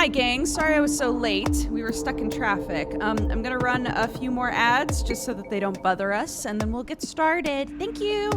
Hi, gang. Sorry I was so late. We were stuck in traffic. I'm gonna run a few more ads just so that they don't bother us, and then we'll get started. Thank you.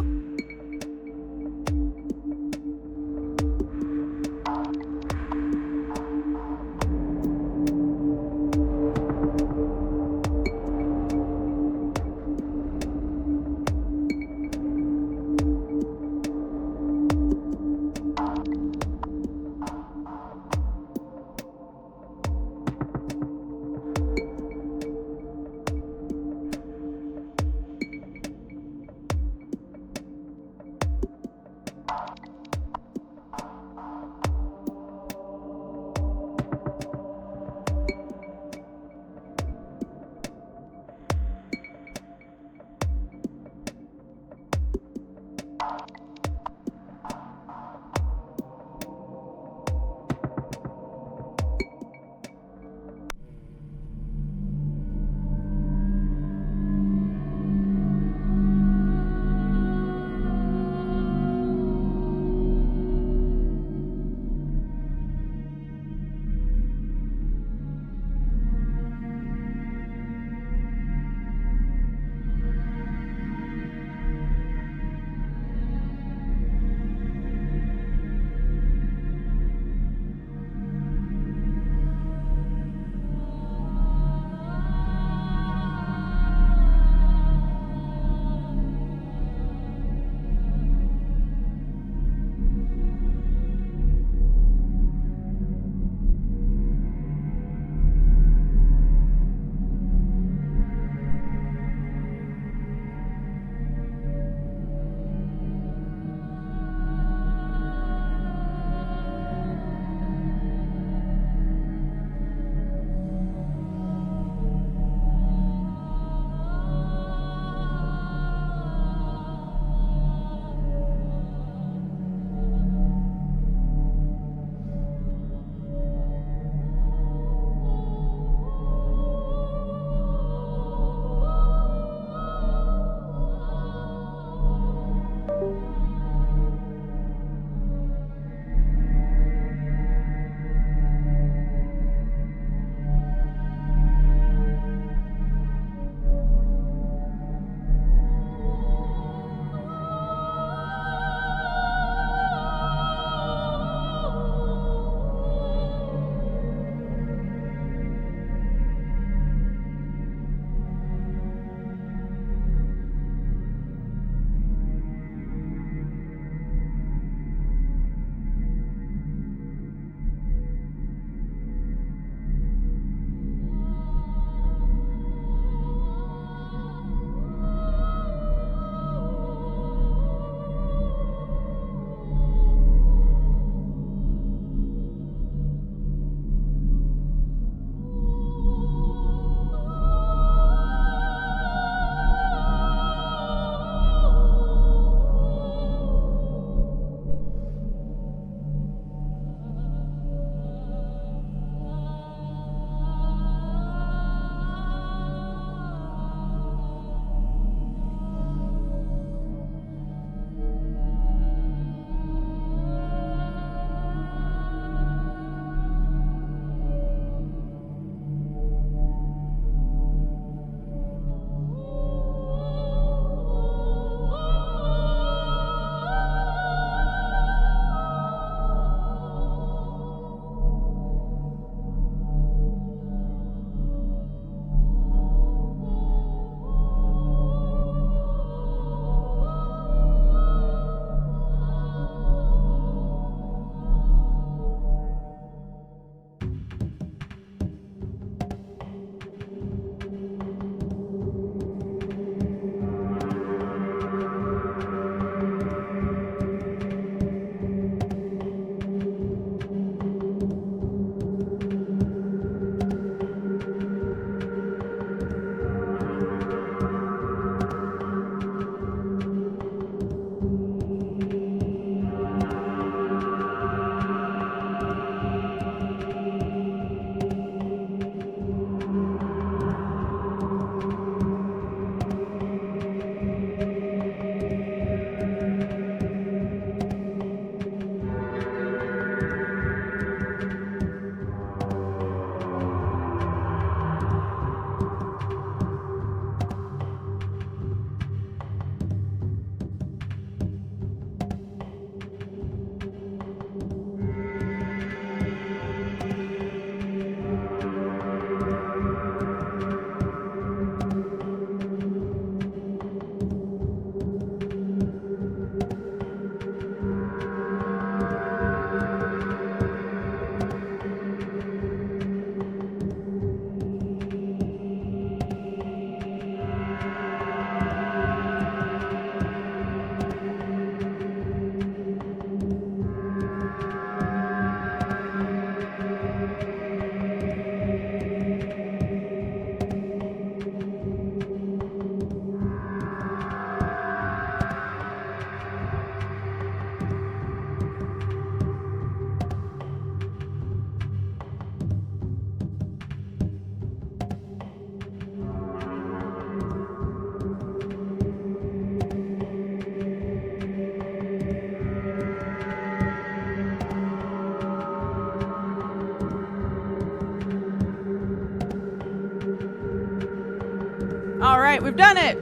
we've done it.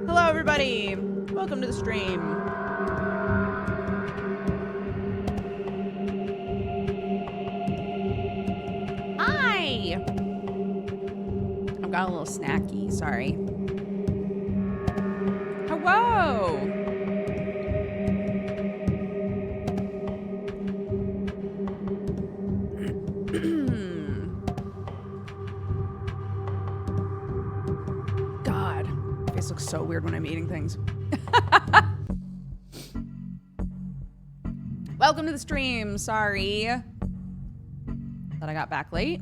Hello, everybody. Welcome to the stream. Hi. I've got a little snacky. Sorry. Hello. God, my face looks so weird when I'm eating things. Welcome to the stream. Sorry that I got back late.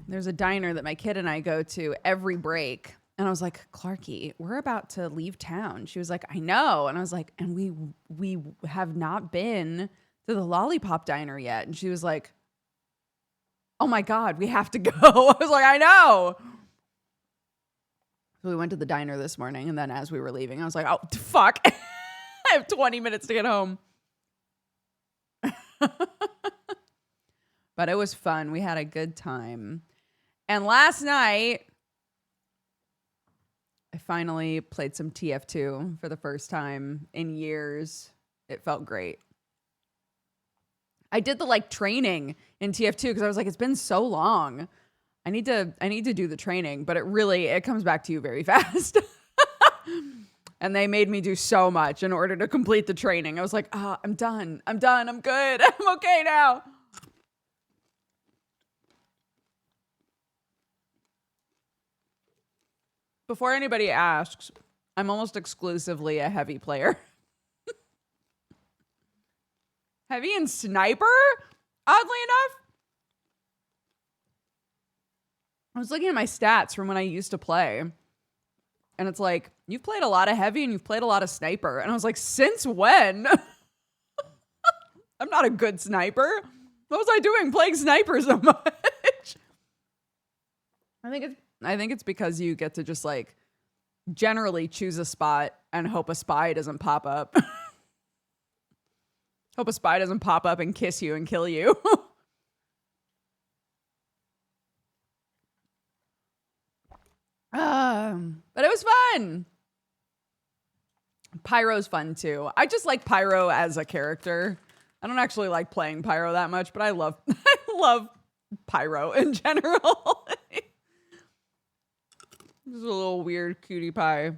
There's a diner that my kid and I go to every break. And I was like, Clarky, we're about to leave town. She was like, I know. And I was like, and we have not been to the Lollipop Diner yet. And she was like, oh my God, we have to go. I was like, I know. So we went to the diner this morning. And then as we were leaving, I was like, oh, fuck. I have 20 minutes to get home. But it was fun. We had a good time. And last night, I finally played some TF2 for the first time in years. It felt great. I did the training in TF2 because I was like, it's been so long. I need to do the training, but it comes back to you very fast. And they made me do so much in order to complete the training. I was like, I'm done. I'm good. I'm okay now. Before anybody asks, I'm almost exclusively a heavy player. Heavy and sniper? Oddly enough. I was looking at my stats from when I used to play. And it's like, you've played a lot of heavy and you've played a lot of sniper. And I was like, since when? I'm not a good sniper. What was I doing playing sniper so much? I think it's because you get to just generally choose a spot and hope a spy doesn't pop up. Hope a spy doesn't pop up and kiss you and kill you. But it was fun. Pyro's fun too. I just like Pyro as a character. I don't actually like playing Pyro that much, but I love Pyro in general. This is a little weird cutie pie.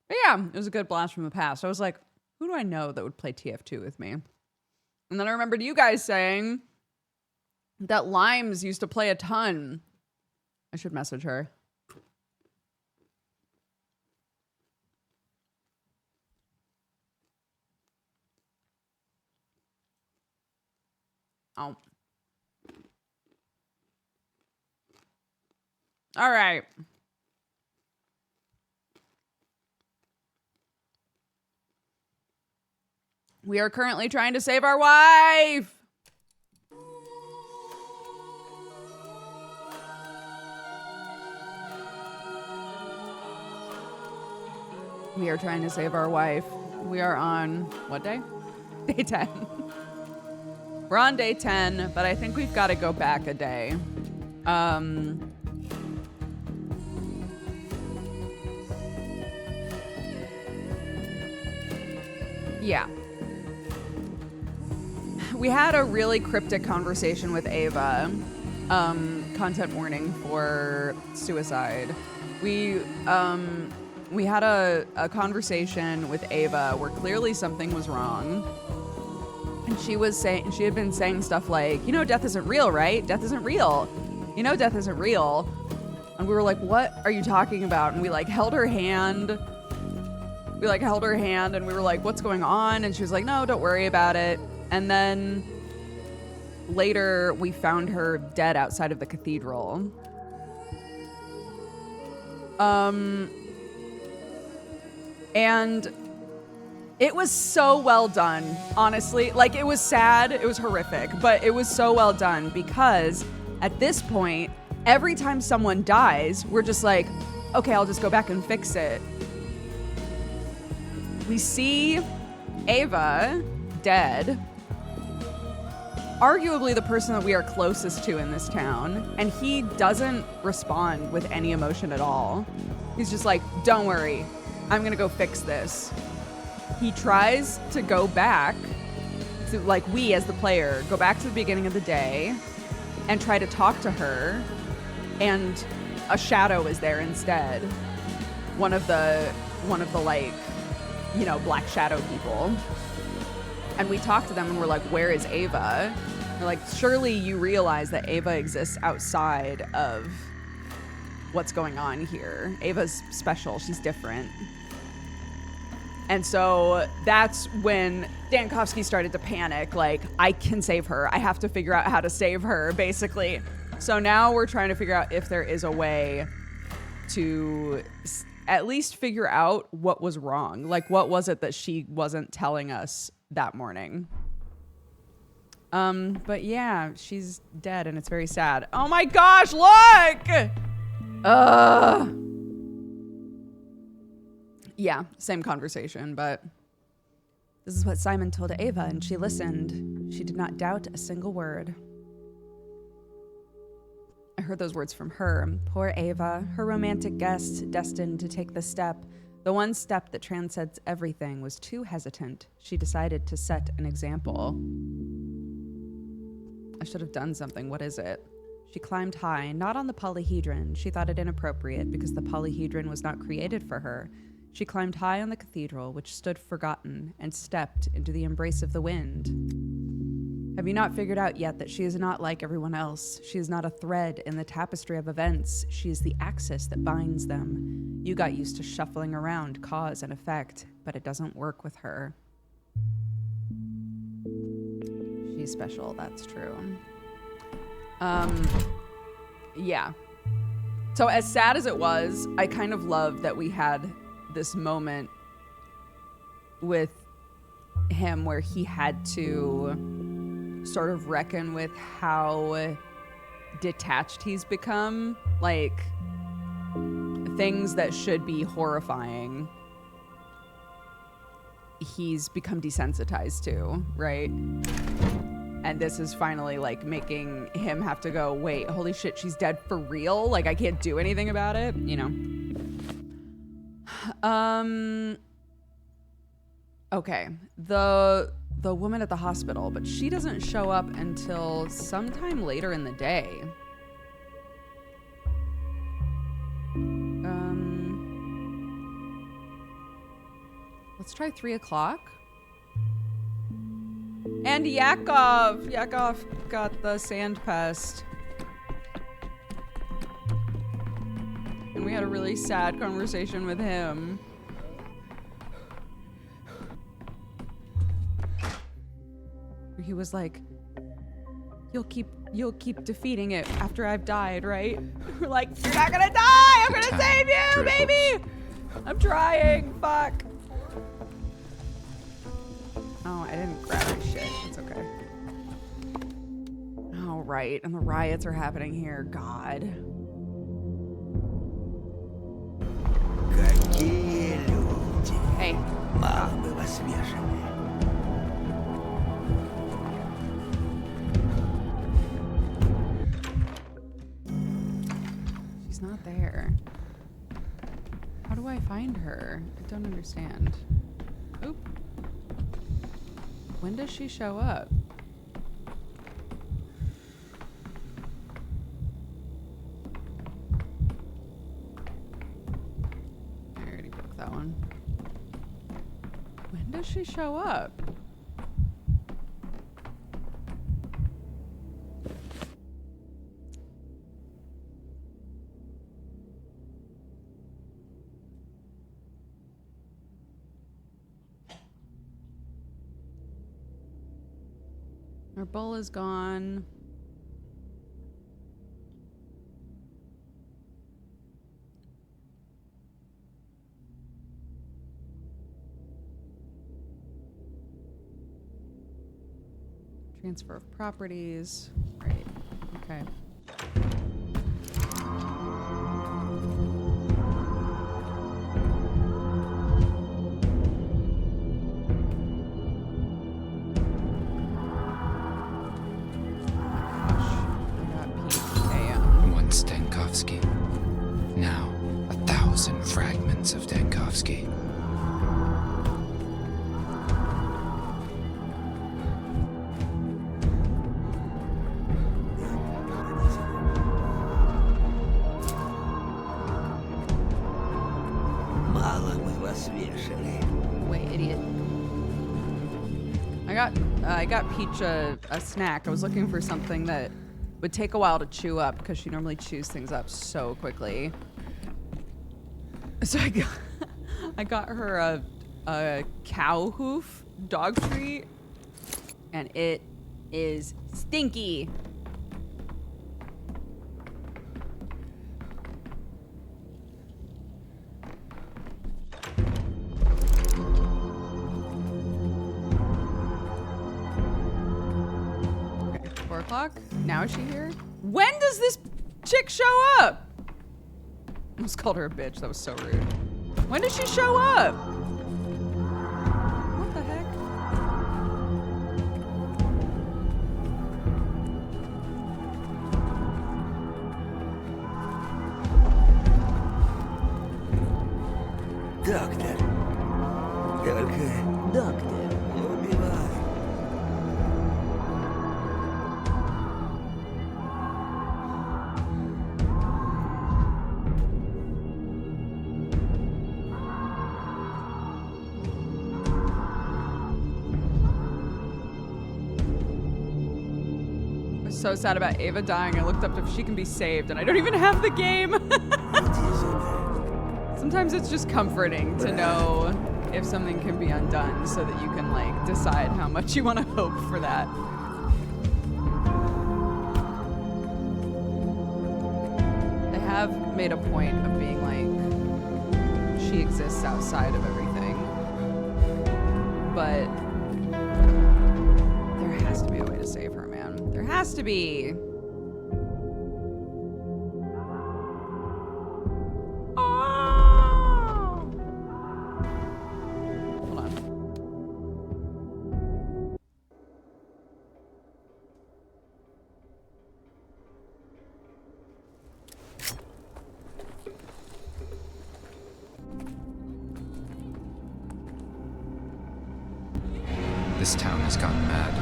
But yeah, it was a good blast from the past. I was like, who do I know that would play TF2 with me? And then I remembered you guys saying that Limes used to play a ton. I should message her. Oh. All right. We are currently trying to save our wife. We are trying to save our wife. We are on what day? Day 10. We're on day 10, but I think we've got to go back a day. Yeah. We had a really cryptic conversation with Ava. Content warning for suicide. We had a conversation with Ava where clearly something was wrong. And she had been saying stuff like, death isn't real, right? Death isn't real. Death isn't real. And we were like, what are you talking about? And we held her hand. We held her hand and we were like, what's going on? And she was like, no, don't worry about it. And then later we found her dead outside of the cathedral. And it was so well done, honestly. It was sad, it was horrific, but it was so well done because at this point, every time someone dies, we're just like, okay, I'll just go back and fix it. We see Ava dead. Arguably the person that we are closest to in this town, and he doesn't respond with any emotion at all. He's just like, don't worry, I'm gonna go fix this. He tries to go back to, like, we as the player go back to the beginning of the day and try to talk to her, and a shadow is there instead. One of the like, you know, black shadow people. And we talk to them and we're like, where is Ava? They're like, surely you realize that Ava exists outside of what's going on here. Ava's special, she's different. And so that's when Dankovsky started to panic, like, I can save her. I have to figure out how to save her, basically. So now we're trying to figure out if there is a way to at least figure out what was wrong. Like, what was it that she wasn't telling us that morning? But yeah, she's dead and it's very sad. Oh my gosh, look! Yeah, same conversation, but this is what Simon told Ava, and she listened. She did not doubt a single word. I heard those words from her. Poor Ava, her romantic guest, destined to take the step. The one step that transcends everything, was too hesitant. She decided to set an example. I should have done something. What is it? She climbed high, not on the polyhedron. She thought it inappropriate because the polyhedron was not created for her. She climbed high on the cathedral, which stood forgotten, and stepped into the embrace of the wind. Have you not figured out yet that she is not like everyone else? She is not a thread in the tapestry of events. She is the axis that binds them. You got used to shuffling around cause and effect, but it doesn't work with her. She's special, that's true. Yeah. So as sad as it was, I kind of love that we had this moment with him where he had to sort of reckon with how detached he's become. Like, things that should be horrifying, he's become desensitized to, right? And this is finally like making him have to go, wait, holy shit, she's dead for real? Like, I can't do anything about it, you know? Okay, the woman at the hospital, but she doesn't show up until sometime later in the day. Let's try 3 o'clock. And Yakov got the sand pest. And we had a really sad conversation with him. He was like, you'll keep defeating it after I've died, right? We're like, you're not gonna die! I'm gonna save you, baby! I'm trying, fuck. Oh, I didn't grab my shit. It's okay. Oh, right. And the riots are happening here. God. Hey. She's not there. How do I find her? I don't understand. Oop. When does she show up? I already broke that one. When does she show up? Our bowl is gone. Transfer of properties. Right. Okay. whiskey. Wait, idiot. I got Peach a snack. I was looking for something that would take a while to chew up because she normally chews things up so quickly. So I got her a cow hoof dog treat, and it is stinky. Okay, 4 o'clock. Now is she here? When does this chick show up? I almost called her a bitch. That was so rude. When does she show up? What the heck? Доктор. Только доктор, не убивай. I was so sad about Ava dying. I looked up if she can be saved, and I don't even have the game. Sometimes it's just comforting to know if something can be undone so that you can, like, decide how much you want to hope for that. They have made a point of being like, she exists outside of everything. But there has to be a way to save her, man. There has to be. This town has gone mad.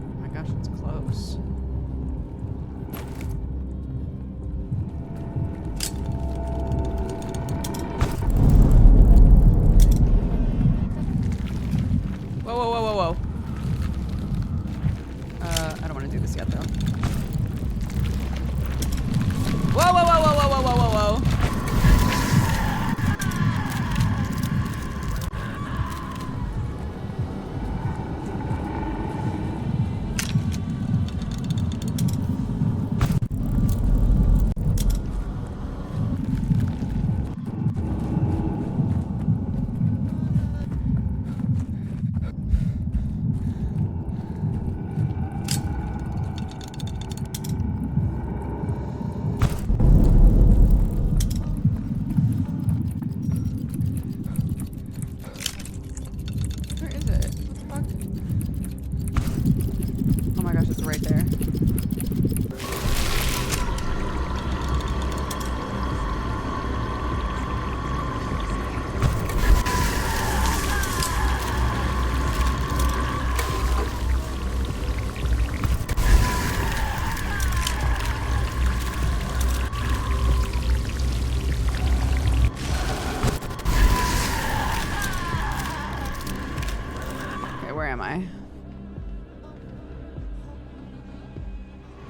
Oh my gosh, it's close. Whoa, whoa, whoa, whoa, whoa. I don't want to do this yet, though. Whoa, whoa, whoa, whoa, whoa, whoa, whoa, whoa, whoa. Where is it? What the fuck? Oh my gosh, it's right there. Where am I?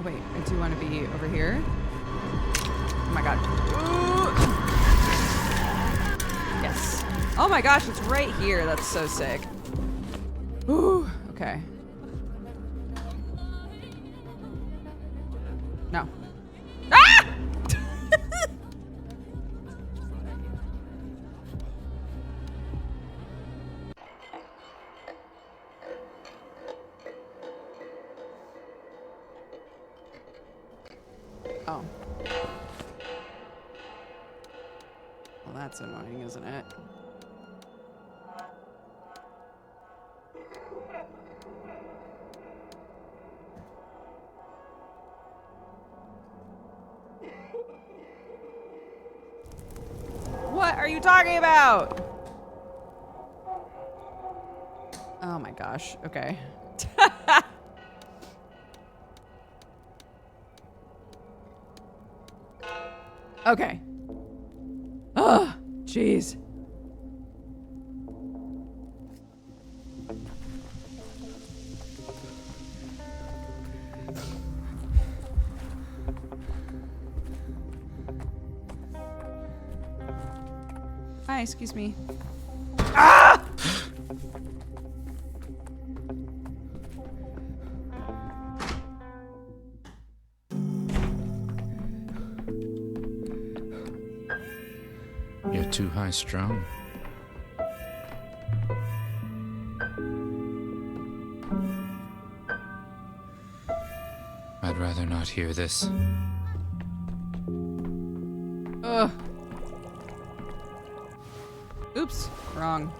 Wait, I do want to be over here. Oh my god. Ooh. Yes. Oh my gosh, it's right here. That's so sick. Ooh. Okay. No. Ah! Oh. Well, that's annoying, isn't it? talking about? Oh my gosh. Okay. Okay. Ugh. Jeez. Hi, excuse me. Ah! You're too high strung. I'd rather not hear this. Ugh. Oops, wrong.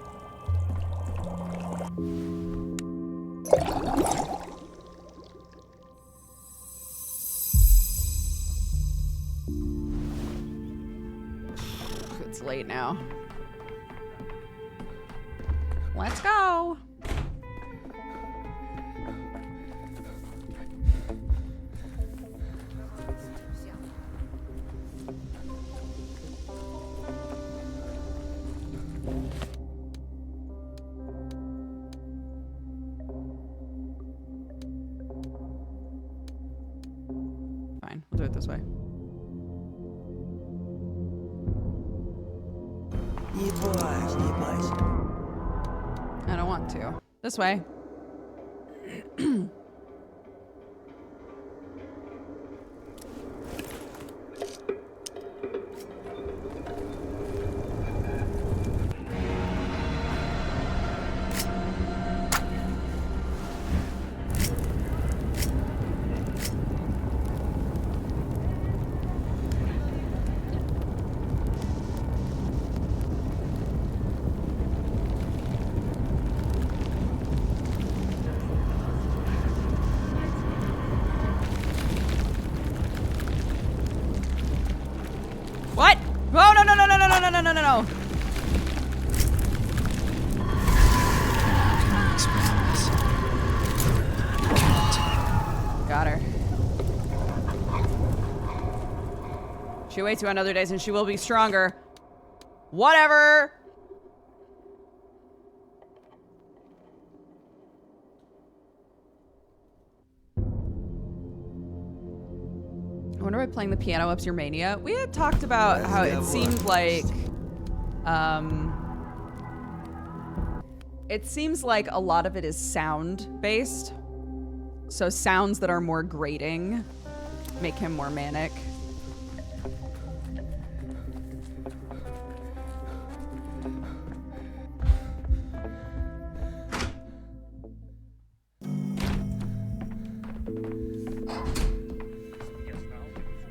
It's late now. Let's go. Fine, we'll do it this way. I don't want to. This way. What? Oh, no, no, no, no, no, no, no, no, no, no, no. How can I explain this? Can't. Got her. She waits 200 days and she will be stronger. Whatever. I wonder why playing the piano ups your mania. We had talked about how it seemed like, it seems like a lot of it is sound based. So sounds that are more grating make him more manic.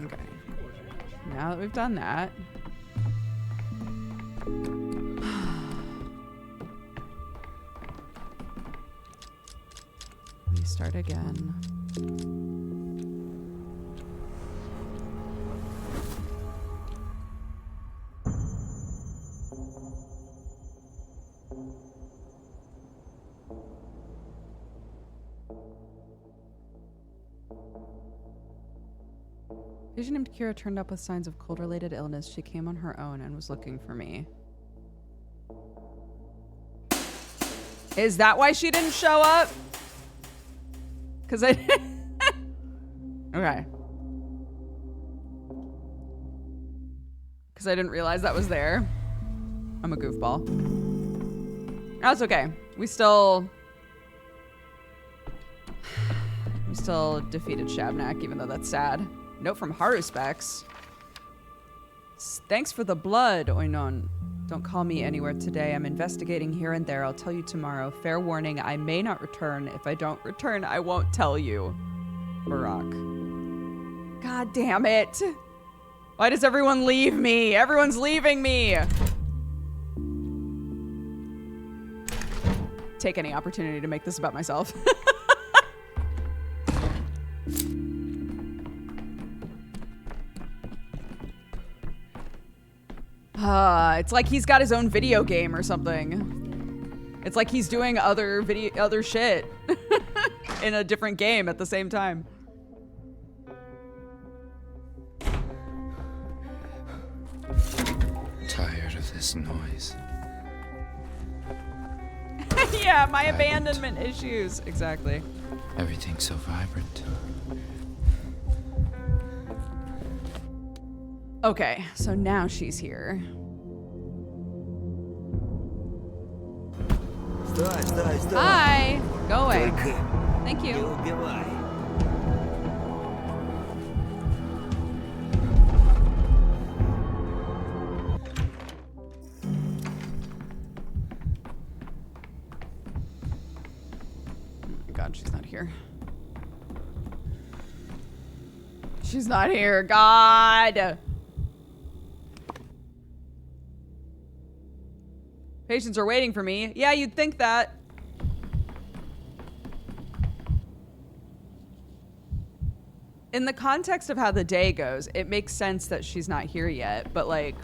Okay. Now that we've done that. We start again. Patient named Kira turned up with signs of cold-related illness. She came on her own and was looking for me. Is that why she didn't show up? Because I... Okay. Because I didn't realize that was there. I'm a goofball. That's okay. We still defeated Shabnak, even though that's sad. Note from Haruspex. Thanks for the blood, Oinon. Don't call me anywhere today. I'm investigating here and there. I'll tell you tomorrow. Fair warning, I may not return. If I don't return, I won't tell you. Barak. God damn it. Why does everyone leave me? Everyone's leaving me. Take any opportunity to make this about myself. It's like he's got his own video game or something. It's like he's doing other shit in a different game at the same time. Tired of this noise. Yeah, my abandonment issues. Exactly. Everything's so vibrant. Okay, so now she's here. Стой. Hi! Go away. Только Thank не you. убивай. Oh my god, she's not here. She's not here. God! Patients are waiting for me. Yeah, you'd think that. In the context of how the day goes, it makes sense that she's not here yet, but like...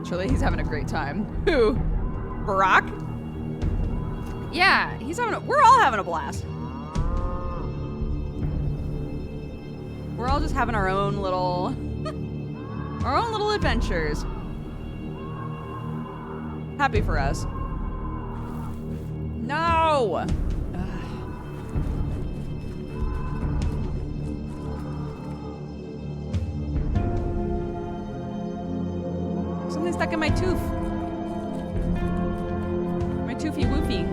Surely he's having a great time. Who? Barack? Yeah, he's having a, we're all having a blast. We're all just having our own little adventures. Happy for us. No! Something stuck in my tooth. My toothy woofy.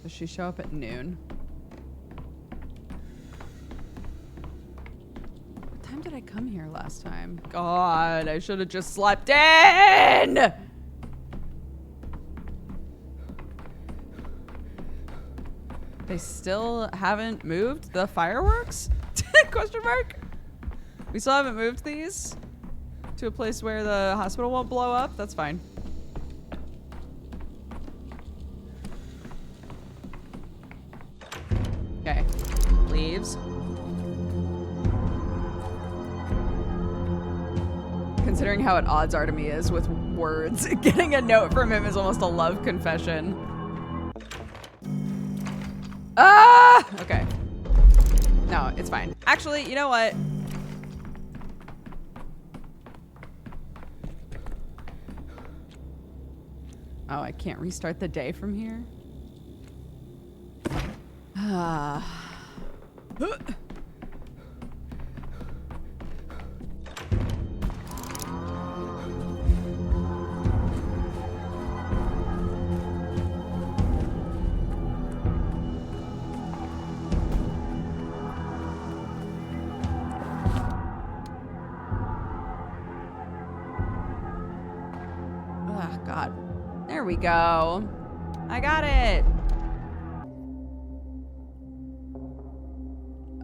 Does she show up at noon? What time did I come here last time? God, I should have just slept in! They still haven't moved the fireworks? Question mark? We still haven't moved these to a place where the hospital won't blow up? That's fine. Okay. Leaves. Considering how at odds Artemy is with words, getting a note from him is almost a love confession. Ah! Okay. No, it's fine. Actually, you know what? Oh, I can't restart the day from here? Ah. God. There we go. I got it.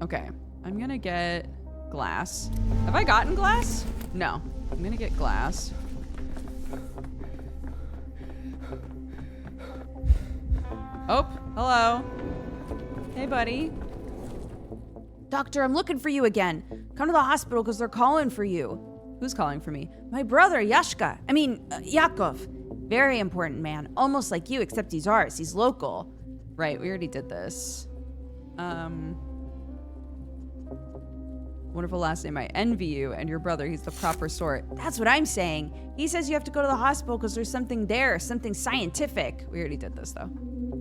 Okay. I'm gonna get glass. Have I gotten glass? No. I'm gonna get glass. Oh, hello. Hey, buddy. Doctor, I'm looking for you again. Come to the hospital because they're calling for you. Who's calling for me? My brother, Yakov. Very important man. Almost like you, except he's ours. He's local. Right, we already did this. Wonderful last name. I envy you and your brother. He's the proper sort. That's what I'm saying. He says you have to go to the hospital because there's something there, something scientific. We already did this, though.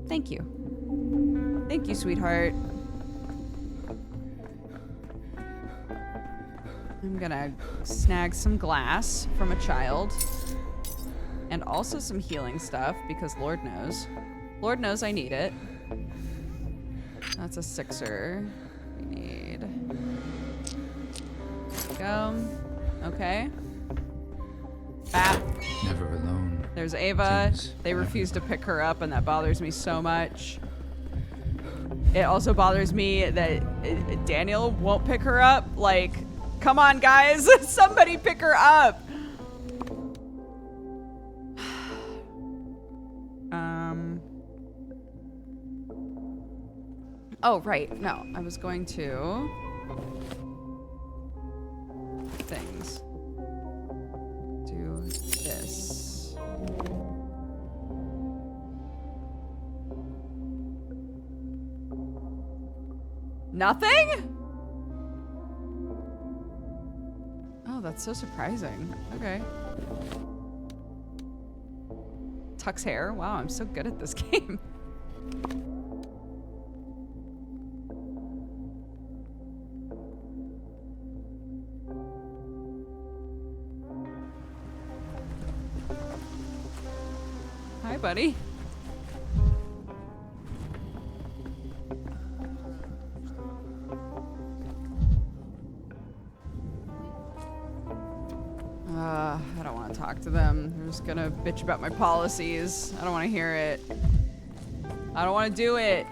Thank you. Thank you, sweetheart. I'm gonna snag some glass from a child. And also some healing stuff, because Lord knows. Lord knows I need it. That's a 6er. We need go. Okay. Bap. Never alone. There's Ava. Things They never- refuse to pick her up, and that bothers me so much. It also bothers me that Daniel won't pick her up. Like, come on, guys. Somebody pick her up. Oh, right. No, I was going to... things. Do this. Nothing? Oh, that's so surprising. Okay. Tuck's hair. Wow, I'm so good at this game. Hi, buddy. I don't want to talk to them. They're just gonna bitch about my policies. I don't want to hear it. I don't want to do it.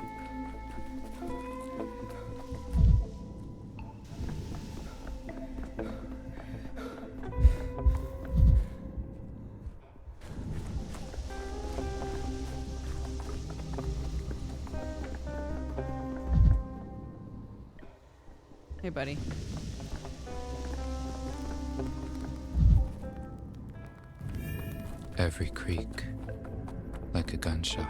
Hey, buddy. Every creak, like a gunshot.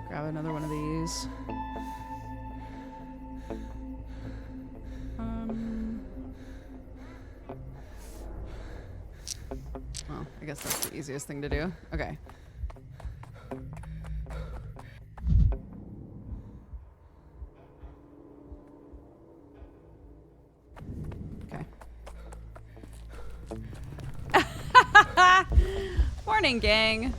Grab another one of these. Well, I guess that's the easiest thing to do. Okay. Morning, gang.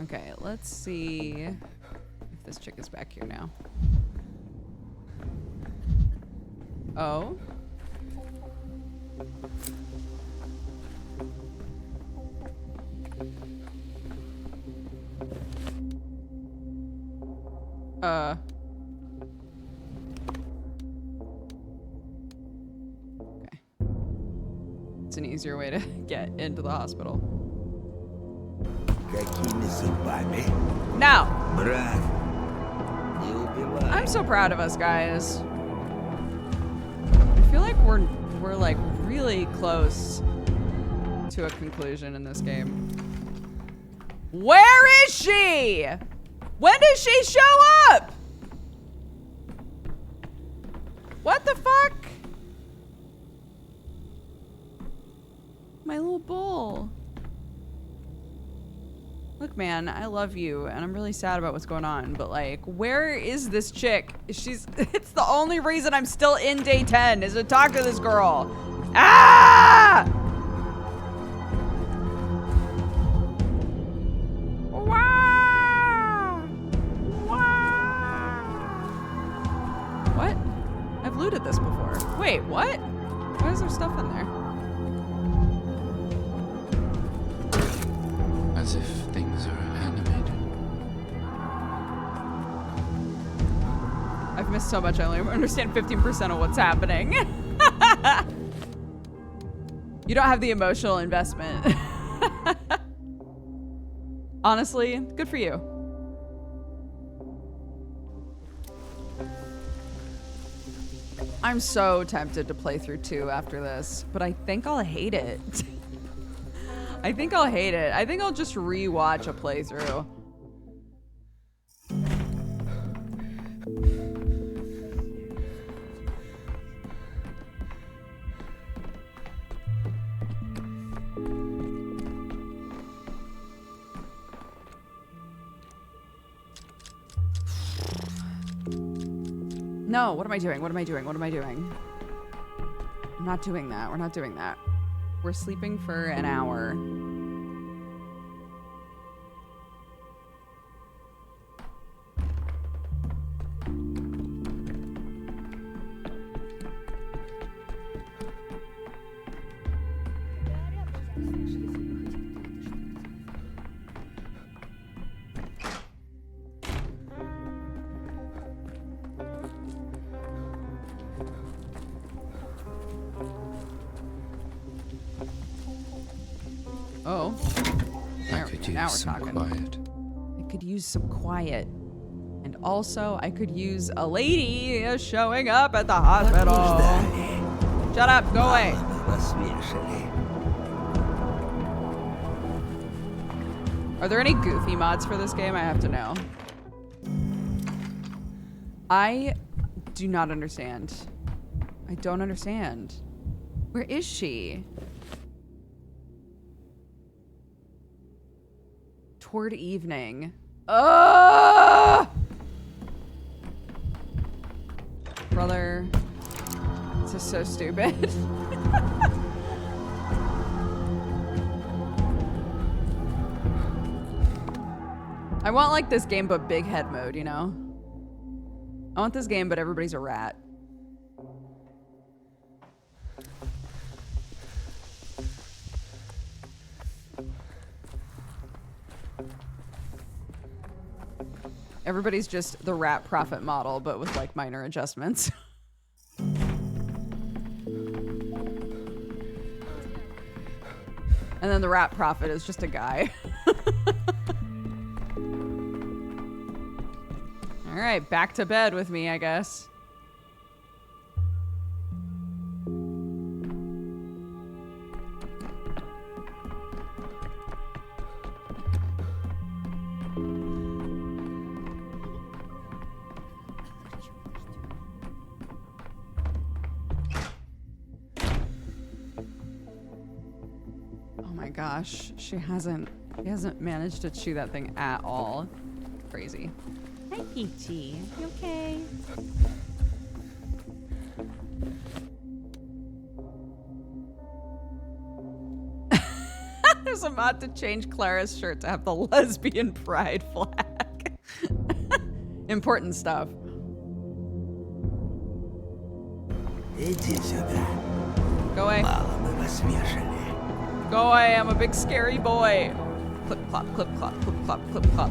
Okay, let's see if this chick is back here now. Oh. Okay. It's an easier way to get into the hospital. Какими зубами? Now, Брат, не убивай. I'm so proud of us, guys. I feel like we're like really close to a conclusion in this game. Where is she? When does she show up? What the fuck? My little bull. Look, man, I love you, and I'm really sad about what's going on, but like, where is this chick? It's the only reason I'm still in day 10 is to talk to this girl. Ah! Wow! Wow! What? I've looted this before. Wait, what? Why is there stuff in there? As if things are animated. I've missed so much, I only understand 15% of what's happening. You don't have the emotional investment. Honestly, good for you. I'm so tempted to play through 2 after this, but I think I'll hate it. I think I'll hate it. I think I'll just re-watch a playthrough. No, what am I doing? What am I doing? What am I doing? I'm not doing that. We're not doing that. We're sleeping for an hour. Oh. I could Now we're use some talking. quiet. I could use some quiet. And also, I could use a lady showing up at the hospital. Ждали. Shut up, go away. Мало бы вас вешали. Are there any goofy mods for this game? I have to know. I do not understand. I don't understand. Where is she? Toward evening. Brother. This is so stupid. I want like this game but big head mode, you know? I want this game but everybody's a rat. Everybody's just the rat profit model, but with like minor adjustments. And then the rat prophet is just a guy. All right, back to bed with me, I guess. Gosh, she hasn't managed to chew that thing at all. Crazy. Hi, Peachy. You okay? There's a mod to change Clara's shirt to have the lesbian pride flag. Important stuff. Иди сюда. Go away. Мало мы вас вешали. Go away, I'm a big scary boy. Clip clop, clip clop, clip clop, clip clop.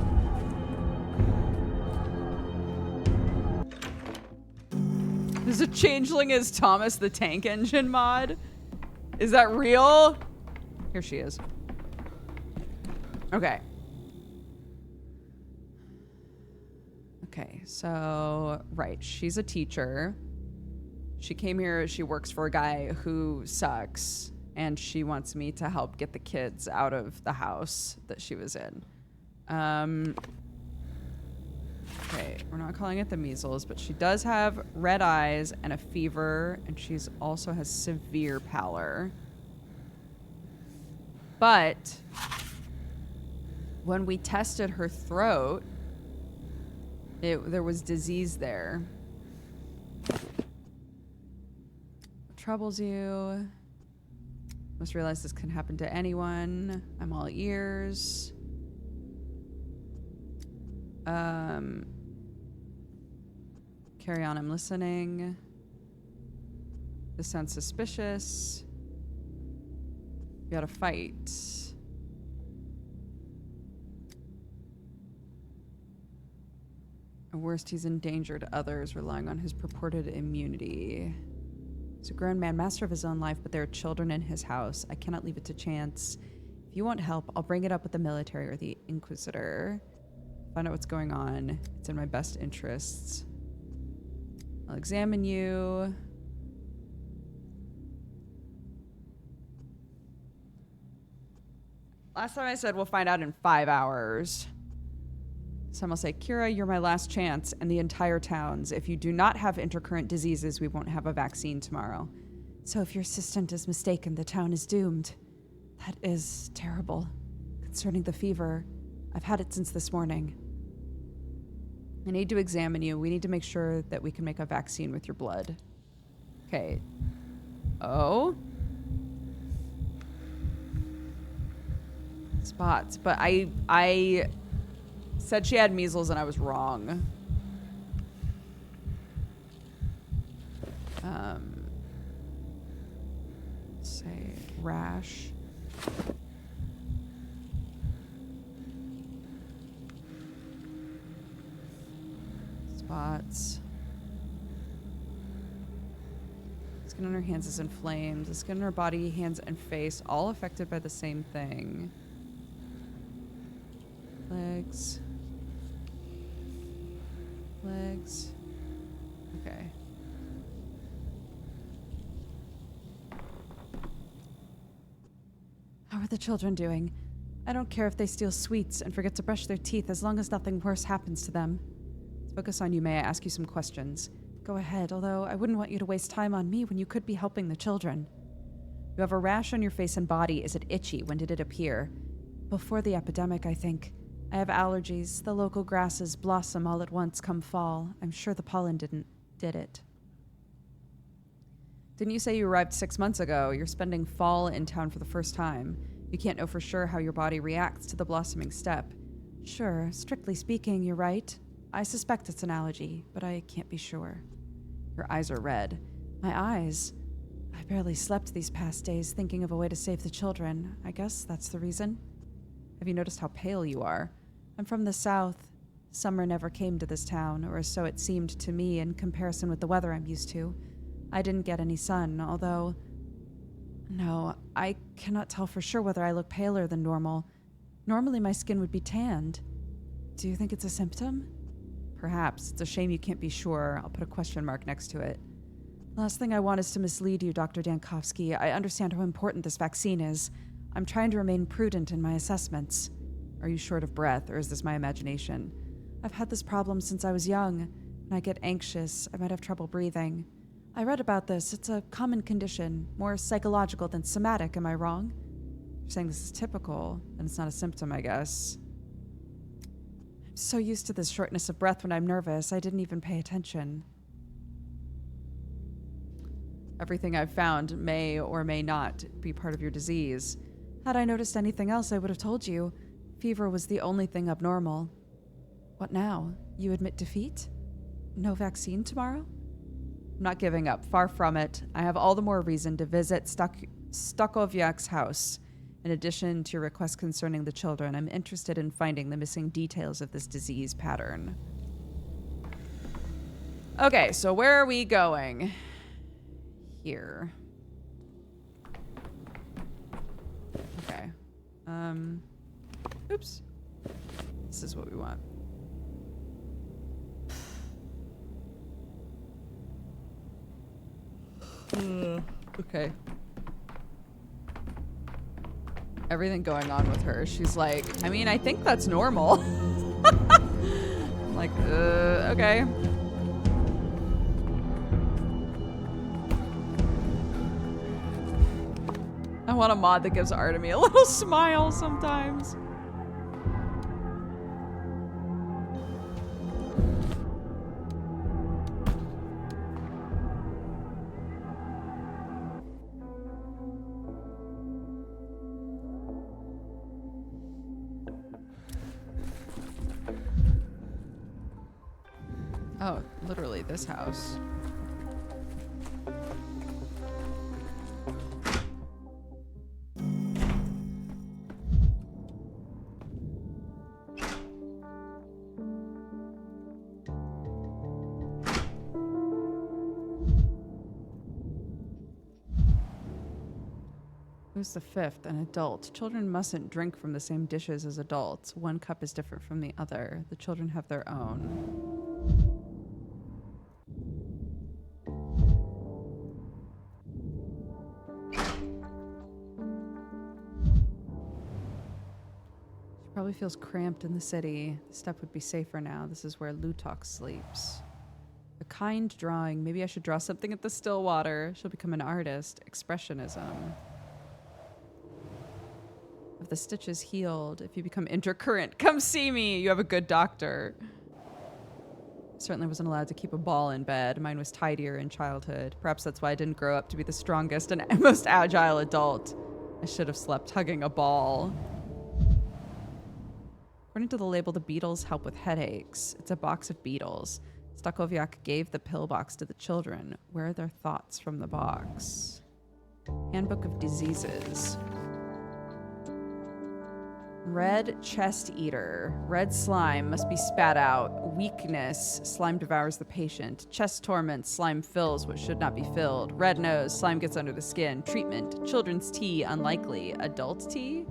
There's a changeling as Thomas the Tank Engine mod. Is that real? Here she is. Okay. Okay, so, right, she's a teacher. She came here, she works for a guy who sucks. And she wants me to help get the kids out of the house that she was in. Okay, we're not calling it the measles, but she does have red eyes and a fever, and she's also has severe pallor. But when we tested her throat, there was disease there. What troubles you? Must realize this can happen to anyone. I'm all ears. Carry on, I'm listening. This sounds suspicious. We gotta fight. At worst, he's endangered others, relying on his purported immunity. He's a grown man, master of his own life, but there are children in his house. I cannot leave it to chance. If you want help, I'll bring it up with the military or the Inquisitor. Find out what's going on. It's in my best interests. I'll examine you. Last time I said we'll find out in 5 hours. Some will say, Kira, you're my last chance, and the entire town's. If you do not have intercurrent diseases, we won't have a vaccine tomorrow. So if your assistant is mistaken, the town is doomed. That is terrible. Concerning the fever, I've had it since this morning. I need to examine you. We need to make sure that we can make a vaccine with your blood. Okay. Oh? Spots. But I said she had measles and I was wrong. Say rash. Spots. It's skin on her hands is inflamed. The skin on her body, hands, and face all affected by the same thing. Legs. Legs. Okay. How are the children doing? I don't care if they steal sweets and forget to brush their teeth as long as nothing worse happens to them. To focus on you, may I ask you some questions? Go ahead, although I wouldn't want you to waste time on me when you could be helping the children. You have a rash on your face and body. Is it itchy? When did it appear? Before the epidemic, I think. I have allergies. The local grasses blossom all at once come fall. I'm sure the pollen did it. Didn't you say you arrived 6 months ago? You're spending fall in town for the first time. You can't know for sure how your body reacts to the blossoming step. Sure, strictly speaking, you're right. I suspect it's an allergy, but I can't be sure. Your eyes are red. My eyes? I barely slept these past days thinking of a way to save the children. I guess that's the reason. Have you noticed how pale you are? I'm from the south. Summer never came to this town, or so it seemed to me in comparison with the weather I'm used to. I didn't get any sun, although... No, I cannot tell for sure whether I look paler than normal. Normally my skin would be tanned. Do you think it's a symptom? Perhaps. It's a shame you can't be sure. I'll put a question mark next to it. Last thing I want is to mislead you, Dr. Dankovsky. I understand how important this vaccine is. I'm trying to remain prudent in my assessments. Are you short of breath, or is this my imagination? I've had this problem since I was young. When I get anxious, I might have trouble breathing. I read about this. It's a common condition, more psychological than somatic. Am I wrong? You're saying this is typical, and it's not a symptom, I guess. I'm so used to this shortness of breath when I'm nervous, I didn't even pay attention. Everything I've found may or may not be part of your disease. Had I noticed anything else, I would have told you. Fever was the only thing abnormal. What now? You admit defeat? No vaccine tomorrow? I'm not giving up. Far from it. I have all the more reason to visit Stakowiak's house. In addition to your request concerning the children, I'm interested in finding the missing details of this disease pattern. Okay, so where are we going? Here. Okay. Oops. This is what we want. Okay. Everything going on with her. She's like, I mean, I think that's normal. I'm like, okay. I want a mod that gives Artemy a little smile sometimes. Oh, literally this house. Who's the fifth? An adult. Children mustn't drink from the same dishes as adults. One cup is different from the other. The children have their own. Probably feels cramped in the city. The step would be safer now. This is where Lutok sleeps. A kind drawing. Maybe I should draw something at the still water. She'll become an artist. Expressionism. If the stitch is healed, if you become intercurrent, come see me. You have a good doctor. Certainly wasn't allowed to keep a ball in bed. Mine was tidier in childhood. Perhaps that's why I didn't grow up to be the strongest and most agile adult. I should have slept hugging a ball. According to the label, the beetles help with headaches. It's a box of beetles. Stakowiak gave the pill box to the children. Where are their thoughts from the box? Handbook of Diseases. Red chest eater. Red slime must be spat out. Weakness. Slime devours the patient. Chest torment. Slime fills what should not be filled. Red nose. Slime gets under the skin. Treatment. Children's tea. Unlikely. Adult tea?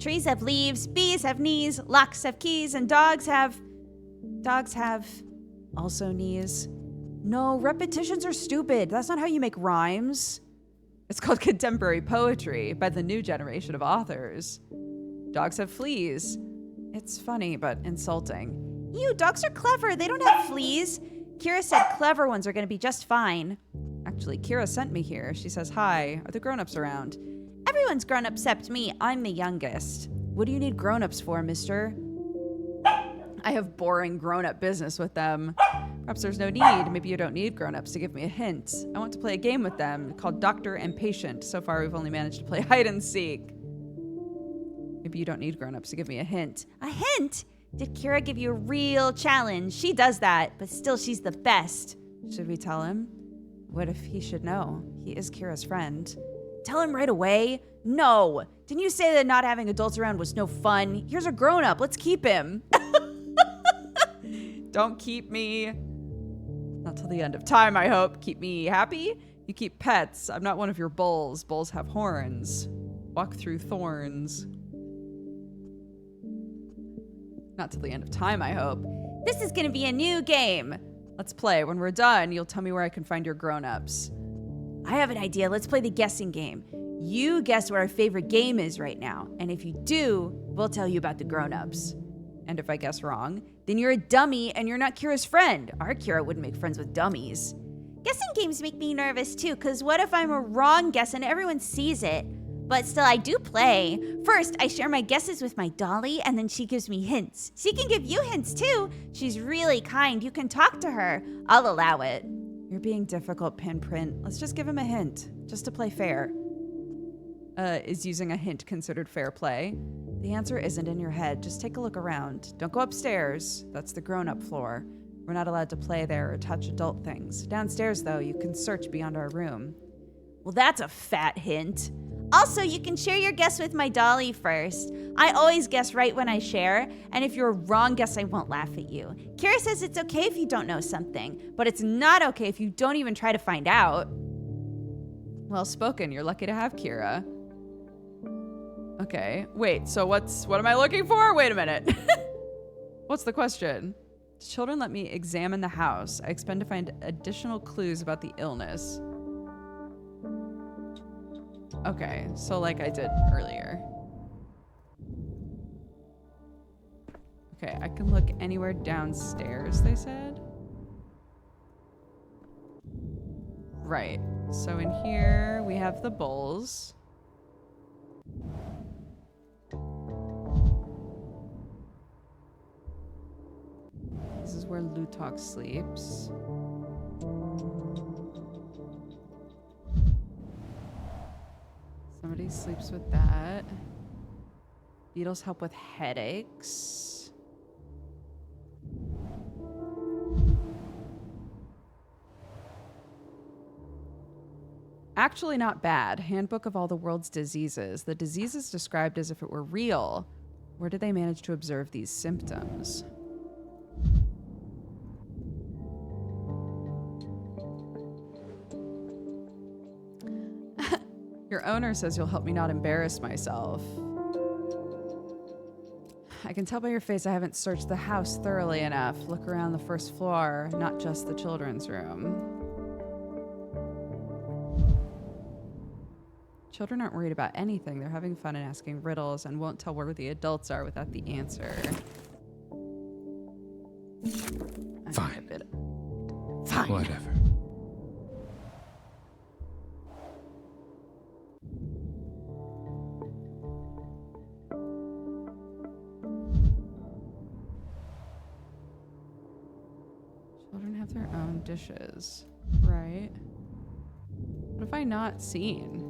Trees have leaves, bees have knees, locks have keys, and dogs have also knees. No, repetitions are stupid. That's not how you make rhymes. It's called contemporary poetry by the new generation of authors. Dogs have fleas. It's funny, but insulting. Ew, dogs are clever. They don't have fleas. Kira said clever ones are going to be just fine. Actually, Kira sent me here. She says, hi, are the grown-ups around? Everyone's grown up except me. I'm the youngest. What do you need grown-ups for, mister? I have boring grown-up business with them. Perhaps there's no need. Maybe you don't need grown-ups to give me a hint. I want to play a game with them called Doctor and Patient. So far, we've only managed to play hide and seek. Maybe you don't need grown-ups to give me a hint. A hint? Did Kira give you a real challenge? She does that, but still she's the best. Should we tell him? What if he should know? He is Kira's friend. Tell him right away? No. Didn't you say that not having adults around was no fun? Here's a grown-up. Let's keep him. Don't keep me. Not till the end of time, I hope. Keep me happy? You keep pets. I'm not one of your bulls. Bulls have horns. Walk through thorns. Not till the end of time, I hope. This is gonna be a new game. Let's play. When we're done, you'll tell me where I can find your grown-ups. I have an idea. Let's play the guessing game. You guess what our favorite game is right now. And if you do, we'll tell you about the grown-ups. And if I guess wrong? Then you're a dummy and you're not Kira's friend. Our Kira wouldn't make friends with dummies. Guessing games make me nervous too, because what if I'm a wrong guess and everyone sees it? But still, I do play. First, I share my guesses with my dolly, and then she gives me hints. She can give you hints too. She's really kind. You can talk to her. I'll allow it. You're being difficult, Pinprint. Let's just give him a hint, just to play fair. Is using a hint considered fair play? The answer isn't in your head. Just take a look around. Don't go upstairs. That's the grown-up floor. We're not allowed to play there or touch adult things. Downstairs, though, you can search beyond our room. Well, that's a fat hint. Also, you can share your guess with my dolly first. I always guess right when I share, and if you're a wrong guess, I won't laugh at you. Kira says it's okay if you don't know something, but it's not okay if you don't even try to find out. Well spoken. You're lucky to have Kira. Okay. Wait, so what am I looking for? Wait a minute. What's the question? Children let me examine the house. I expect to find additional clues about the illness. Okay, so like I did earlier. Okay, I can look anywhere downstairs, they said. Right, so in here we have the bowls. This is where Lutok sleeps. Somebody sleeps with that. Beetles help with headaches. Actually not bad. Handbook of all the world's diseases. The disease is described as if it were real. Where did they manage to observe these symptoms? Your owner says you'll help me not embarrass myself. I can tell by your face I haven't searched the house thoroughly enough. Look around the first floor, not just the children's room. Children aren't worried about anything. They're having fun and asking riddles and won't tell where the adults are without the answer. Fine. Fine. Whatever. Children have their own dishes, right? What have I not seen?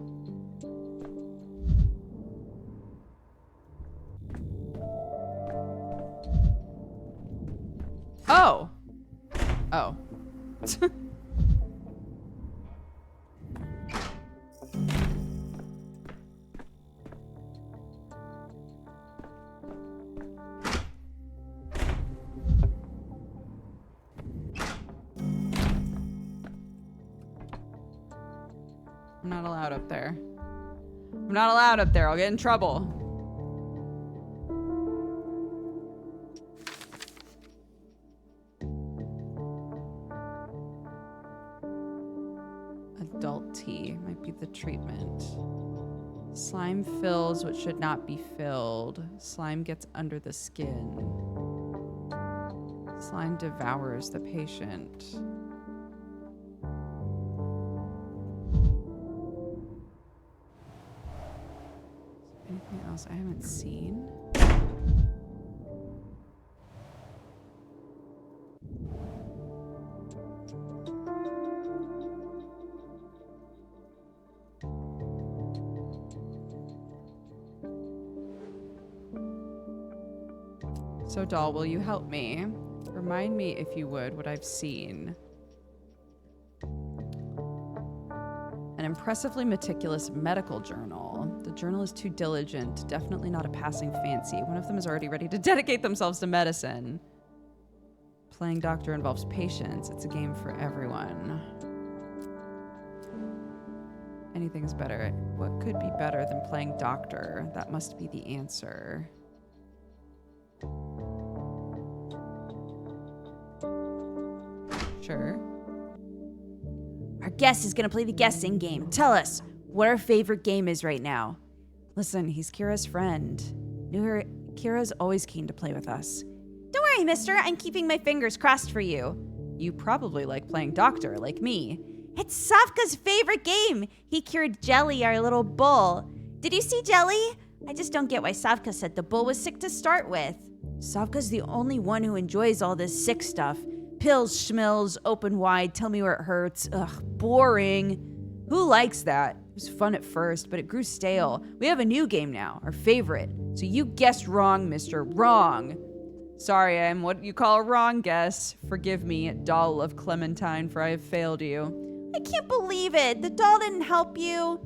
Oh. Oh. I'm not allowed up there. I'm not allowed up there. I'll get in trouble. Adult tea might be the treatment. Slime fills what should not be filled. Slime gets under the skin. Slime devours the patient. Anything else I haven't seen? So, doll, will you help me? Remind me, if you would, what I've seen. An impressively meticulous medical journal. The journal is too diligent, definitely not a passing fancy. One of them is already ready to dedicate themselves to medicine. Playing doctor involves patience. It's a game for everyone. Anything's better. What could be better than playing doctor? That must be the answer. Sure. Our guest is gonna play the guessing game. Tell us what our favorite game is right now. Listen, he's Kira's friend. Kira's always keen to play with us. Don't worry, mister. I'm keeping my fingers crossed for you. You probably like playing doctor, like me. It's Safka's favorite game. He cured Jelly, our little bull. Did you see Jelly? I just don't get why Safka said the bull was sick to start with. Safka's the only one who enjoys all this sick stuff. Pills, schmills, open wide, tell me where it hurts. Ugh, boring. Who likes that? It was fun at first, but it grew stale. We have a new game now, our favorite. So you guessed wrong, mister. Wrong. Sorry, I'm what you call a wrong guess. Forgive me, doll of Clementine, for I have failed you. I can't believe it. The doll didn't help you.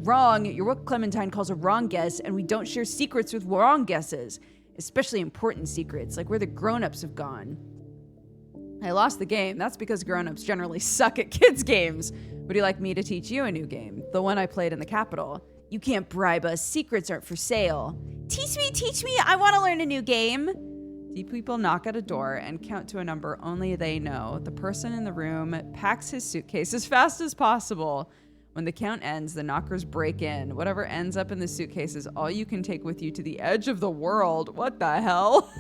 Wrong. You're what Clementine calls a wrong guess, and we don't share secrets with wrong guesses. Especially important secrets, like where the grown-ups have gone. I lost the game. That's because grown-ups generally suck at kids' games. Would you like me to teach you a new game? The one I played in the Capitol. You can't bribe us. Secrets aren't for sale. Teach me. I want to learn a new game. Deep people knock at a door and count to a number only they know. The person in the room packs his suitcase as fast as possible. When the count ends, the knockers break in. Whatever ends up in the suitcase is all you can take with you to the edge of the world. What the hell?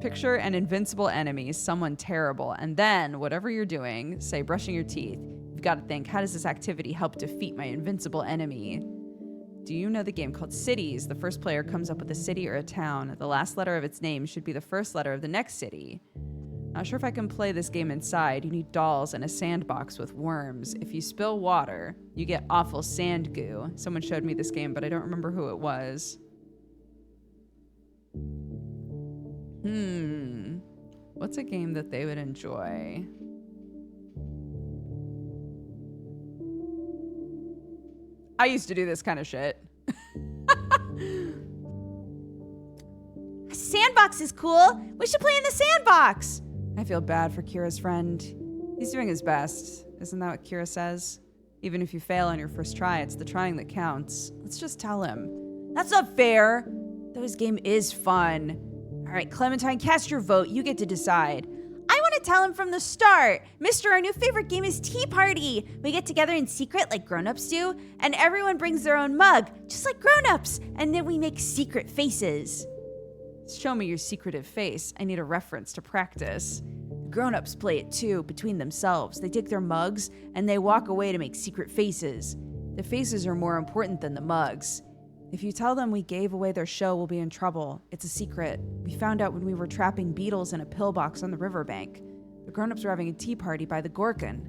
Picture an invincible enemy, someone terrible, and then, whatever you're doing, say brushing your teeth, you've got to think, how does this activity help defeat my invincible enemy? Do you know the game called Cities? The first player comes up with a city or a town. The last letter of its name should be the first letter of the next city. Not sure if I can play this game inside. You need dolls and a sandbox with worms. If you spill water, you get awful sand goo. Someone showed me this game, but I don't remember who it was. What's a game that they would enjoy? I used to do this kind of shit. Sandbox is cool. We should play in the sandbox. I feel bad for Kira's friend. He's doing his best. Isn't that what Kira says? Even if you fail on your first try, it's the trying that counts. Let's just tell him. That's not fair. Though his game is fun. All right, Clementine, cast your vote. You get to decide. I want to tell him from the start. Mister, our new favorite game is Tea Party. We get together in secret like grown-ups do, and everyone brings their own mug, just like grown-ups, and then we make secret faces. Show me your secretive face. I need a reference to practice. Grown-ups play it too, between themselves. They take their mugs, and they walk away to make secret faces. The faces are more important than the mugs. If you tell them we gave away their show, we'll be in trouble. It's a secret. We found out when we were trapping beetles in a pillbox on the riverbank. The grown-ups were having a tea party by the Gorkin.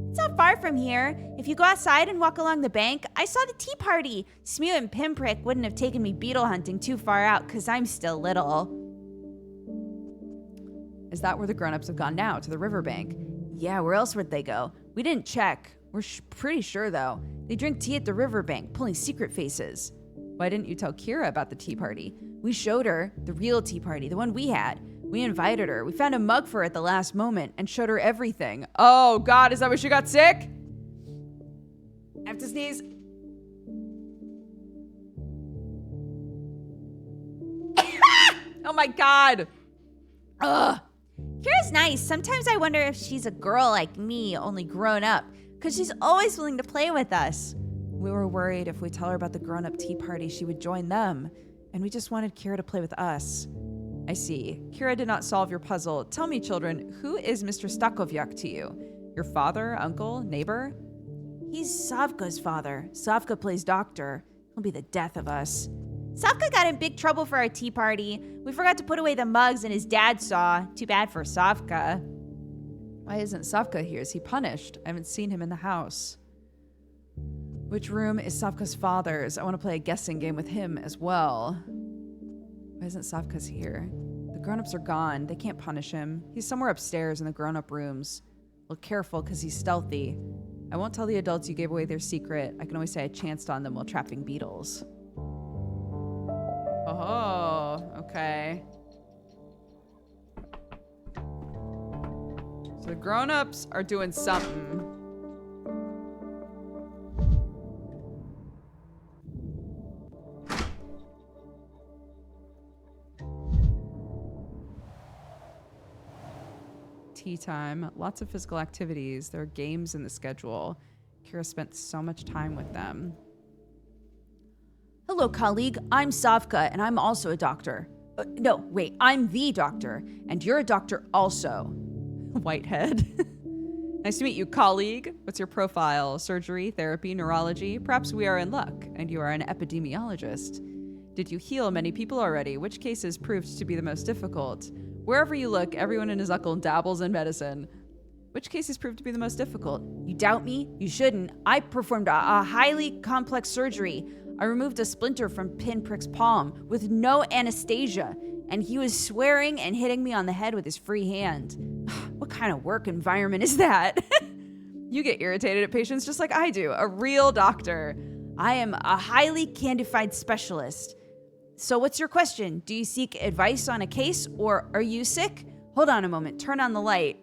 It's not far from here. If you go outside and walk along the bank, I saw the tea party. Smew and Pinprick wouldn't have taken me beetle hunting too far out because I'm still little. Is that where the grown-ups have gone now, to the riverbank? Yeah, where else would they go? We didn't check. We're pretty sure, though. They drink tea at the riverbank, pulling secret faces. Why didn't you tell Kira about the tea party? We showed her the real tea party, the one we had. We invited her. We found a mug for her at the last moment and showed her everything. Oh, God, is that why she got sick? have to sneeze. Oh my god. Ugh. Kira's nice. Sometimes I wonder if she's a girl like me, only grown up, because she's always willing to play with us. We were worried if we tell her about the grown-up tea party, she would join them. And we just wanted Kira to play with us. I see. Kira did not solve your puzzle. Tell me, children, who is Mr. Stakoviak to you? Your father, uncle, neighbor? He's Savka's father. Savka plays doctor. He'll be the death of us. Savka got in big trouble for our tea party. We forgot to put away the mugs and his dad saw. Too bad for Savka. Why isn't Savka here? Is he punished? I haven't seen him in the house. Which room is Savka's father's? I want to play a guessing game with him as well. Why isn't Savka's here? The grown-ups are gone. They can't punish him. He's somewhere upstairs in the grown-up rooms. Look careful, because he's stealthy. I won't tell the adults you gave away their secret. I can always say I chanced on them while trapping beetles. Oh, okay. So the grown-ups are doing something. Tea time, lots of physical activities. There are games in the schedule. Kira spent so much time with them. Hello, colleague. I'm Savka, and I'm also a doctor. No, wait, I'm the doctor, and you're a doctor also. Whitehead. Nice to meet you, colleague. What's your profile? Surgery, therapy, neurology? Perhaps we are in luck, and you are an epidemiologist. Did you heal many people already? Which cases proved to be the most difficult? Wherever you look, everyone and his uncle dabbles in medicine. Which cases proved to be the most difficult? You doubt me? You shouldn't. I performed a highly complex surgery. I removed a splinter from Pinprick's palm with no anesthesia, and he was swearing and hitting me on the head with his free hand. What kind of work environment is that? You get irritated at patients just like I do, a real doctor. I am a highly candified specialist. So what's your question? Do you seek advice on a case, or are you sick? Hold on a moment. Turn on the light.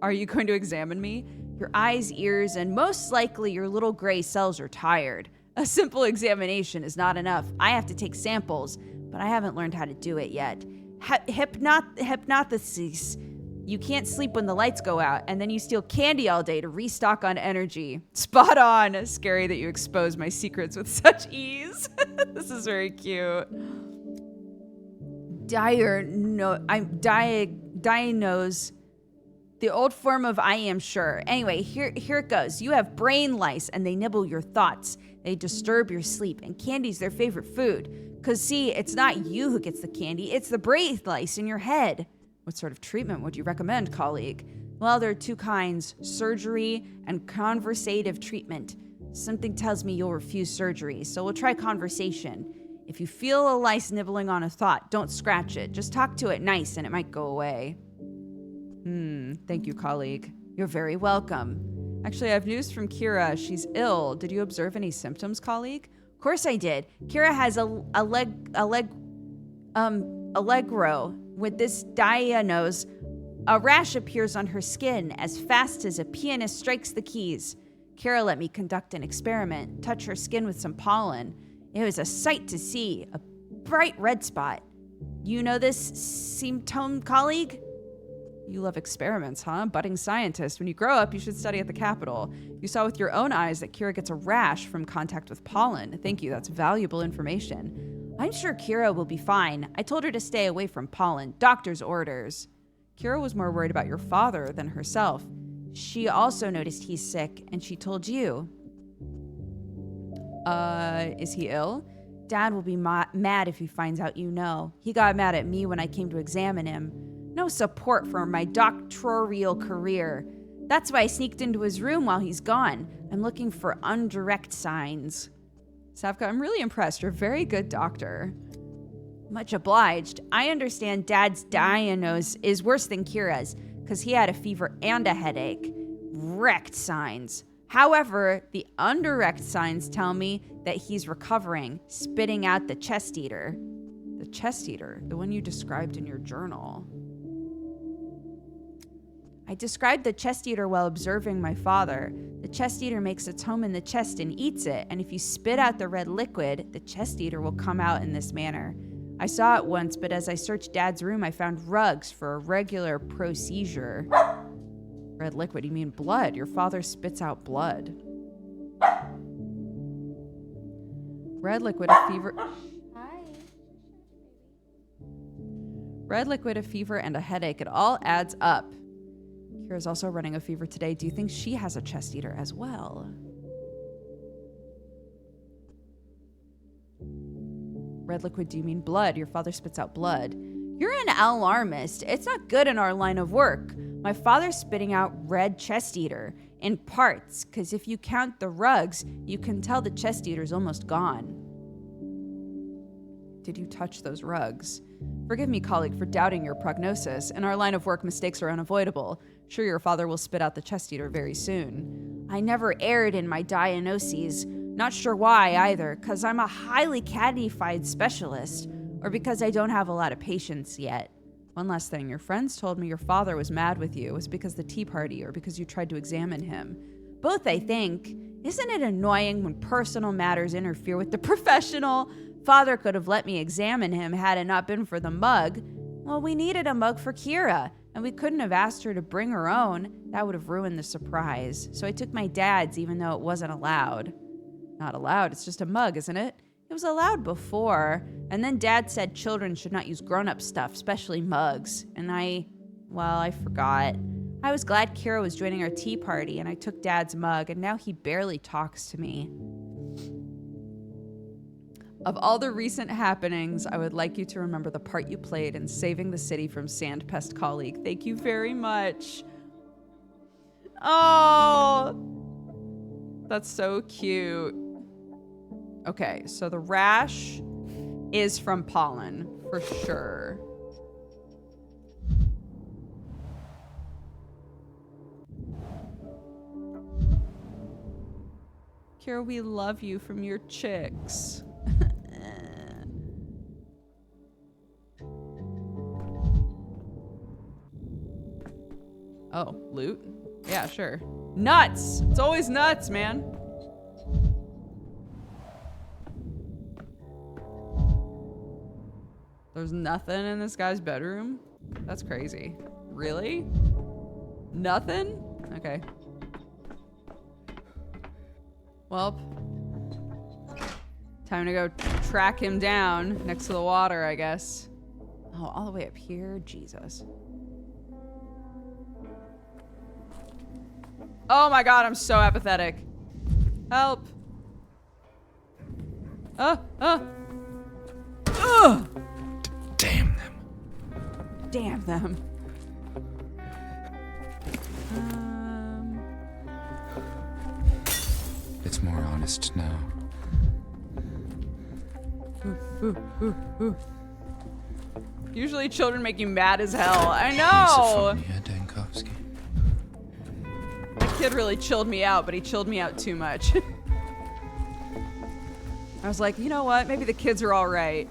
Are you going to examine me? Your eyes, ears, and most likely your little gray cells are tired. A simple examination is not enough. I have to take samples, but I haven't learned how to do it yet. Hypnothesis. You can't sleep when the lights go out, and then you steal candy all day to restock on energy. Spot on. Scary that you expose my secrets with such ease. This is very cute. Diagnose. The old form of I am sure. Anyway, here it goes. You have brain lice, and they nibble your thoughts. They disturb your sleep, and candy's their favorite food. Because, see, it's not you who gets the candy. It's the brain lice in your head. What sort of treatment would you recommend, colleague? Well, there are two kinds, surgery and conversative treatment. Something tells me you'll refuse surgery, so we'll try conversation. If you feel a lice nibbling on a thought, don't scratch it. Just talk to it nice, and it might go away. Thank you, colleague. You're very welcome. Actually, I have news from Kira. She's ill. Did you observe any symptoms, colleague? Of course I did. Kira has allegro. With this diagnose, a rash appears on her skin as fast as a pianist strikes the keys. Kira let me conduct an experiment, touch her skin with some pollen. It was a sight to see, a bright red spot. You know this symptom, colleague? You love experiments, huh? Budding scientist. When you grow up, you should study at the Capitol. You saw with your own eyes that Kira gets a rash from contact with pollen. Thank you, that's valuable information. I'm sure Kira will be fine. I told her to stay away from pollen. Doctor's orders. Kira was more worried about your father than herself. She also noticed he's sick, and she told you. Is he ill? Dad will be mad if he finds out you know. He got mad at me when I came to examine him. No support for my doctoral career. That's why I sneaked into his room while he's gone. I'm looking for indirect signs. Savka, I'm really impressed. You're a very good doctor. Much obliged. I understand Dad's diagnose is worse than Kira's because he had a fever and a headache. Rect signs. However, the indirect signs tell me that he's recovering, spitting out the chest eater. The chest eater? The one you described in your journal. I described the chest eater while observing my father. The chest eater makes its home in the chest and eats it, and if you spit out the red liquid, the chest eater will come out in this manner. I saw it once, but as I searched Dad's room, I found rugs for a regular procedure. Red liquid, you mean blood. Your father spits out blood. Red liquid, a fever... Red liquid, a fever, and a headache. It all adds up. Kira's also running a fever today. Do you think she has a chest eater as well? Red liquid, do you mean blood? Your father spits out blood. You're an alarmist. It's not good in our line of work. My father's spitting out red chest eater in parts, because if you count the rugs, you can tell the chest eater's almost gone. Did you touch those rugs? Forgive me, colleague, for doubting your prognosis. In our line of work, mistakes are unavoidable. Sure, your father will spit out the chest eater very soon. I never erred in my diagnoses. Not sure why either, because I'm a highly qualified specialist, or because I don't have a lot of patience yet. One last thing, your friends told me your father was mad with you. Was it because of the tea party or because you tried to examine him? Both, I think. Isn't it annoying when personal matters interfere with the professional? Father could have let me examine him had it not been for the mug. Well, we needed a mug for Kira, and we couldn't have asked her to bring her own. That would have ruined the surprise. So I took my dad's, even though it wasn't allowed. Not allowed, it's just a mug, isn't it? It was allowed before, and then Dad said children should not use grown-up stuff, especially mugs. And I forgot. I was glad Kira was joining our tea party, and I took Dad's mug, and now he barely talks to me. Of all the recent happenings, I would like you to remember the part you played in saving the city from Sandpest Colleague. Thank you very much. Oh, that's so cute. Okay, so the rash is from pollen, for sure. Kira, we love you from your chicks. Oh, loot? Yeah, sure. Nuts! It's always nuts, man. There's nothing in this guy's bedroom? That's crazy. Really? Nothing? Okay. Well, time to go track him down next to the water, I guess. Oh, all the way up here? Jesus. Oh my god, I'm so apathetic. Help. Ugh. Damn them. Damn them. It's more honest now. Usually children make you mad as hell. I know. The kid really chilled me out, but he chilled me out too much. I was like, you know what? Maybe the kids are all right.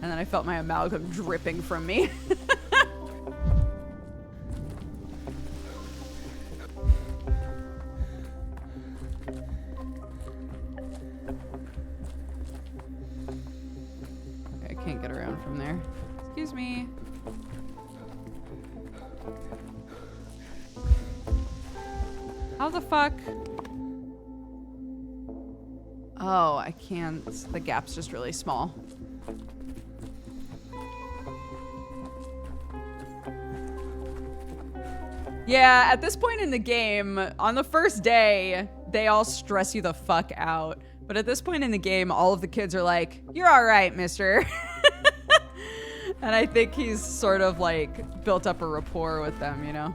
And then I felt my amalgam dripping from me. Okay, I can't get around from there. Excuse me. How the fuck? Oh, I can't. The gap's just really small. Yeah, at this point in the game, on the first day, they all stress you the fuck out. But at this point in the game, all of the kids are like, you're all right, mister. And I think he's sort of like built up a rapport with them, you know?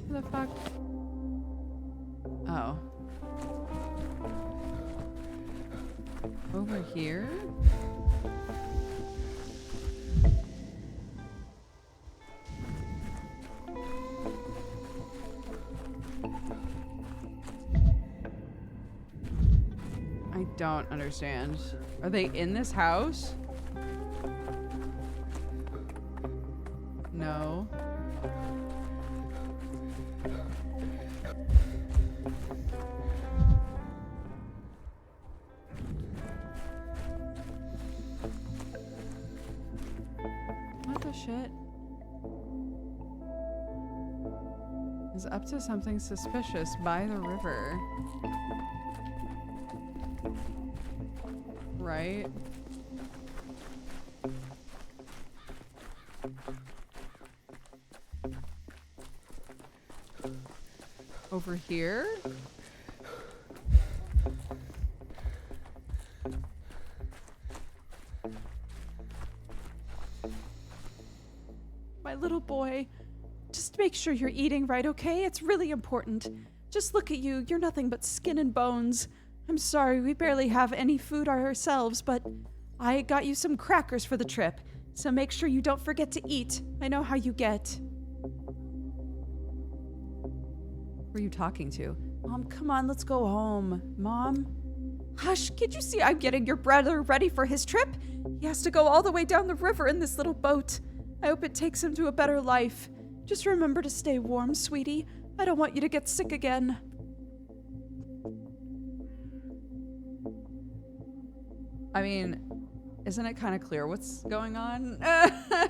Who the fuck? Oh. here? I don't understand. Are they in this house? No. What the shit? Is up to something suspicious by the river. Right? Over here? My little boy, just make sure you're eating right, okay? It's really important. Just look at you. You're nothing but skin and bones. I'm sorry, we barely have any food ourselves, but I got you some crackers for the trip, so make sure you don't forget to eat. I know how you get. Who are you talking to? Mom, come on, let's go home. Mom? Hush, can't you see I'm getting your brother ready for his trip? He has to go all the way down the river in this little boat. I hope it takes him to a better life. Just remember to stay warm, sweetie. I don't want you to get sick again. I mean, isn't it kind of clear what's going on? How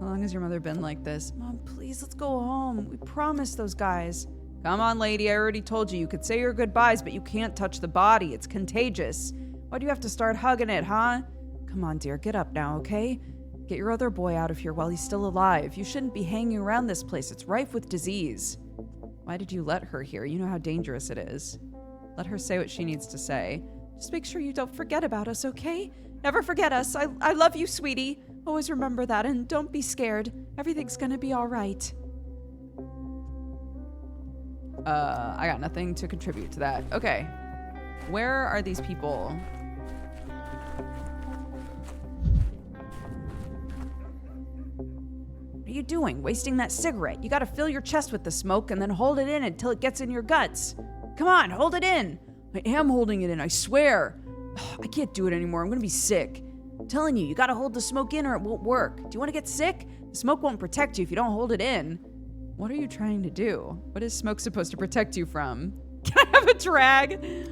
long has your mother been like this? Mom, please, let's go home. We promised those guys. Come on, lady. I already told you. You could say your goodbyes, but you can't touch the body. It's contagious. Why do you have to start hugging it, huh? Come on, dear. Get up now, okay? Get your other boy out of here while he's still alive. You shouldn't be hanging around this place. It's rife with disease. Why did you let her here? You know how dangerous it is. Let her say what she needs to say. Just make sure you don't forget about us, okay? Never forget us. I love you, sweetie. Always remember that, and don't be scared. Everything's gonna be all right. I got nothing to contribute to that. Okay. Where are these people? What are you doing? Wasting that cigarette. You gotta fill your chest with the smoke and then hold it in until it gets in your guts. Come on, hold it in. I am holding it in, I swear. I can't do it anymore. I'm gonna be sick. I'm telling you, you gotta hold the smoke in or it won't work. Do you wanna get sick? The smoke won't protect you if you don't hold it in. What are you trying to do? What is smoke supposed to protect you from? Can I have a drag?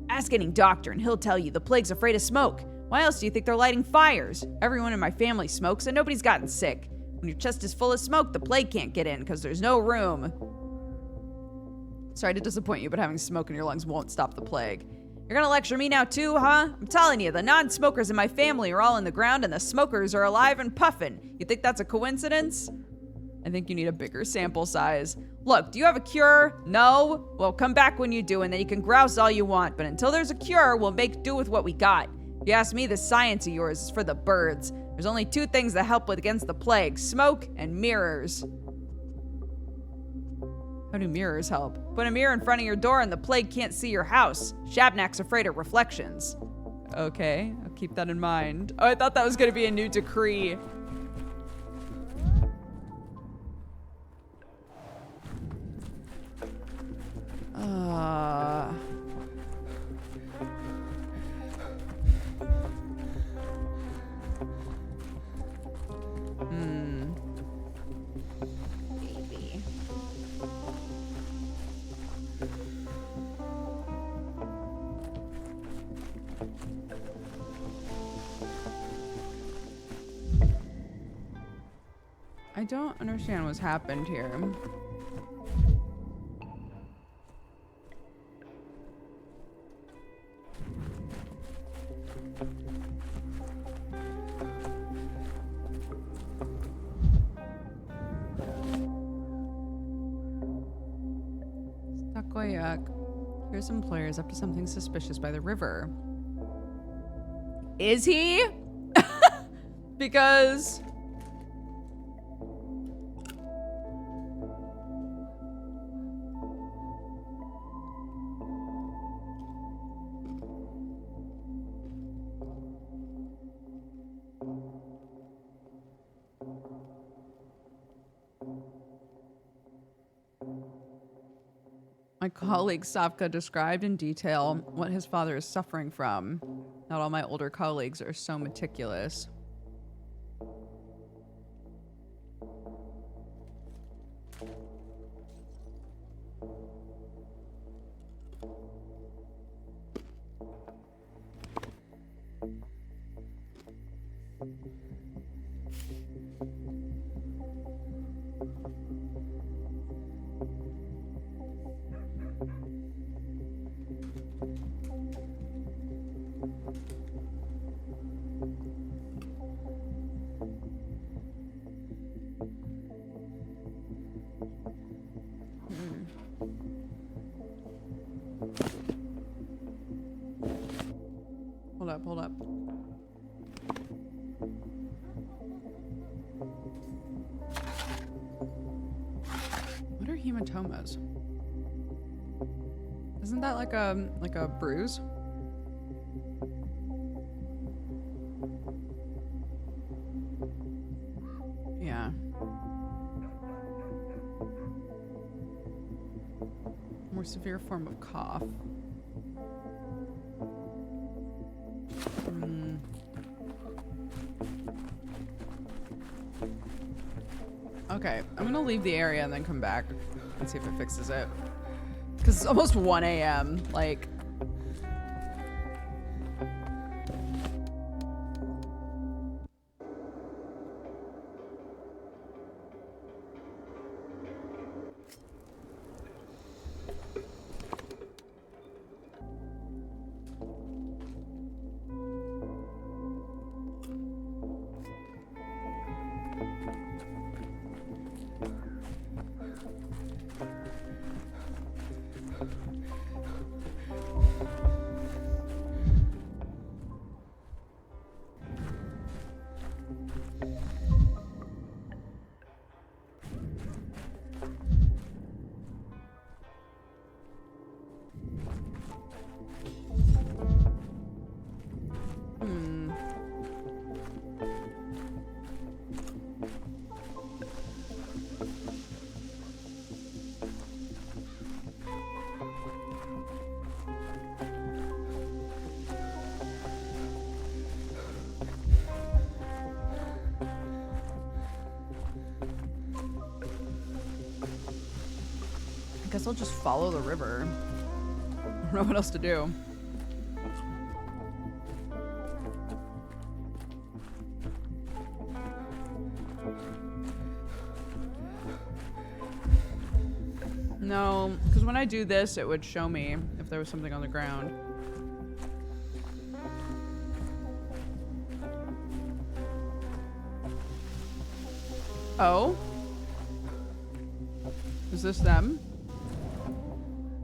Ask any doctor and he'll tell you the plague's afraid of smoke. Why else do you think they're lighting fires? Everyone in my family smokes and nobody's gotten sick. When your chest is full of smoke, the plague can't get in because there's no room. Sorry to disappoint you, but having smoke in your lungs won't stop the plague. You're gonna lecture me now too, huh? I'm telling you, the non-smokers in my family are all in the ground and the smokers are alive and puffing. You think that's a coincidence? I think you need a bigger sample size. Look, do you have a cure? No? Well, come back when you do and then you can grouse all you want, but until there's a cure, we'll make do with what we got. If you ask me, this science of yours is for the birds. There's only two things that help against the plague, smoke and mirrors. How do mirrors help? Put a mirror in front of your door and the plague can't see your house. Shabnak's afraid of reflections. Okay, I'll keep that in mind. Oh, I thought that was gonna be a new decree. Maybe. I don't understand what's happened here. Here's employers up to something suspicious by the river. Is he? Because... My colleague Savka described in detail what his father is suffering from. Not all my older colleagues are so meticulous. Hold up. What are hematomas? Isn't that like a bruise? Yeah. More severe form of cough. Okay, I'm gonna leave the area and then come back and see if it fixes it. Because it's almost 1 a.m. Like... I guess I'll just follow the river. I don't know what else to do. No, because when I do this, it would show me if there was something on the ground. Oh? Is this them?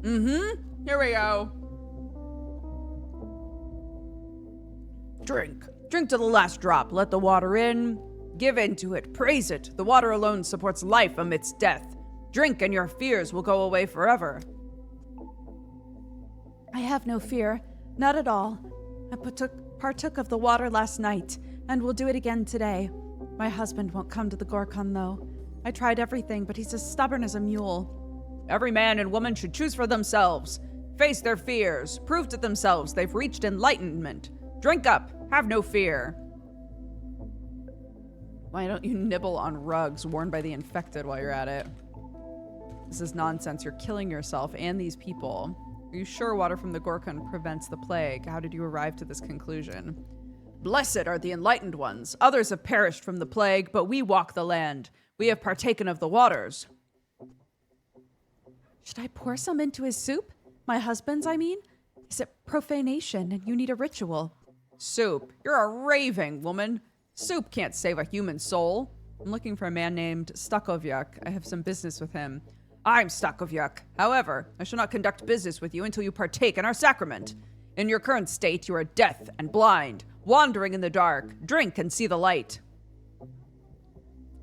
Mm-hmm. Here we go. Drink. Drink to the last drop. Let the water in. Give into it. Praise it. The water alone supports life amidst death. Drink and your fears will go away forever. I have no fear. Not at all. I partook of the water last night, and will do it again today. My husband won't come to the Gorkon, though. I tried everything, but he's as stubborn as a mule. Every man and woman should choose for themselves. Face their fears. Prove to themselves they've reached enlightenment. Drink up. Have no fear. Why don't you nibble on rugs worn by the infected while you're at it? This is nonsense. You're killing yourself and these people. Are you sure water from the Gorkon prevents the plague? How did you arrive to this conclusion? Blessed are the enlightened ones. Others have perished from the plague, but we walk the land. We have partaken of the waters. Should I pour some into his soup? My husband's, I mean? Is it profanation and you need a ritual? Soup? You're a raving woman. Soup can't save a human soul. I'm looking for a man named Stakovyuk. I have some business with him. I'm Stakovyuk. However, I shall not conduct business with you until you partake in our sacrament. In your current state, you are deaf and blind, wandering in the dark. Drink and see the light.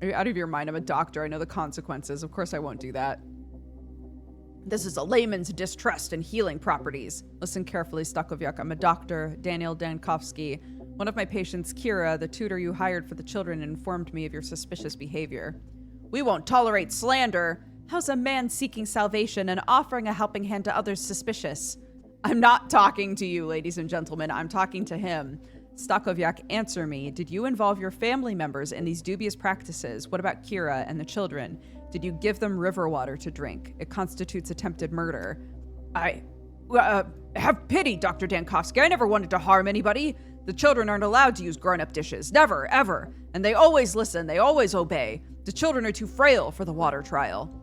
Are you out of your mind? I'm a doctor. I know the consequences. Of course I won't do that. This is a layman's distrust in healing properties. Listen carefully, Stakovyuk. I'm a doctor, Daniel Dankovsky. One of my patients, Kira, the tutor you hired for the children, informed me of your suspicious behavior. We won't tolerate slander. How's a man seeking salvation and offering a helping hand to others suspicious? I'm not talking to you, ladies and gentlemen. I'm talking to him. Stakoviak, answer me. Did you involve your family members in these dubious practices? What about Kira and the children? Did you give them river water to drink? It constitutes attempted murder. Have pity, Dr. Dankovsky. I never wanted to harm anybody. The children aren't allowed to use grown-up dishes. Never, ever. And they always listen. They always obey. The children are too frail for the water trial.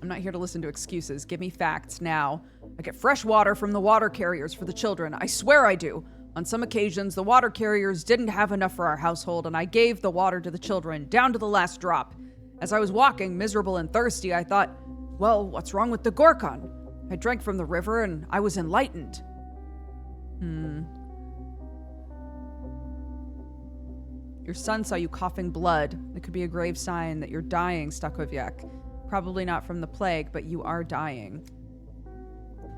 I'm not here to listen to excuses. Give me facts now. I get fresh water from the water carriers for the children. I swear I do. On some occasions, the water carriers didn't have enough for our household, and I gave the water to the children, down to the last drop. As I was walking, miserable and thirsty, I thought, well, what's wrong with the Gorkon? I drank from the river, and I was enlightened. Your son saw you coughing blood. It could be a grave sign that you're dying, Stakoviak. Probably not from the plague, but you are dying.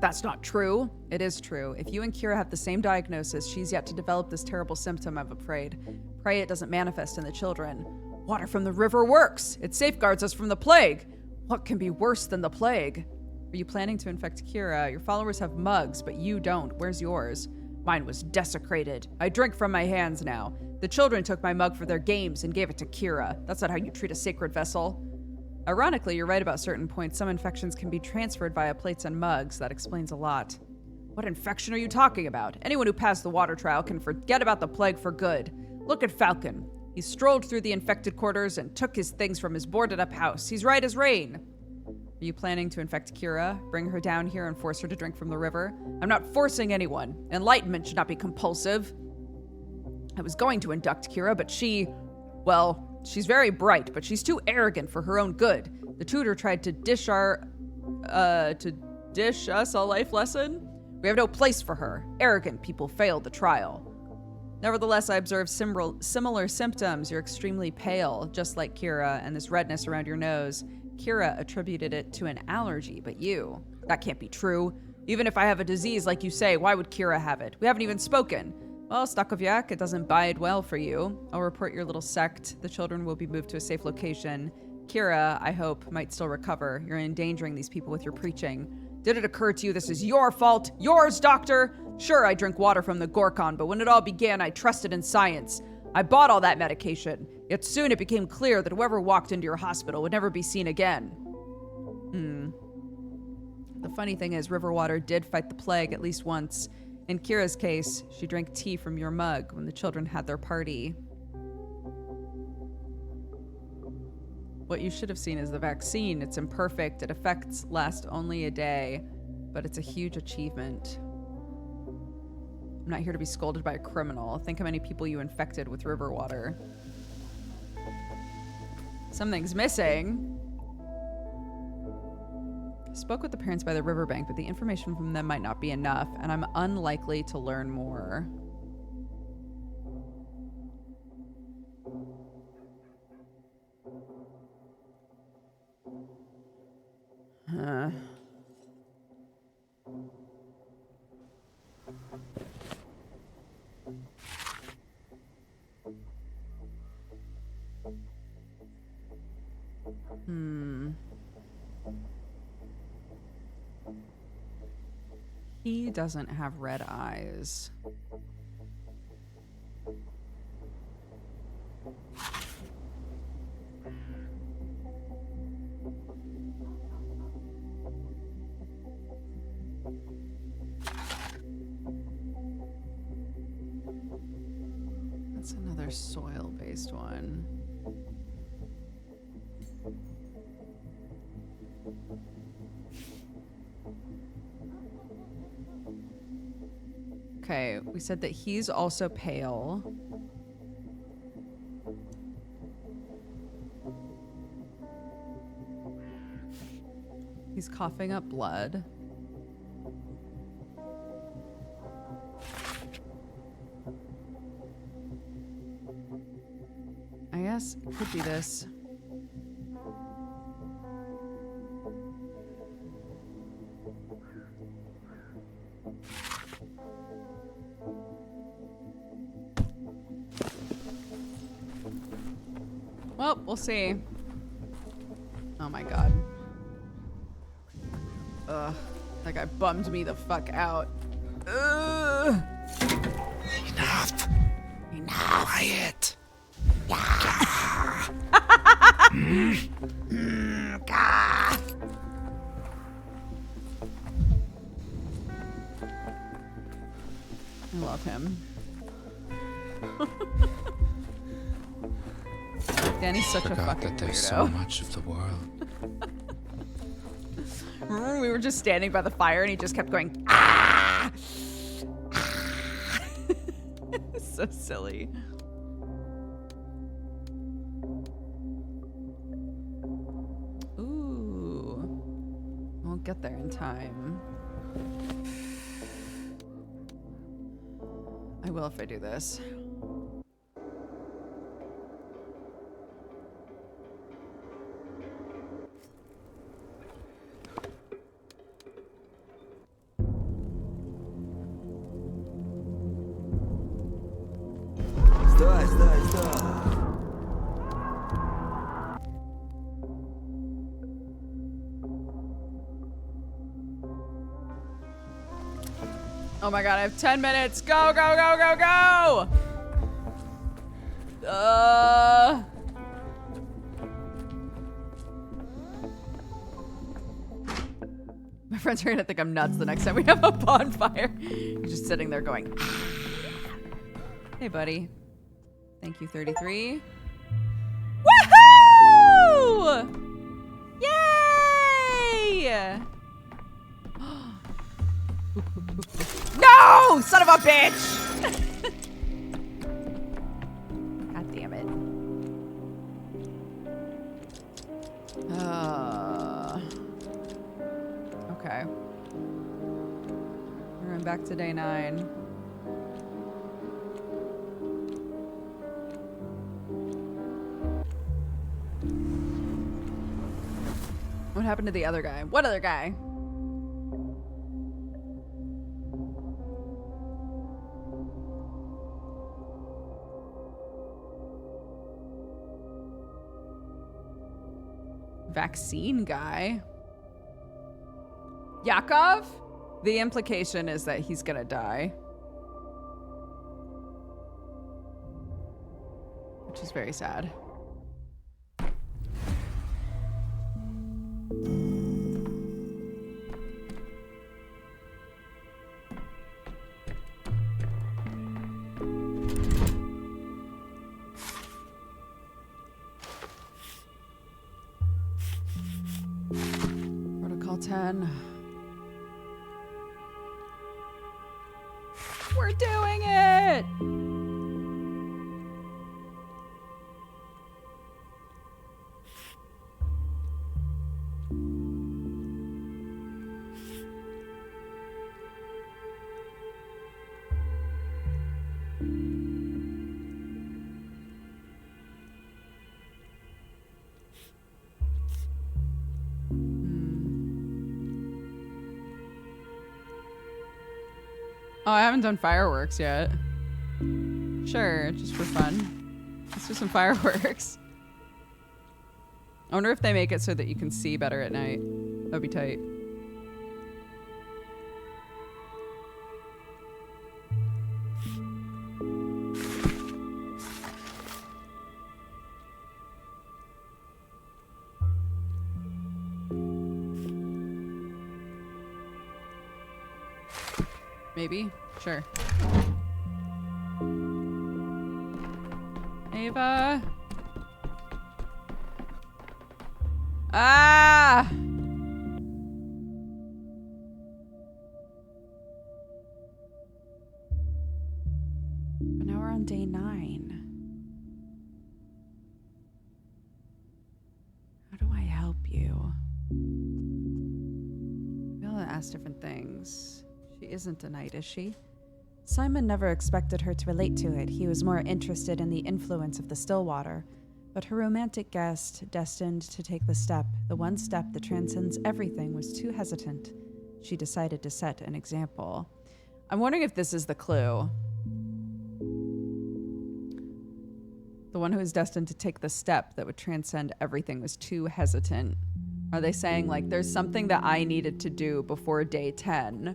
That's not true. It is true. If you and Kira have the same diagnosis, she's yet to develop this terrible symptom, I'm afraid. Pray it doesn't manifest in the children. Water from the river works. It safeguards us from the plague. What can be worse than the plague? Are you planning to infect Kira? Your followers have mugs, but you don't. Where's yours? Mine was desecrated. I drink from my hands now. The children took my mug for their games and gave it to Kira. That's not how you treat a sacred vessel. Ironically, you're right about certain points. Some infections can be transferred via plates and mugs. That explains a lot. What infection are you talking about? Anyone who passed the water trial can forget about the plague for good. Look at Falcon. He strolled through the infected quarters and took his things from his boarded-up house. He's right as rain. Are you planning to infect Kira? Bring her down here and force her to drink from the river? I'm not forcing anyone. Enlightenment should not be compulsive. I was going to induct Kira, but she's very bright, but she's too arrogant for her own good. The tutor tried to dish us a life lesson. We have no place for her. Arrogant people failed the trial. Nevertheless, I observed similar symptoms. You're extremely pale, just like Kira, and this redness around your nose. Kira attributed it to an allergy, but you. That can't be true. Even if I have a disease like you say, why would Kira have it? We haven't even spoken. Well, Stakoviak, it doesn't bide well for you. I'll report your little sect. The children will be moved to a safe location. Kira, I hope, might still recover. You're endangering these people with your preaching. Did it occur to you this is your fault? Yours, doctor? Sure, I drink water from the Gorkon, but when it all began, I trusted in science. I bought all that medication. Yet soon it became clear that whoever walked into your hospital would never be seen again. The funny thing is, river water did fight the plague at least once. In Kira's case, she drank tea from your mug when the children had their party. What you should have seen is the vaccine. It's imperfect. Its effects last only a day, but it's a huge achievement. I'm not here to be scolded by a criminal. Think how many people you infected with river water. Something's missing. I spoke with the parents by the riverbank, but the information from them might not be enough, and I'm unlikely to learn more. Huh. He doesn't have red eyes. That's another soil-based one. Okay, we said that he's also pale. He's coughing up blood. I guess it could be this. Well, we'll see. Oh my god. Ugh. That guy bummed me the fuck out. Ugh. Enough. Quiet. I love him. Danny's such a Forgot fucking that there's weirdo. so much of the world. Remember when we were just standing by the fire and he just kept going, ah! So silly. Ooh. Won't get there in time. I will if I do this. Стой, стой, стой. Oh my god, I have 10 minutes. Go, go, go, go, go! My friends are gonna think I'm nuts the next time we have a bonfire. He's just sitting there going, ah. Hey, buddy. Thank you, 33. Woohoo! Yay! No! Son of a bitch! God damn it. Okay. We're going back to day 9. What happened to the other guy? What other guy? Vaccine guy? Yakov? The implication is that he's gonna die. Which is very sad. Protocol 10. We're doing it! Oh, I haven't done fireworks yet. Sure, just for fun. Let's do some fireworks. I wonder if they make it so that you can see better at night. That'd be tight. Maybe? Sure. Ava? Ah! But now we're on day 9. How do I help you? We all ask different things. She isn't a knight, is she? Simon never expected her to relate to it. He was more interested in the influence of the still water. But her romantic guest, destined to take the one step that transcends everything, was too hesitant. She decided to set an example. I'm wondering if this is the clue. The one who was destined to take the step that would transcend everything was too hesitant. Are they saying, like, there's something that I needed to do before day 10,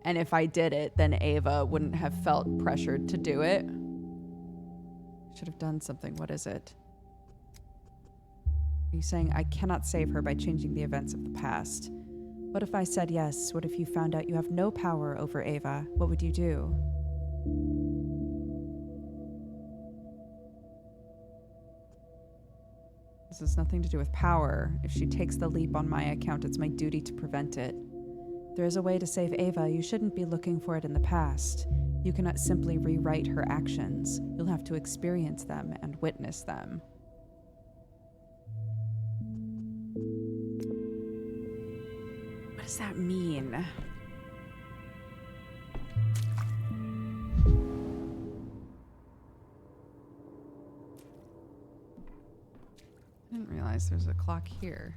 and if I did it, then Ava wouldn't have felt pressured to do it? Should have done something. What is it? Are you saying I cannot save her by changing the events of the past? What if I said yes? What if you found out you have no power over Ava? What would you do? This has nothing to do with power. If she takes the leap on my account, it's my duty to prevent it. There is a way to save Ava. You shouldn't be looking for it in the past. You cannot simply rewrite her actions. You'll have to experience them and witness them. What does that mean? I didn't realize there's a clock here.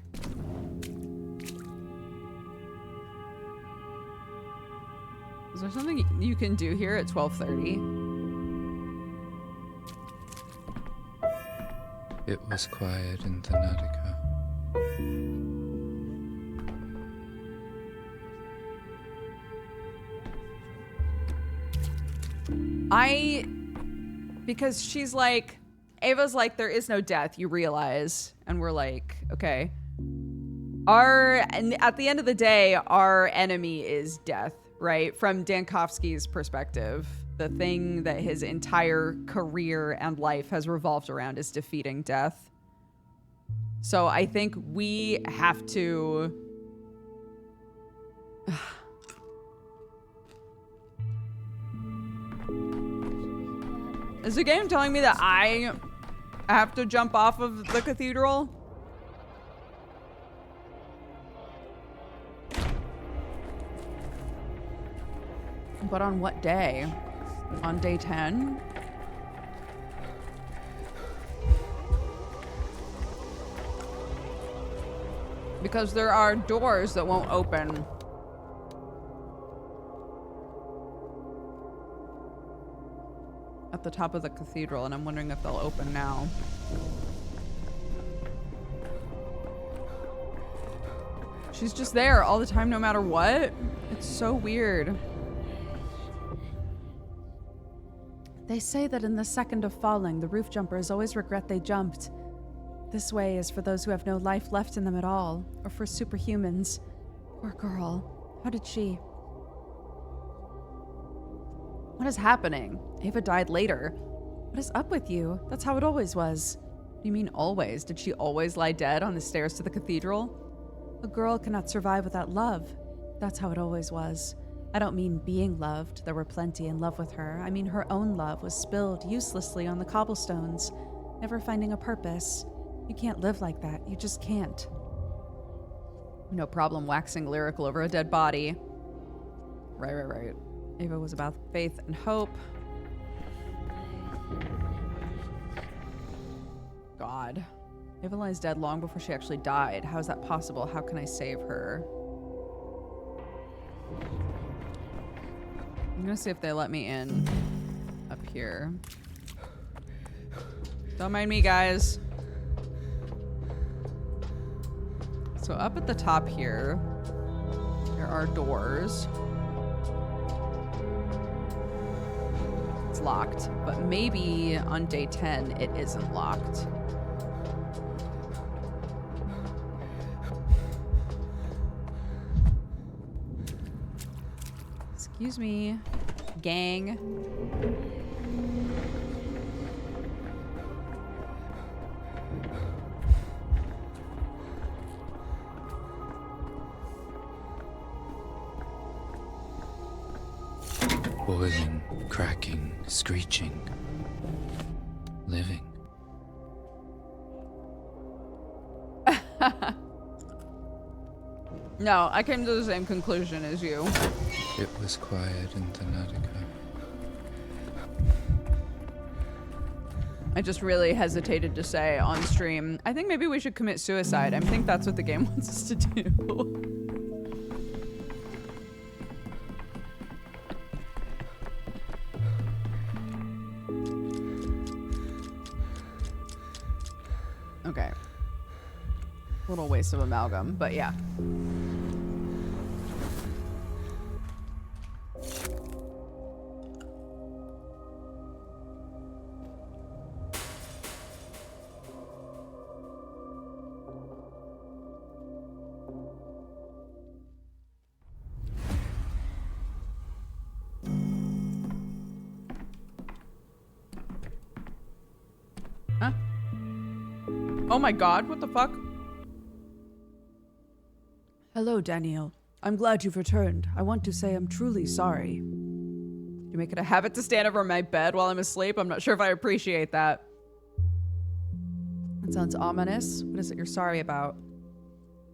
Is there something you can do here at 12:30? It was quiet in Thanatica. Because she's like, Ava's like, there is no death, you realize. And we're like, okay. And at the end of the day, our enemy is death, right? From Dankovsky's perspective, the thing that his entire career and life has revolved around is defeating death. So I think we have to... Is the game telling me that I have to jump off of the cathedral? But on what day? On day 10? Because there are doors that won't open. At the top of the cathedral, and I'm wondering if they'll open now. She's just there all the time, no matter what. It's so weird. They say that in the second of falling, the roof jumpers always regret they jumped. This way is for those who have no life left in them at all, or for superhumans. Poor girl. How did she? What is happening? Ava died later. What is up with you? That's how it always was. What do you mean always? Did she always lie dead on the stairs to the cathedral? A girl cannot survive without love. That's how it always was. I don't mean being loved. There were plenty in love with her. I mean her own love was spilled uselessly on the cobblestones, never finding a purpose. You can't live like that. You just can't. No problem waxing lyrical over a dead body. Right. Ava was about faith and hope. God. Ava lies dead long before she actually died. How is that possible? How can I save her? I'm gonna see if they let me in up here. Don't mind me, guys. So up at the top here, there are doors. It's locked, but maybe on day 10 it isn't locked. Excuse me, gang. Boiling, cracking, screeching. Living. No, I came to the same conclusion as you. It was quiet in Thanatica. I just really hesitated to say on stream, I think maybe we should commit suicide. I think that's what the game wants us to do. Okay. Little waste of amalgam, but yeah. Huh? Oh my god, what the fuck? Hello, Daniel. I'm glad you've returned. I want to say I'm truly sorry. You make it a habit to stand over my bed while I'm asleep? I'm not sure if I appreciate that. That sounds ominous. What is it you're sorry about?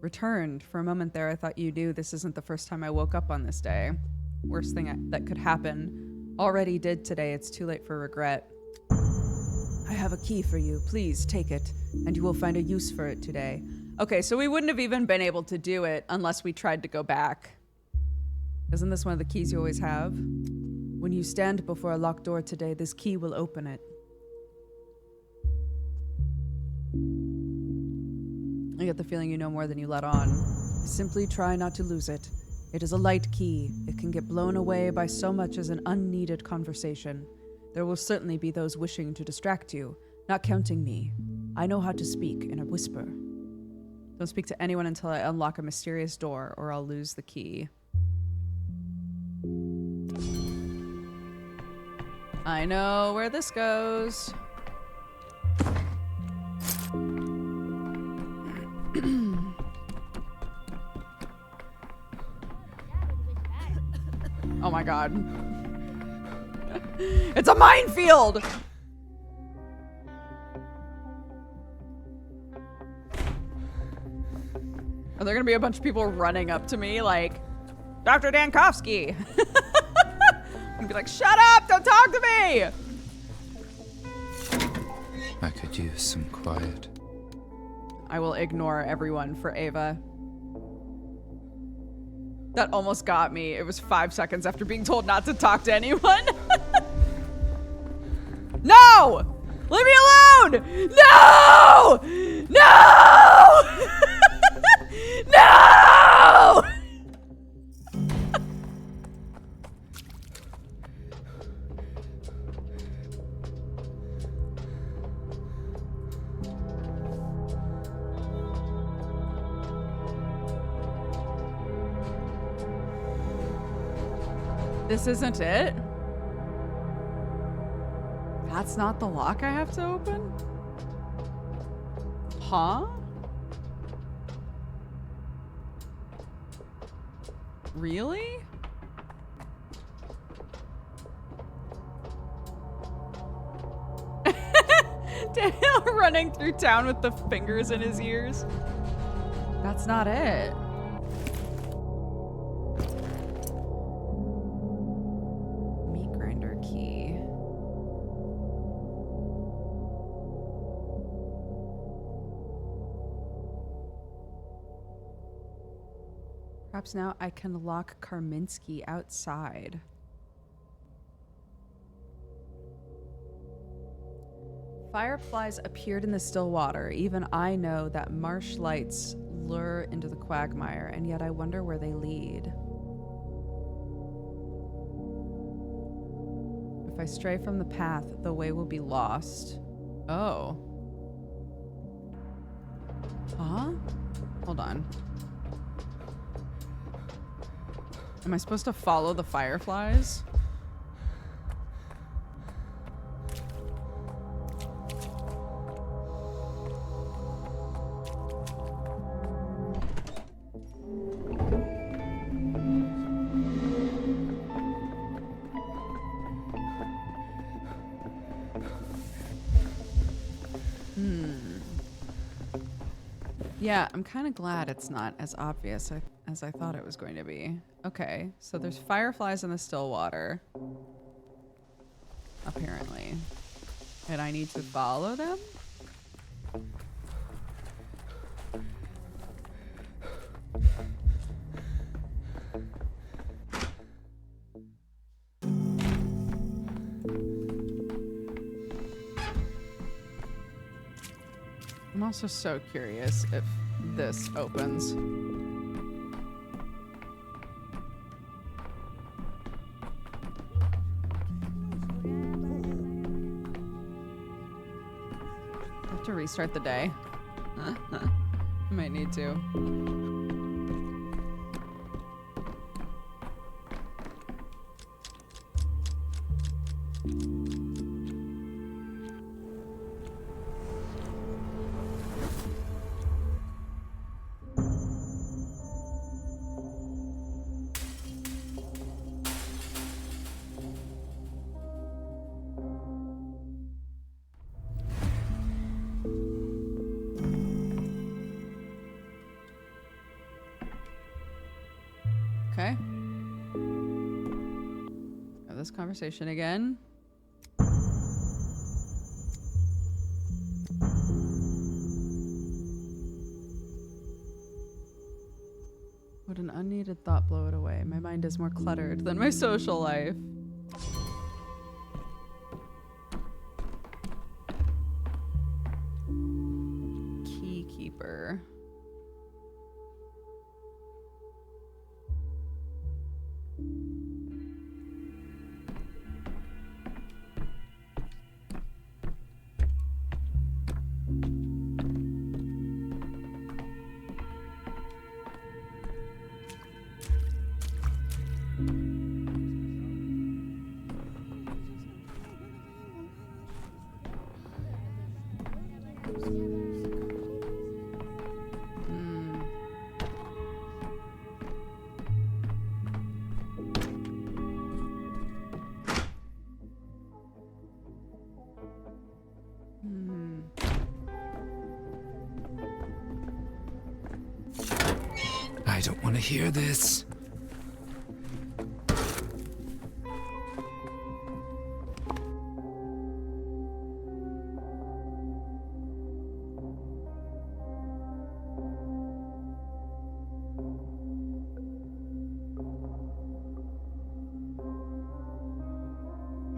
Returned. For a moment there, I thought you knew this isn't the first time I woke up on this day. Worst thing that could happen. Already did today. It's too late for regret. I have a key for you. Please take it, and you will find a use for it today. Okay, so we wouldn't have even been able to do it unless we tried to go back. Isn't this one of the keys you always have? When you stand before a locked door today, this key will open it. I get the feeling you know more than you let on. Simply try not to lose it. It is a light key. It can get blown away by so much as an unneeded conversation. There will certainly be those wishing to distract you, not counting me. I know how to speak in a whisper. Don't speak to anyone until I unlock a mysterious door, or I'll lose the key. I know where this goes. Oh my god. It's a minefield! Are there gonna be a bunch of people running up to me like, Dr. Dankovsky? And be like, shut up! Don't talk to me! I could use some quiet. I will ignore everyone for Ava. That almost got me. It was 5 seconds after being told not to talk to anyone. No! Leave me alone! No! No! No! This isn't it? That's not the lock I have to open? Huh? Really? Daniel running through town with the fingers in his ears. That's not it. Meat grinder key. Perhaps now I can lock Karminski outside. Fireflies appeared in the still water. Even I know that marsh lights lure into the quagmire, and yet I wonder where they lead. If I stray from the path, the way will be lost. Oh. Huh? Hold on. Am I supposed to follow the fireflies? Yeah, I'm kind of glad it's not as obvious as I thought it was going to be. Okay, so there's fireflies in the still water. Apparently. And I need to follow them? I'm also so curious if this opens. I have to restart the day. Might need to. Okay. Have this conversation again. Would an unneeded thought blow it away? My mind is more cluttered than my social life. Keykeeper. I don't want to hear this.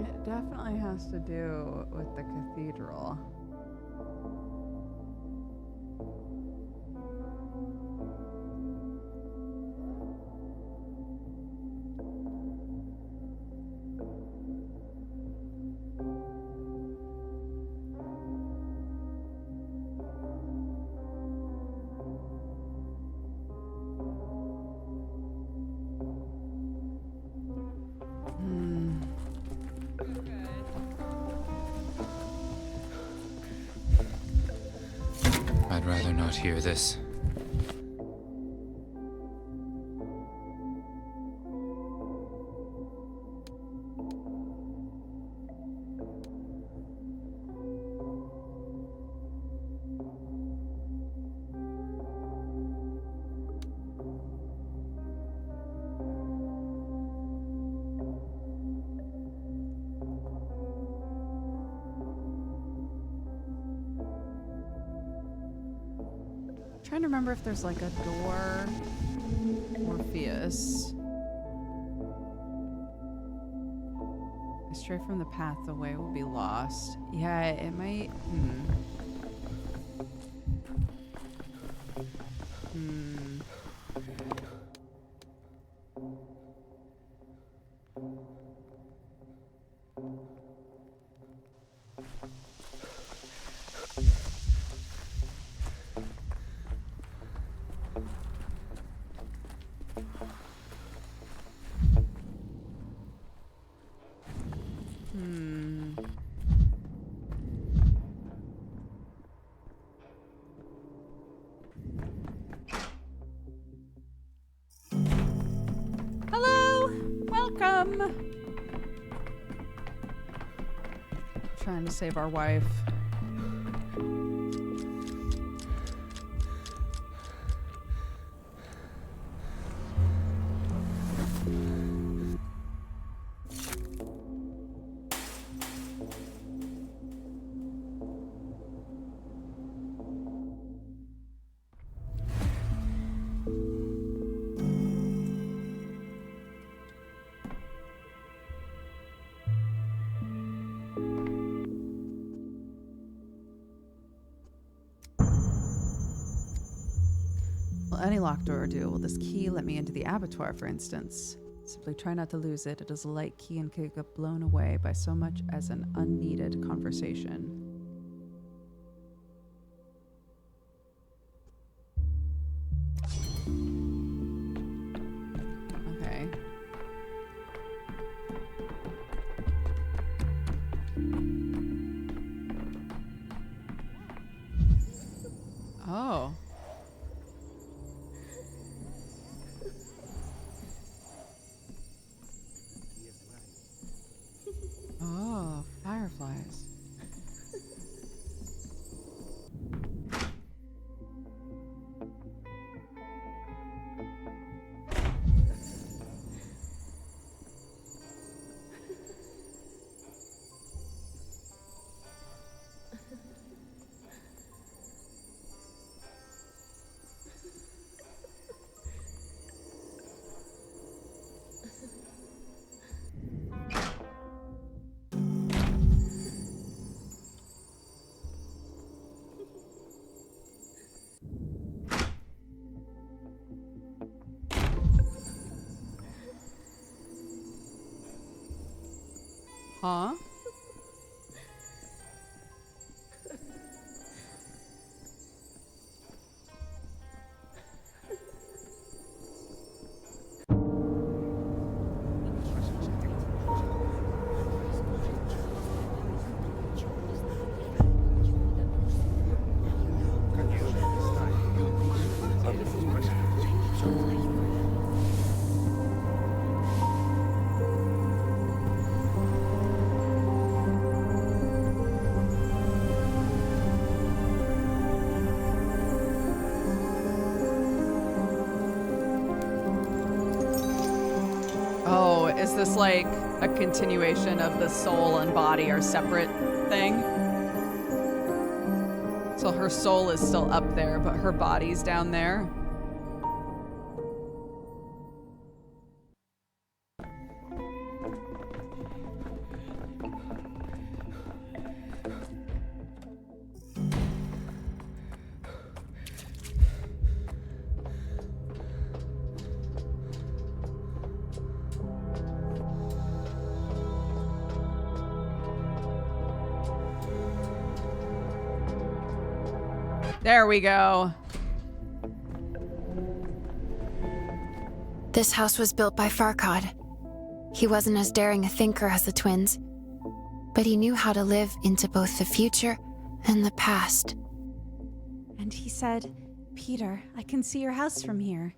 It definitely has to do with the cathedral. I'd rather not hear this. Trying to remember if there's like a door. Orpheus. Stray from the path, the way will be lost. Yeah, it might. Hello! Welcome! Trying to save our wife. Will any locked door do? Will this key let me into the abattoir, for instance? Simply try not to lose it. It is a light key and could get blown away by so much as an unneeded conversation. Okay. Oh. Oh, fireflies. Huh? Oh, is this like a continuation of the soul and body are separate thing? So her soul is still up there, but her body's down there. There we go. This house was built by Farkad. He wasn't as daring a thinker as the twins, but he knew how to live into both the future and the past. And he said, Peter, I can see your house from here.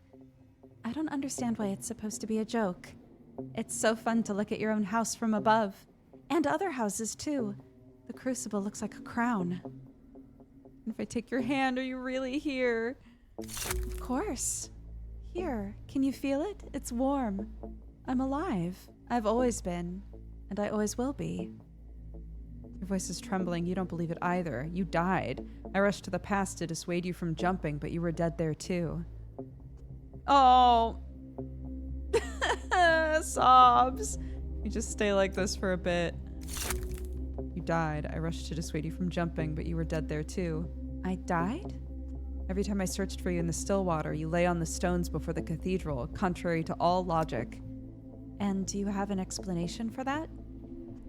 I don't understand why it's supposed to be a joke. It's so fun to look at your own house from above. And other houses, too. The crucible looks like a crown. If I take your hand, are you really here? Of course. Here, can you feel it? It's warm. I'm alive. I've always been. And I always will be. Your voice is trembling. You don't believe it either. You died. I rushed to the past to dissuade you from jumping, but you were dead there too. Oh. Sobs. You just stay like this for a bit. You died. I rushed to dissuade you from jumping, but you were dead there too. I died? Every time I searched for you in the still water, you lay on the stones before the cathedral, contrary to all logic. And do you have an explanation for that?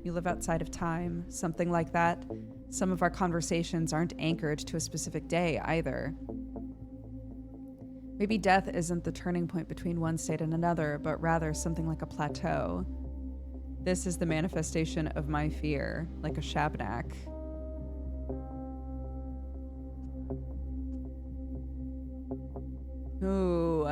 You live outside of time, something like that. Some of our conversations aren't anchored to a specific day either. Maybe death isn't the turning point between one state and another, but rather something like a plateau. This is the manifestation of my fear, like a Shabnak. Ooh,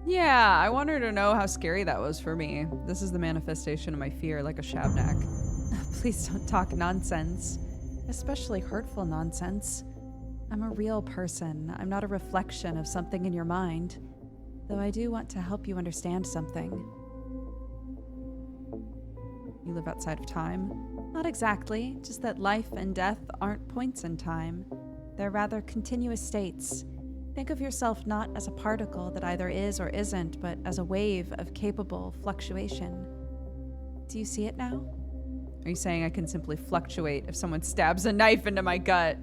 Yeah, I want her to know how scary that was for me. This is the manifestation of my fear, like a Shabnak. Please don't talk nonsense. Especially hurtful nonsense. I'm a real person. I'm not a reflection of something in your mind. Though I do want to help you understand something. live outside of time. Not exactly, just that life and death aren't points in time. They're rather continuous states. Think of yourself not as a particle that either is or isn't, but as a wave of capable fluctuation. Do you see it now? Are you saying I can simply fluctuate if someone stabs a knife into my gut?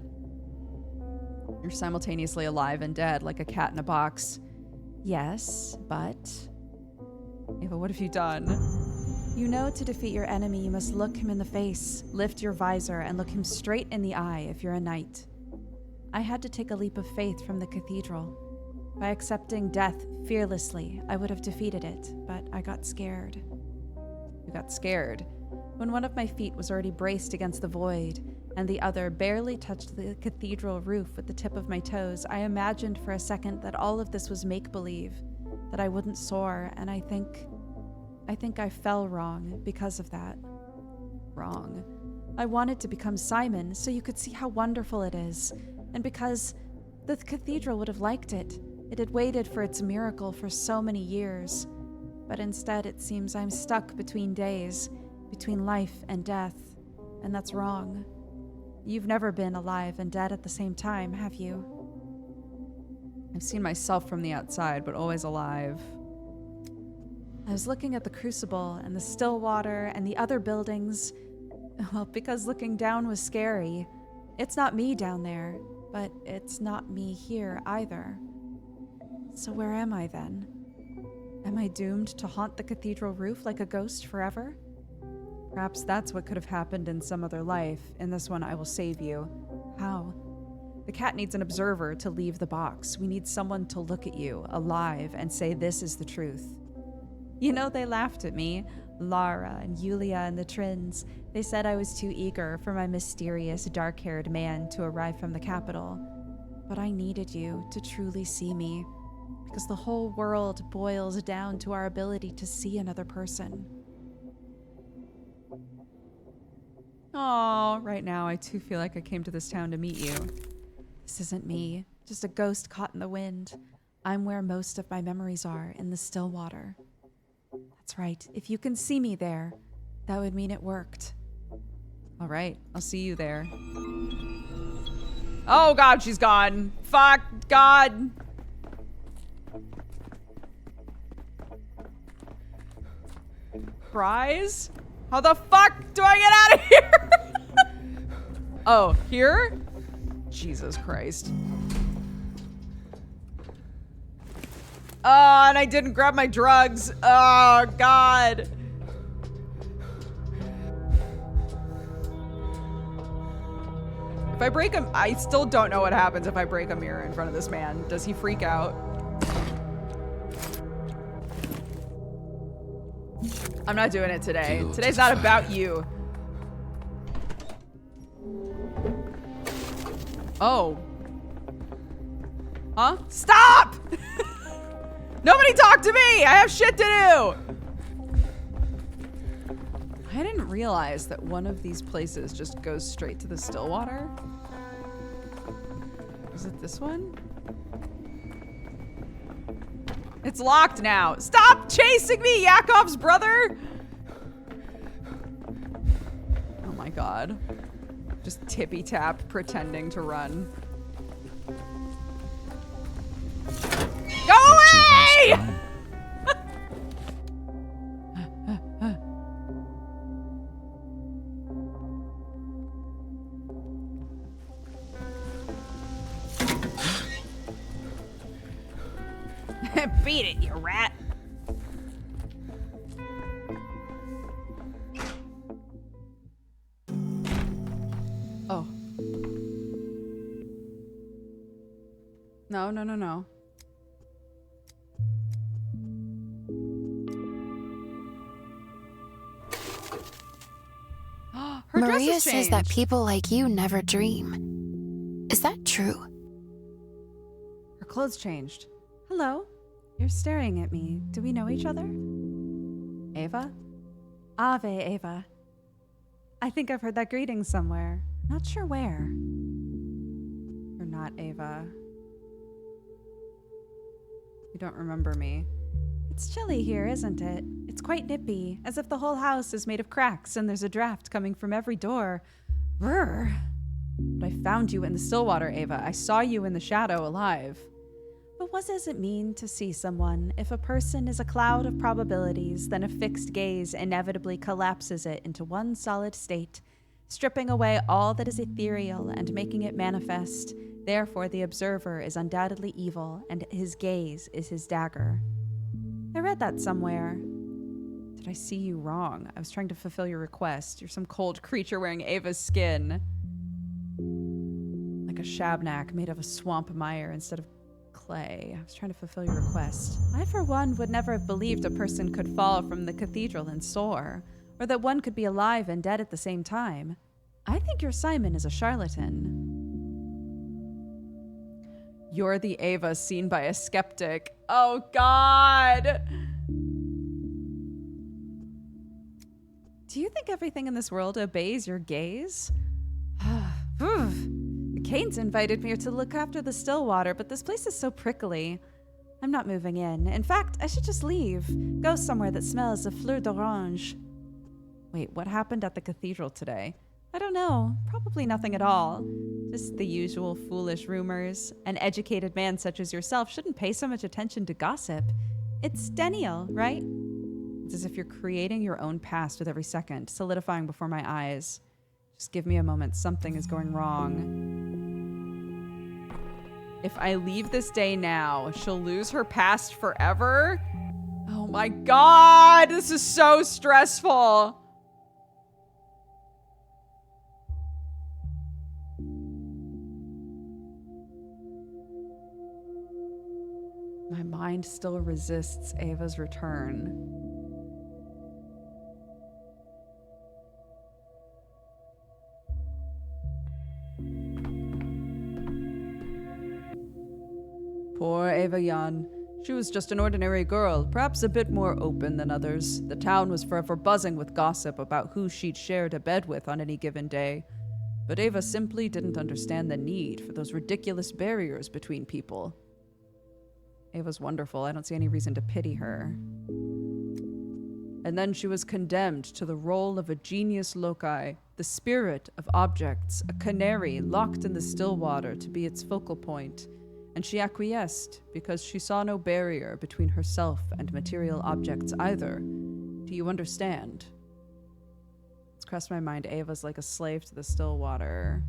You're simultaneously alive and dead, like a cat in a box. Yes, but... Ava, what have you done? You know to defeat your enemy, you must look him in the face, lift your visor, and look him straight in the eye if you're a knight. I had to take a leap of faith from the cathedral. By accepting death fearlessly, I would have defeated it, but I got scared. You got scared. When one of my feet was already braced against the void, and the other barely touched the cathedral roof with the tip of my toes, I imagined for a second that all of this was make-believe, that I wouldn't soar, and I think I fell wrong because of that. Wrong. I wanted to become Simon so you could see how wonderful it is, and because the cathedral would have liked it. It had waited for its miracle for so many years. But instead, it seems I'm stuck between days, between life and death, and that's wrong. You've never been alive and dead at the same time, have you? I've seen myself from the outside, but always alive. I was looking at the crucible and the still water and the other buildings. Well, because looking down was scary. It's not me down there, but it's not me here either. So where am I then? Am I doomed to haunt the cathedral roof like a ghost forever? Perhaps that's what could have happened in some other life. In this one, I will save you. How? The cat needs an observer to leave the box. We need someone to look at you, alive, and say this is the truth. You know, they laughed at me. Lara and Yulia and the Trins. They said I was too eager for my mysterious, dark-haired man to arrive from the capital. But I needed you to truly see me, because the whole world boils down to our ability to see another person. Oh, right now I too feel like I came to this town to meet you. This isn't me, just a ghost caught in the wind. I'm where most of my memories are, in the still water. That's right, if you can see me there, that would mean it worked. All right, I'll see you there. Oh God, she's gone. Fuck, God. Fries? How the fuck do I get out of here? Oh, here? Jesus Christ. Oh, and I didn't grab my drugs. Oh, God. If I break him, I still don't know what happens if I break a mirror in front of this man. Does he freak out? I'm not doing it today. Today's not about you. Oh. Huh? Stop! Nobody talk to me! I have shit to do! I didn't realize that one of these places just goes straight to the still water. Is it this one? It's locked now. Stop chasing me, Yakov's brother! Oh my God. Just tippy tap pretending to run. Go away! Beat it, you rat. Oh. No, no, no, no. Her dress Maria has says that changed. people like you never dream. Is that true? Her clothes changed. Hello? You're staring at me. Do we know each other? Ava? Ave, Ava. I think I've heard that greeting somewhere. Not sure where. You're not Ava. You don't remember me. It's chilly here, isn't it? It's quite nippy, as if the whole house is made of cracks and there's a draft coming from every door. Brr. But I found you in the Stillwater, Ava. I saw you in the shadow alive. But what does it mean to see someone if a person is a cloud of probabilities, then a fixed gaze inevitably collapses it into one solid state, stripping away all that is ethereal and making it manifest? Therefore, the observer is undoubtedly evil, and his gaze is his dagger. I read that somewhere. Did I see you wrong? I was trying to fulfill your request. You're some cold creature wearing Ava's skin. Like a shabnak made of a swamp mire instead of clay. I was trying to fulfill your request. I, for one, would never have believed a person could fall from the cathedral and soar, or that one could be alive and dead at the same time. I think your Simon is a charlatan. You're the Ava seen by a skeptic. Oh, God. Do you think everything in this world obeys your gaze? The Canes invited me to look after the Stillwater, but this place is so prickly. I'm not moving in. In fact, I should just leave. Go somewhere that smells of fleur d'orange. Wait, what happened at the cathedral today? I don't know. Probably nothing at all. Just the usual foolish rumors. An educated man such as yourself shouldn't pay so much attention to gossip. It's Daniel, right? It's as if you're creating your own past with every second, solidifying before my eyes. Just give me a moment. Something is going wrong. If I leave this day now, she'll lose her past forever? Oh my God, this is so stressful. My mind still resists Ava's return. Poor Ava Jan. She was just an ordinary girl, perhaps a bit more open than others. The town was forever buzzing with gossip about who she'd shared a bed with on any given day. But Ava simply didn't understand the need for those ridiculous barriers between people. Ava's wonderful. I don't see any reason to pity her. And then she was condemned to the role of a genius loci, the spirit of objects, a canary locked in the still water to be its focal point. And she acquiesced because she saw no barrier between herself and material objects either. Do you understand? It's crossed my mind Ava's like a slave to the still water.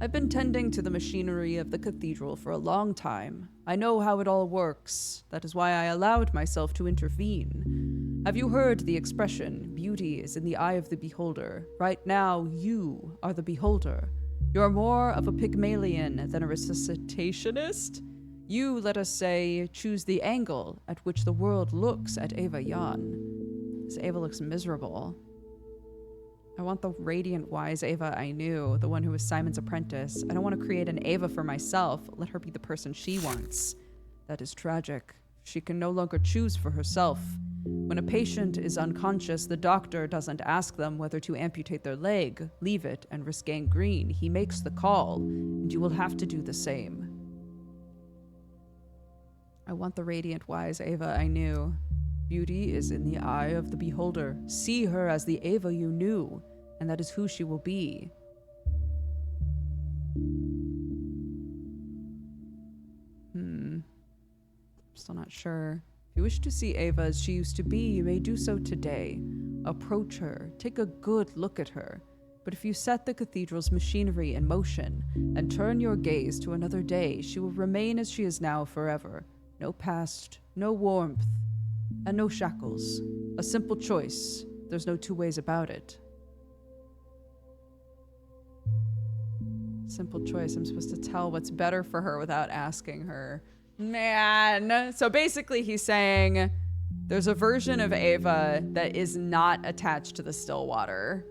I've been tending to the machinery of the cathedral for a long time. I know how it all works. That is why I allowed myself to intervene. Have you heard the expression, beauty is in the eye of the beholder? Right now, you are the beholder. You're more of a Pygmalion than a resuscitationist. You, let us say, choose the angle at which the world looks at Ava Jan. This Ava looks miserable. I want the radiant, wise Ava I knew, the one who was Simon's apprentice. I don't want to create an Ava for myself. Let her be the person she wants. That is tragic. She can no longer choose for herself. When a patient is unconscious, the doctor doesn't ask them whether to amputate their leg, leave it, and risk gangrene. He makes the call, and you will have to do the same. I want the radiant, wise Ava I knew. Beauty is in the eye of the beholder. See her as the Ava you knew, and that is who she will be. Still not sure. If you wish to see Ava as she used to be, you may do so today. Approach her, take a good look at her. But if you set the cathedral's machinery in motion and turn your gaze to another day, she will remain as she is now forever. No past, no warmth, and no shackles. A simple choice. There's no two ways about it. Simple choice. I'm supposed to tell what's better for her without asking her. Man. So basically he's saying there's a version of Ava that is not attached to the still water.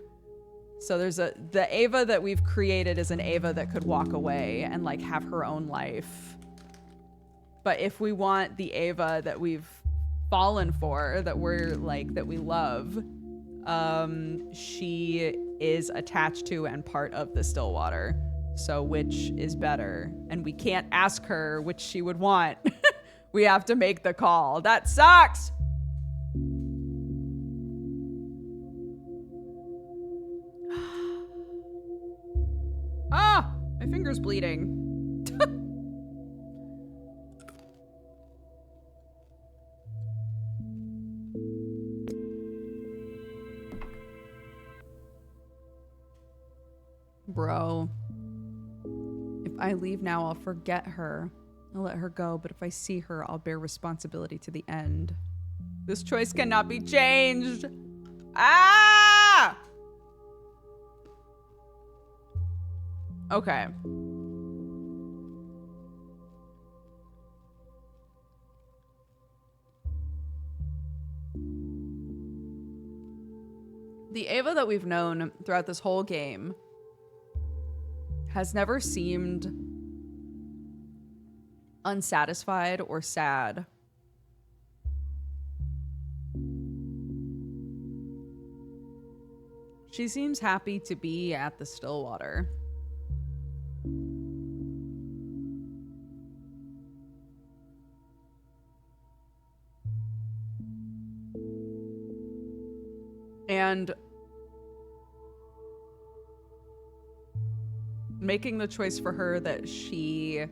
So the Ava that we've created is an Ava that could walk away and like have her own life. But if we want the Ava that we've fallen for, that we're like, that we love, she is attached to and part of the still water. So which is better? And we can't ask her which she would want. We have to make the call. That sucks! Ah! My finger's bleeding. Bro. If I leave now, I'll forget her. I'll let her go, but if I see her, I'll bear responsibility to the end. This choice cannot be changed. Ah! Okay. The Ava that we've known throughout this whole game has never seemed unsatisfied or sad. She seems happy to be at the Stillwater. And making the choice for her that she,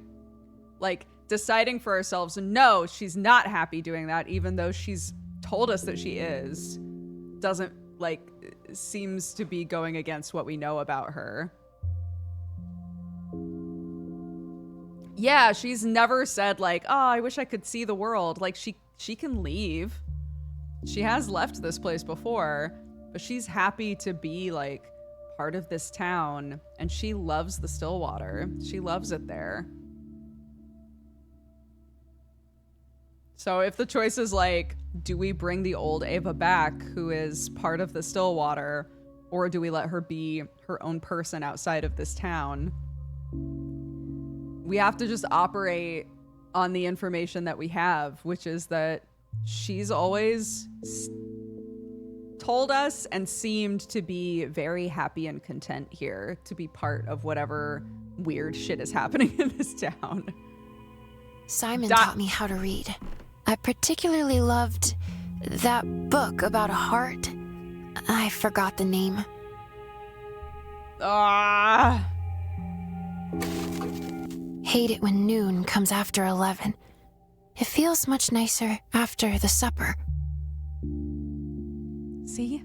like, deciding for ourselves, no, she's not happy doing that, even though she's told us that she is, doesn't, like, seems to be going against what we know about her. Yeah, she's never said, like, oh, I wish I could see the world. Like, she can leave. She has left this place before, but she's happy to be, like, part of this town, and she loves the Stillwater. She loves it there. So if the choice is like, do we bring the old Ava back, who is part of the Stillwater, or do we let her be her own person outside of this town? We have to just operate on the information that we have, which is that she's always told us and seemed to be very happy and content here to be part of whatever weird shit is happening in this town. Simon taught me how to read. I particularly loved that book about a heart. I forgot the name. Ah. Hate it when noon comes after 11. It feels much nicer after the supper. See?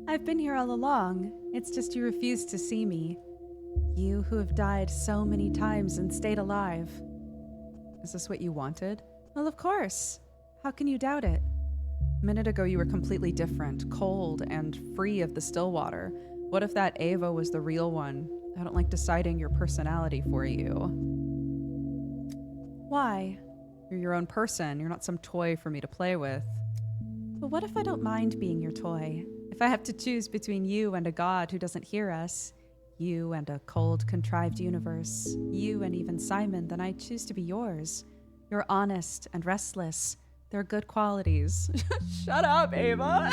I've been here all along. It's just you refuse to see me. You who have died so many times and stayed alive. Is this what you wanted? Well, of course. How can you doubt it? A minute ago, you were completely different, cold, and free of the Stillwater. What if that Ava was the real one? I don't like deciding your personality for you. Why? You're your own person. You're not some toy for me to play with. But what if I don't mind being your toy? If I have to choose between you and a god who doesn't hear us, you and a cold, contrived universe, you and even Simon, then I choose to be yours. You're honest and restless. They're good qualities. Shut up, Ava.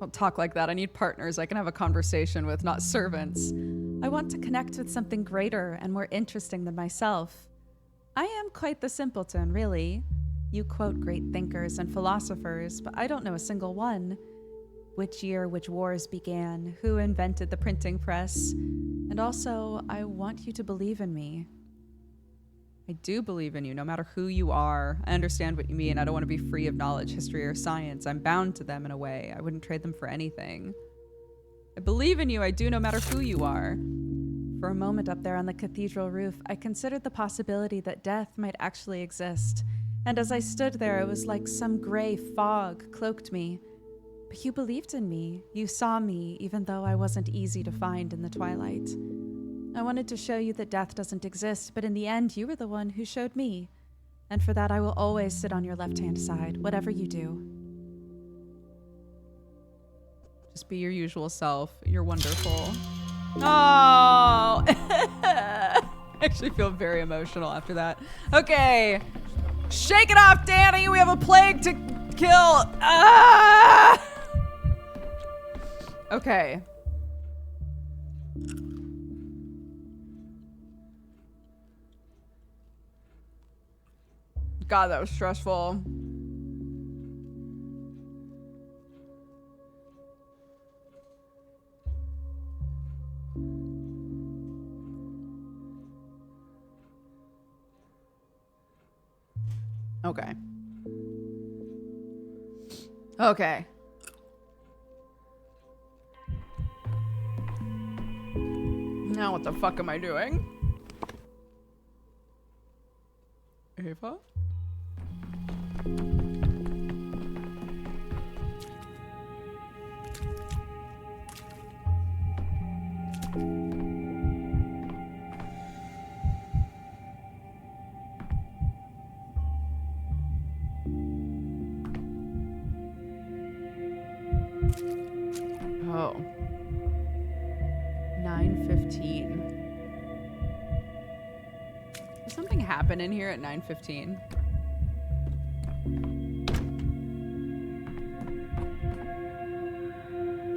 Don't talk like that. I need partners I can have a conversation with, not servants. I want to connect with something greater and more interesting than myself. I am quite the simpleton, really. You quote great thinkers and philosophers, but I don't know a single one. Which year which wars began, who invented the printing press, and also, I want you to believe in me. I do believe in you, no matter who you are. I understand what you mean. I don't want to be free of knowledge, history, or science. I'm bound to them in a way. I wouldn't trade them for anything. I believe in you. I do, no matter who you are. For a moment up there on the cathedral roof, I considered the possibility that death might actually exist. And as I stood there, it was like some gray fog cloaked me. But you believed in me. You saw me, even though I wasn't easy to find in the twilight. I wanted to show you that death doesn't exist, but in the end, you were the one who showed me. And for that, I will always sit on your left-hand side, whatever you do. Just be your usual self. You're wonderful. Oh! I actually feel very emotional after that. Okay. Shake it off, Danny. We have a plague to kill. Ah! Okay. God, that was stressful. Okay. Okay. Now what the fuck am I doing? Ava? Oh. 9:15. Does something happen in here at 9:15?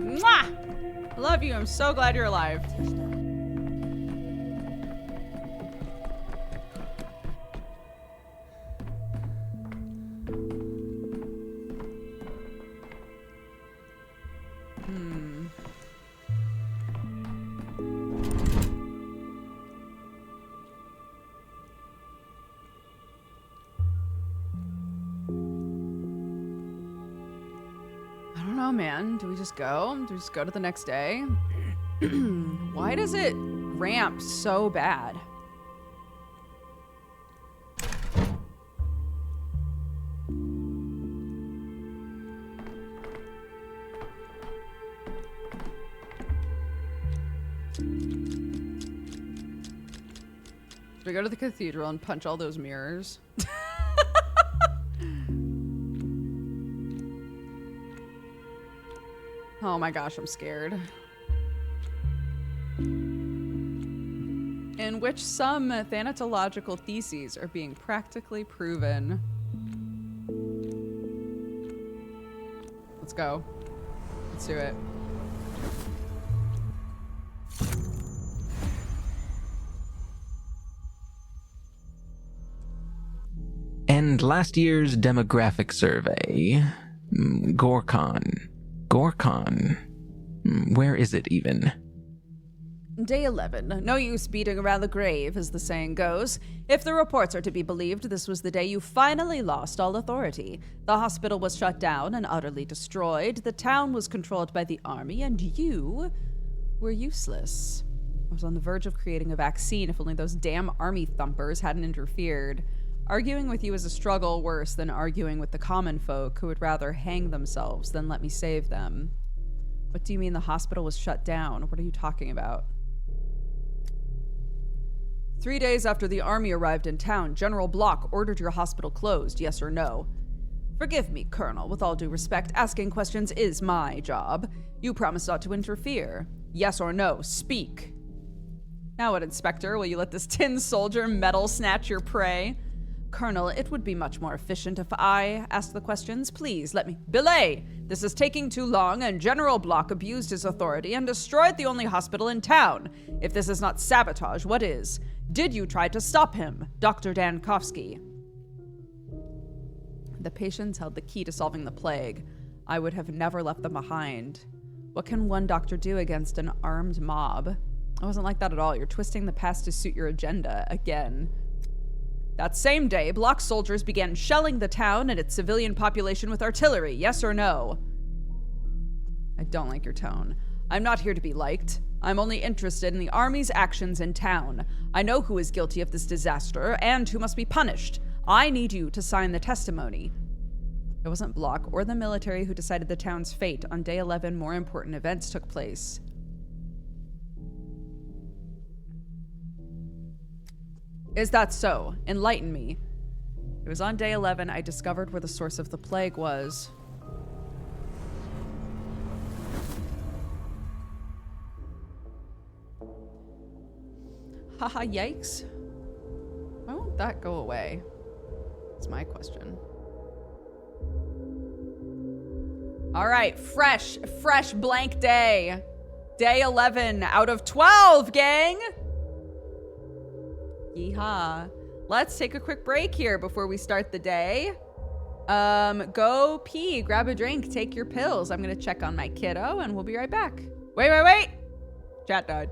Mwah! I love you. I'm so glad you're alive. Man, do we just go? Do we just go to the next day? Why does it ramp so bad? Should we go to the cathedral and punch all those mirrors? Oh my gosh, I'm scared. In which some thanatological theses are being practically proven. Let's go. Let's do it. And last year's demographic survey. Gorkon. Gorkon. Where is it even? Day 11. No use beating around the grave, as the saying goes. If the reports are to be believed, this was the day you finally lost all authority. The hospital was shut down and utterly destroyed. The town was controlled by the army, and you were useless. I was on the verge of creating a vaccine if only those damn army thumpers hadn't interfered. Arguing with you is a struggle worse than arguing with the common folk who would rather hang themselves than let me save them. What do you mean the hospital was shut down? What are you talking about? 3 days after the army arrived in town, General Block ordered your hospital closed, yes or no? Forgive me, Colonel, with all due respect, asking questions is my job. You promised not to interfere. Yes or no, speak. Now what, Inspector? Will you let this tin soldier metal snatch your prey? Colonel, it would be much more efficient if I asked the questions. Please, let me... Belay! This is taking too long, and General Block abused his authority and destroyed the only hospital in town. If this is not sabotage, what is? Did you try to stop him, Dr. Dankovsky? The patients held the key to solving the plague. I would have never left them behind. What can one doctor do against an armed mob? It wasn't like that at all. You're twisting the past to suit your agenda again. That same day, Block soldiers began shelling the town and its civilian population with artillery, yes or no? I don't like your tone. I'm not here to be liked. I'm only interested in the army's actions in town. I know who is guilty of this disaster and who must be punished. I need you to sign the testimony. It wasn't Block or the military who decided the town's fate. On day 11, more important events took place. Is that so? Enlighten me. It was on day 11 I discovered where the source of the plague was. Haha, yikes. Why won't that go away? That's my question. All right, fresh blank day. Day 11 out of 12, gang! Yeehaw. let's take a quick break here before we start the day. Go pee, grab a drink, take your pills. I'm gonna check on my kiddo and we'll be right back. Wait. Chat died.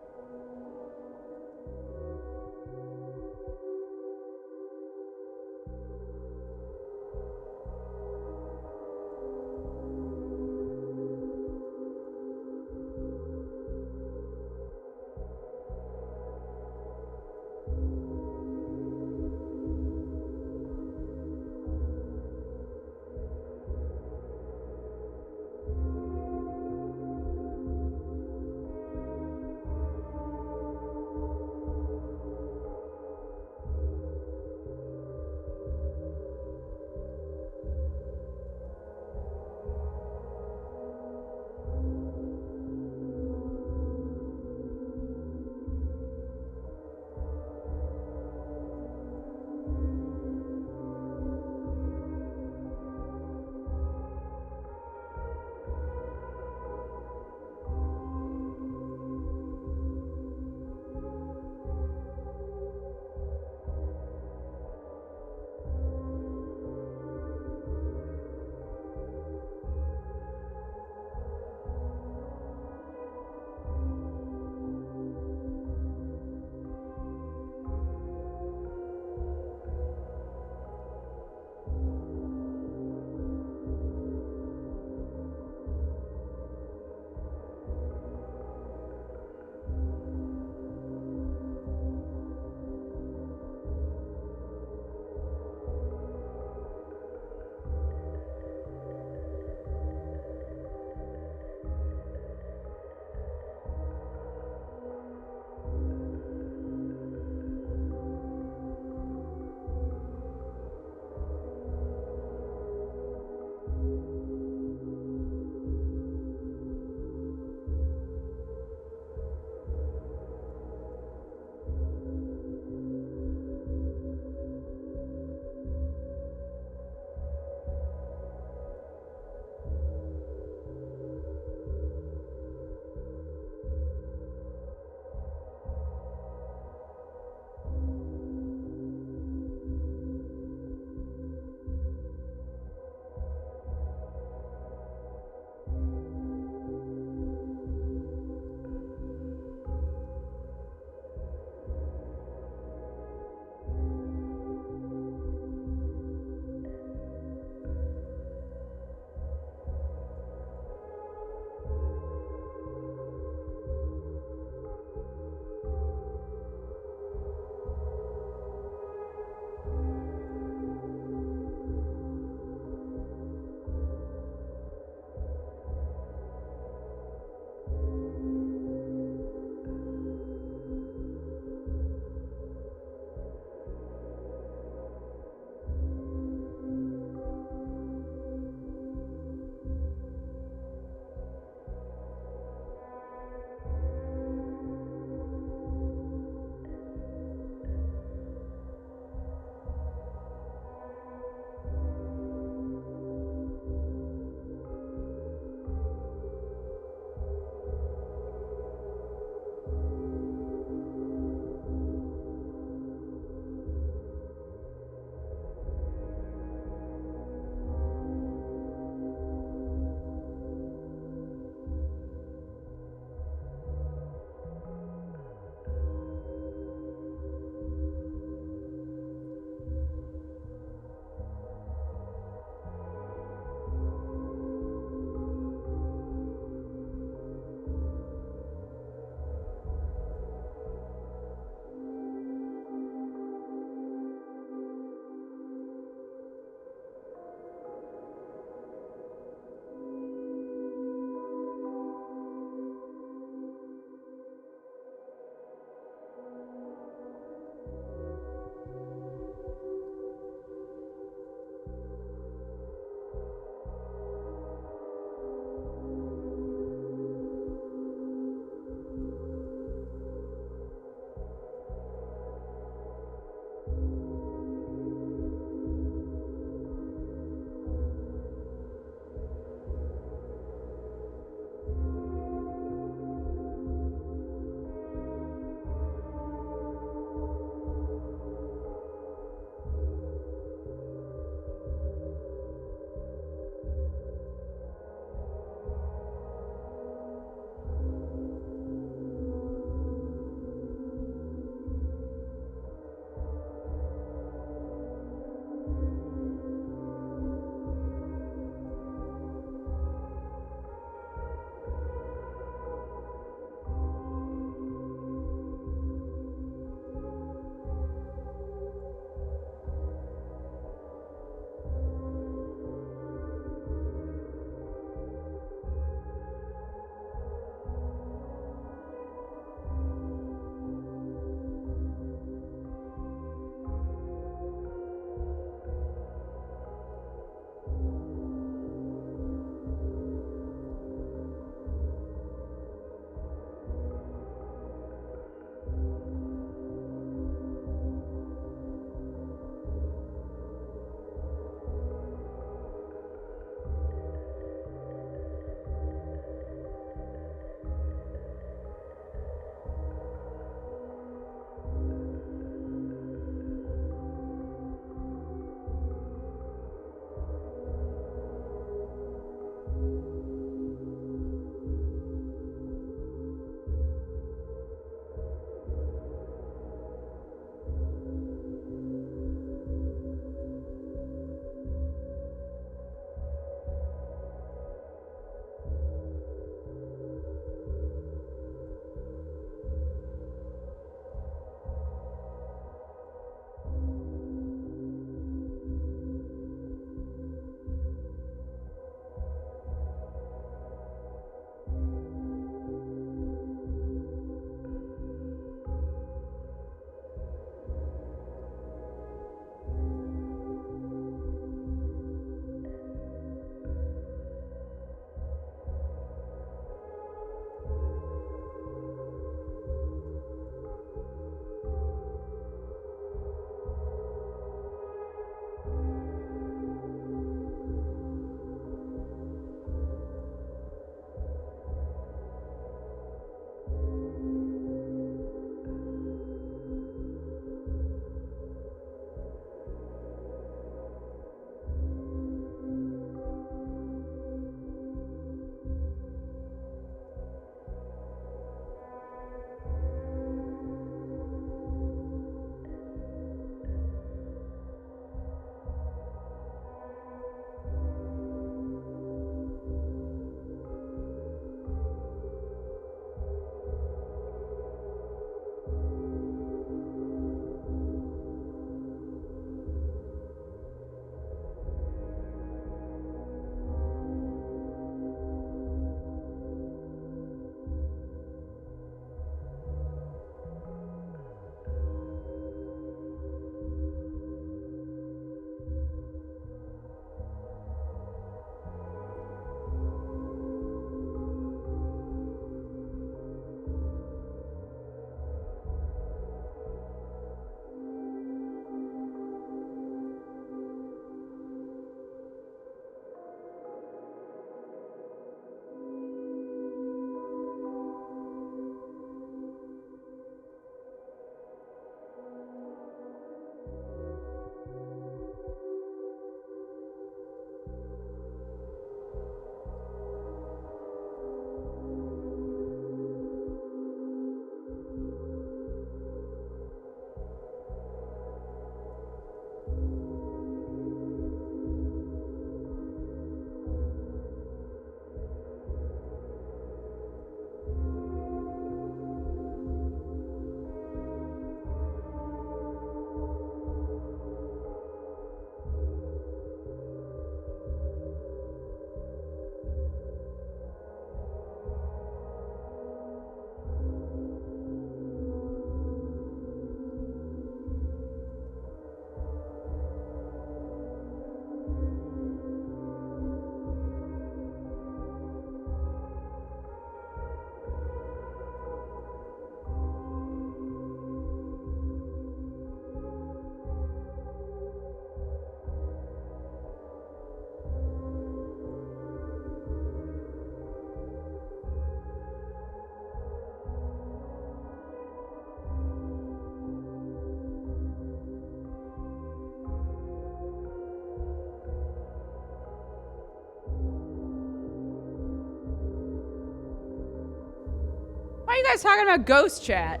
you guys talking about ghost chat?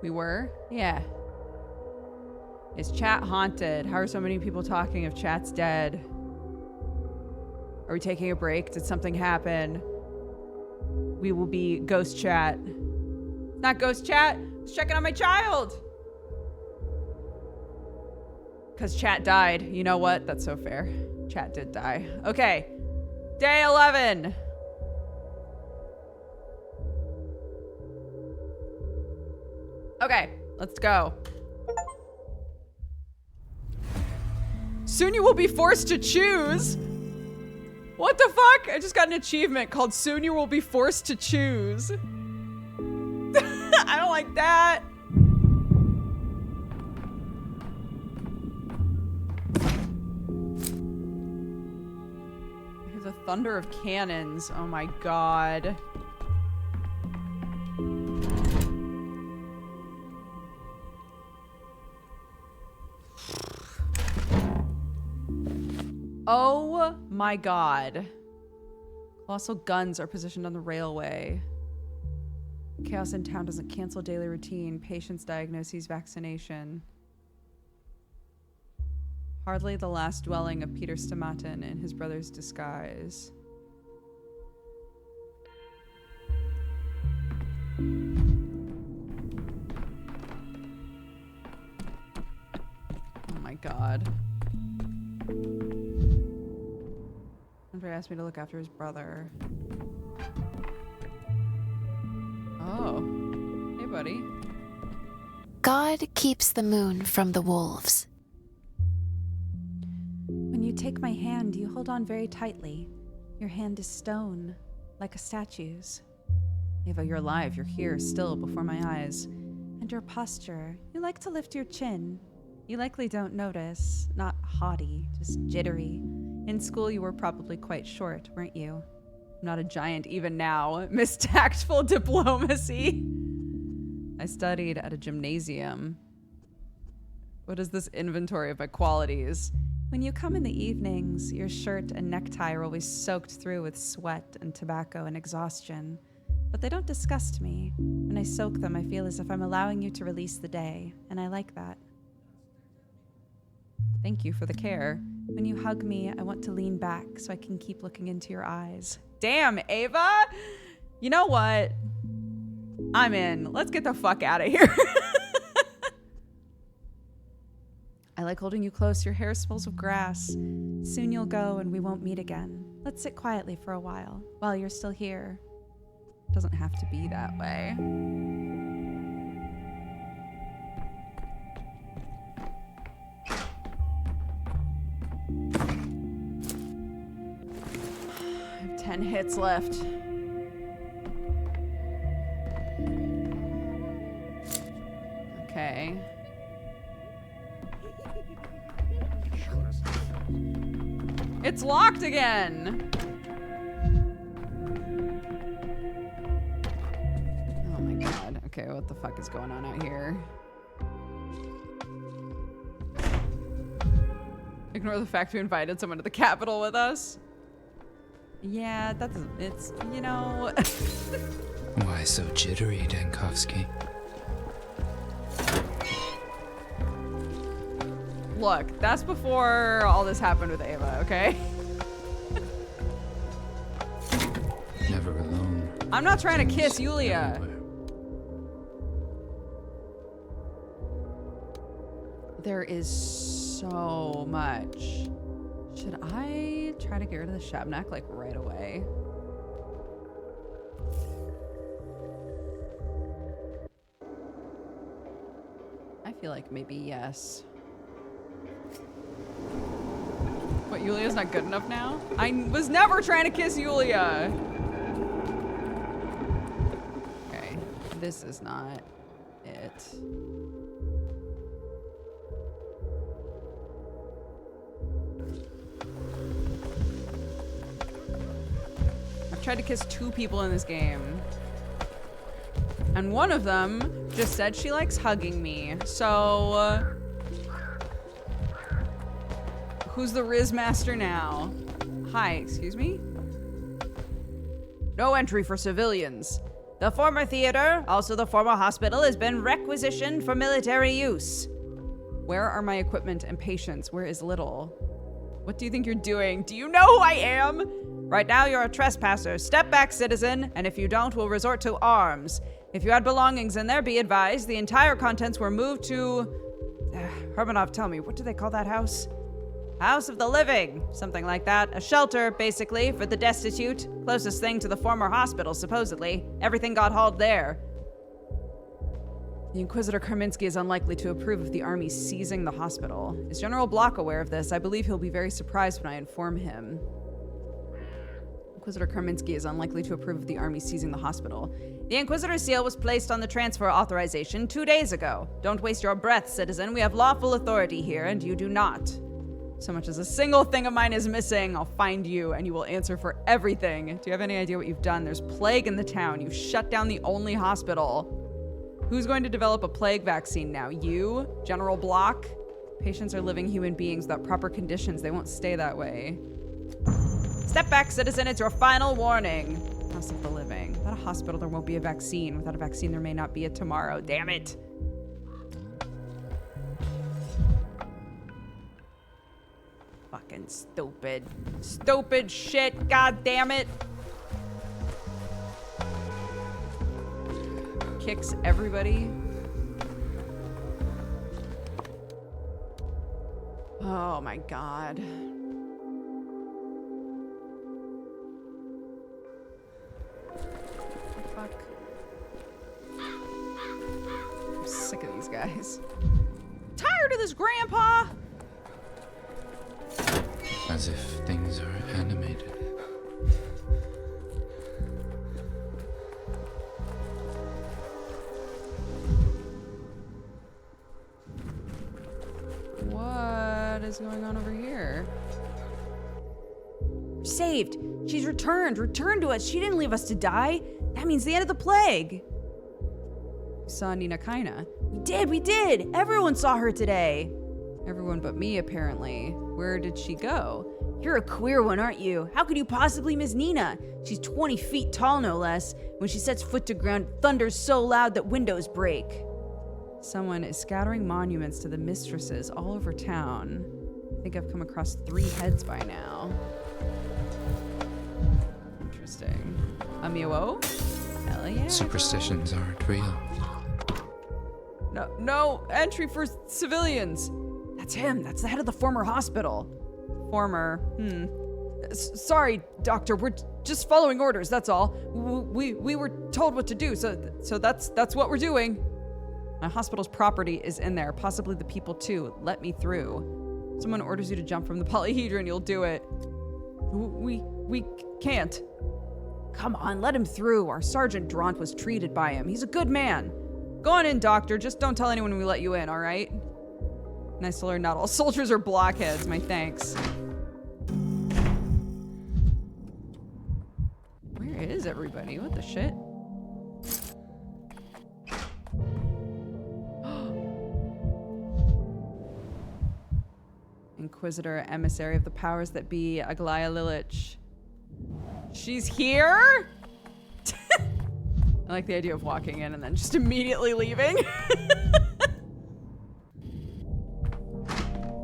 We were? Yeah. Is chat haunted? How are so many people talking if chat's dead? Are we taking a break? Did something happen? We will be ghost chat. Not ghost chat. I was checking on my child. Because chat died. You know what? That's so fair. Chat did die. Okay. Day 11. Okay, let's go. Soon you will be forced to choose. What the fuck? I just got an achievement called Soon You Will Be Forced to Choose. I don't like that. There's a thunder of cannons. Oh my god. Oh my god. Colossal guns are positioned on the railway. Chaos in town doesn't cancel daily routine. Patients, diagnoses, vaccination. Hardly the last dwelling of Peter Stamatin in his brother's disguise. Oh my god. Andre asked me to look after his brother. Oh. Hey, buddy. God keeps the moon from the wolves. When you take my hand, you hold on very tightly. Your hand is stone, like a statue's. Ava, you're alive. You're here, still, before my eyes. And your posture, you like to lift your chin. You likely don't notice. Not haughty, just jittery. In school, you were probably quite short, weren't you? I'm not a giant even now. Miss Tactful Diplomacy. I studied at a gymnasium. What is this inventory of my qualities? When you come in the evenings, your shirt and necktie are always soaked through with sweat and tobacco and exhaustion. But they don't disgust me. When I soak them, I feel as if I'm allowing you to release the day, and I like that. Thank you for the care. When you hug me, I want to lean back so I can keep looking into your eyes. Damn, Ava! You know what? I'm in. Let's get the fuck out of here. I like holding you close. Your hair smells of grass. Soon you'll go and we won't meet again. Let's sit quietly for a while you're still here. It doesn't have to be that way. I have 10 hits left. Okay. It's locked again. Oh my god. Okay, what the fuck is going on out here? Ignore the fact we invited someone to the Capitol with us. Yeah, that's, it's, you know. Why so jittery, Dankovsky? Look, that's before all this happened with Ava, okay? Never alone. I'm not trying to kiss Yulia. Everywhere. There is so much. Should I try to get rid of the Shabnak like right away? I feel like maybe yes. What, Yulia's not good enough now? I was never trying to kiss Yulia. Okay, this is not it. I've tried to kiss 2 people in this game. And one of them just said she likes hugging me. So, who's the Riz Master now? Hi, excuse me? No entry for civilians. The former theater, also the former hospital, has been requisitioned for military use. Where are my equipment and patients? Where is Little? What do you think you're doing? Do you know who I am? Right now, you're a trespasser. Step back, citizen, and if you don't, we'll resort to arms. If you had belongings in there, be advised, the entire contents were moved to... Hermanov, tell me, what do they call that house? House of the Living, something like that. A shelter, basically, for the destitute. Closest thing to the former hospital, supposedly. Everything got hauled there. The Inquisitor Karminsky is unlikely to approve of the army seizing the hospital. Is General Block aware of this? I believe he'll be very surprised when I inform him. Inquisitor Karminsky is unlikely to approve of the army seizing the hospital. The Inquisitor seal was placed on the transfer authorization 2 days ago. Don't waste your breath, citizen. We have lawful authority here, and you do not. So much as a single thing of mine is missing, I'll find you, and you will answer for everything. Do you have any idea what you've done? There's plague in the town. You've shut down the only hospital. Who's going to develop a plague vaccine now? You? General Block? Patients are living human beings without proper conditions. They won't stay that way. Step back, citizen. It's your final warning. House of the Living. Without a hospital, there won't be a vaccine. Without a vaccine, there may not be a tomorrow. Damn it. Fucking stupid. Stupid shit. God damn it. Kicks everybody. Oh my god. What the fuck? I'm sick of these guys. Tired of this, Grandpa. As if things are animated. What is going on over here? Saved. She's returned. Returned to us. She didn't leave us to die. That means the end of the plague. We saw Nina Kaina. We did. Everyone saw her today. Everyone but me, apparently. Where did she go? You're a queer one, aren't you? How could you possibly miss Nina? She's 20 feet tall, no less. When she sets foot to ground, it thunders so loud that windows break. Someone is scattering monuments to the mistresses all over town. I think I've come across 3 heads by now. Interesting. Amiwo? Hell yeah. Superstitions aren't real. No entry for civilians. That's him. That's the head of the former hospital. Former. Sorry, doctor. We're just following orders. That's all. We were told what to do. So that's what we're doing. My hospital's property is in there. Possibly the people too. Let me through. Someone orders you to jump from the polyhedron, you'll do it. We can't. Come on, let him through. Our Sergeant Dront was treated by him. He's a good man. Go on in, doctor. Just don't tell anyone we let you in, all right? Nice to learn not all soldiers are blockheads. My thanks. Where is everybody? What the shit? Inquisitor, emissary of the powers that be, Aglaya Lilich. She's here? I like the idea of walking in and then just immediately leaving.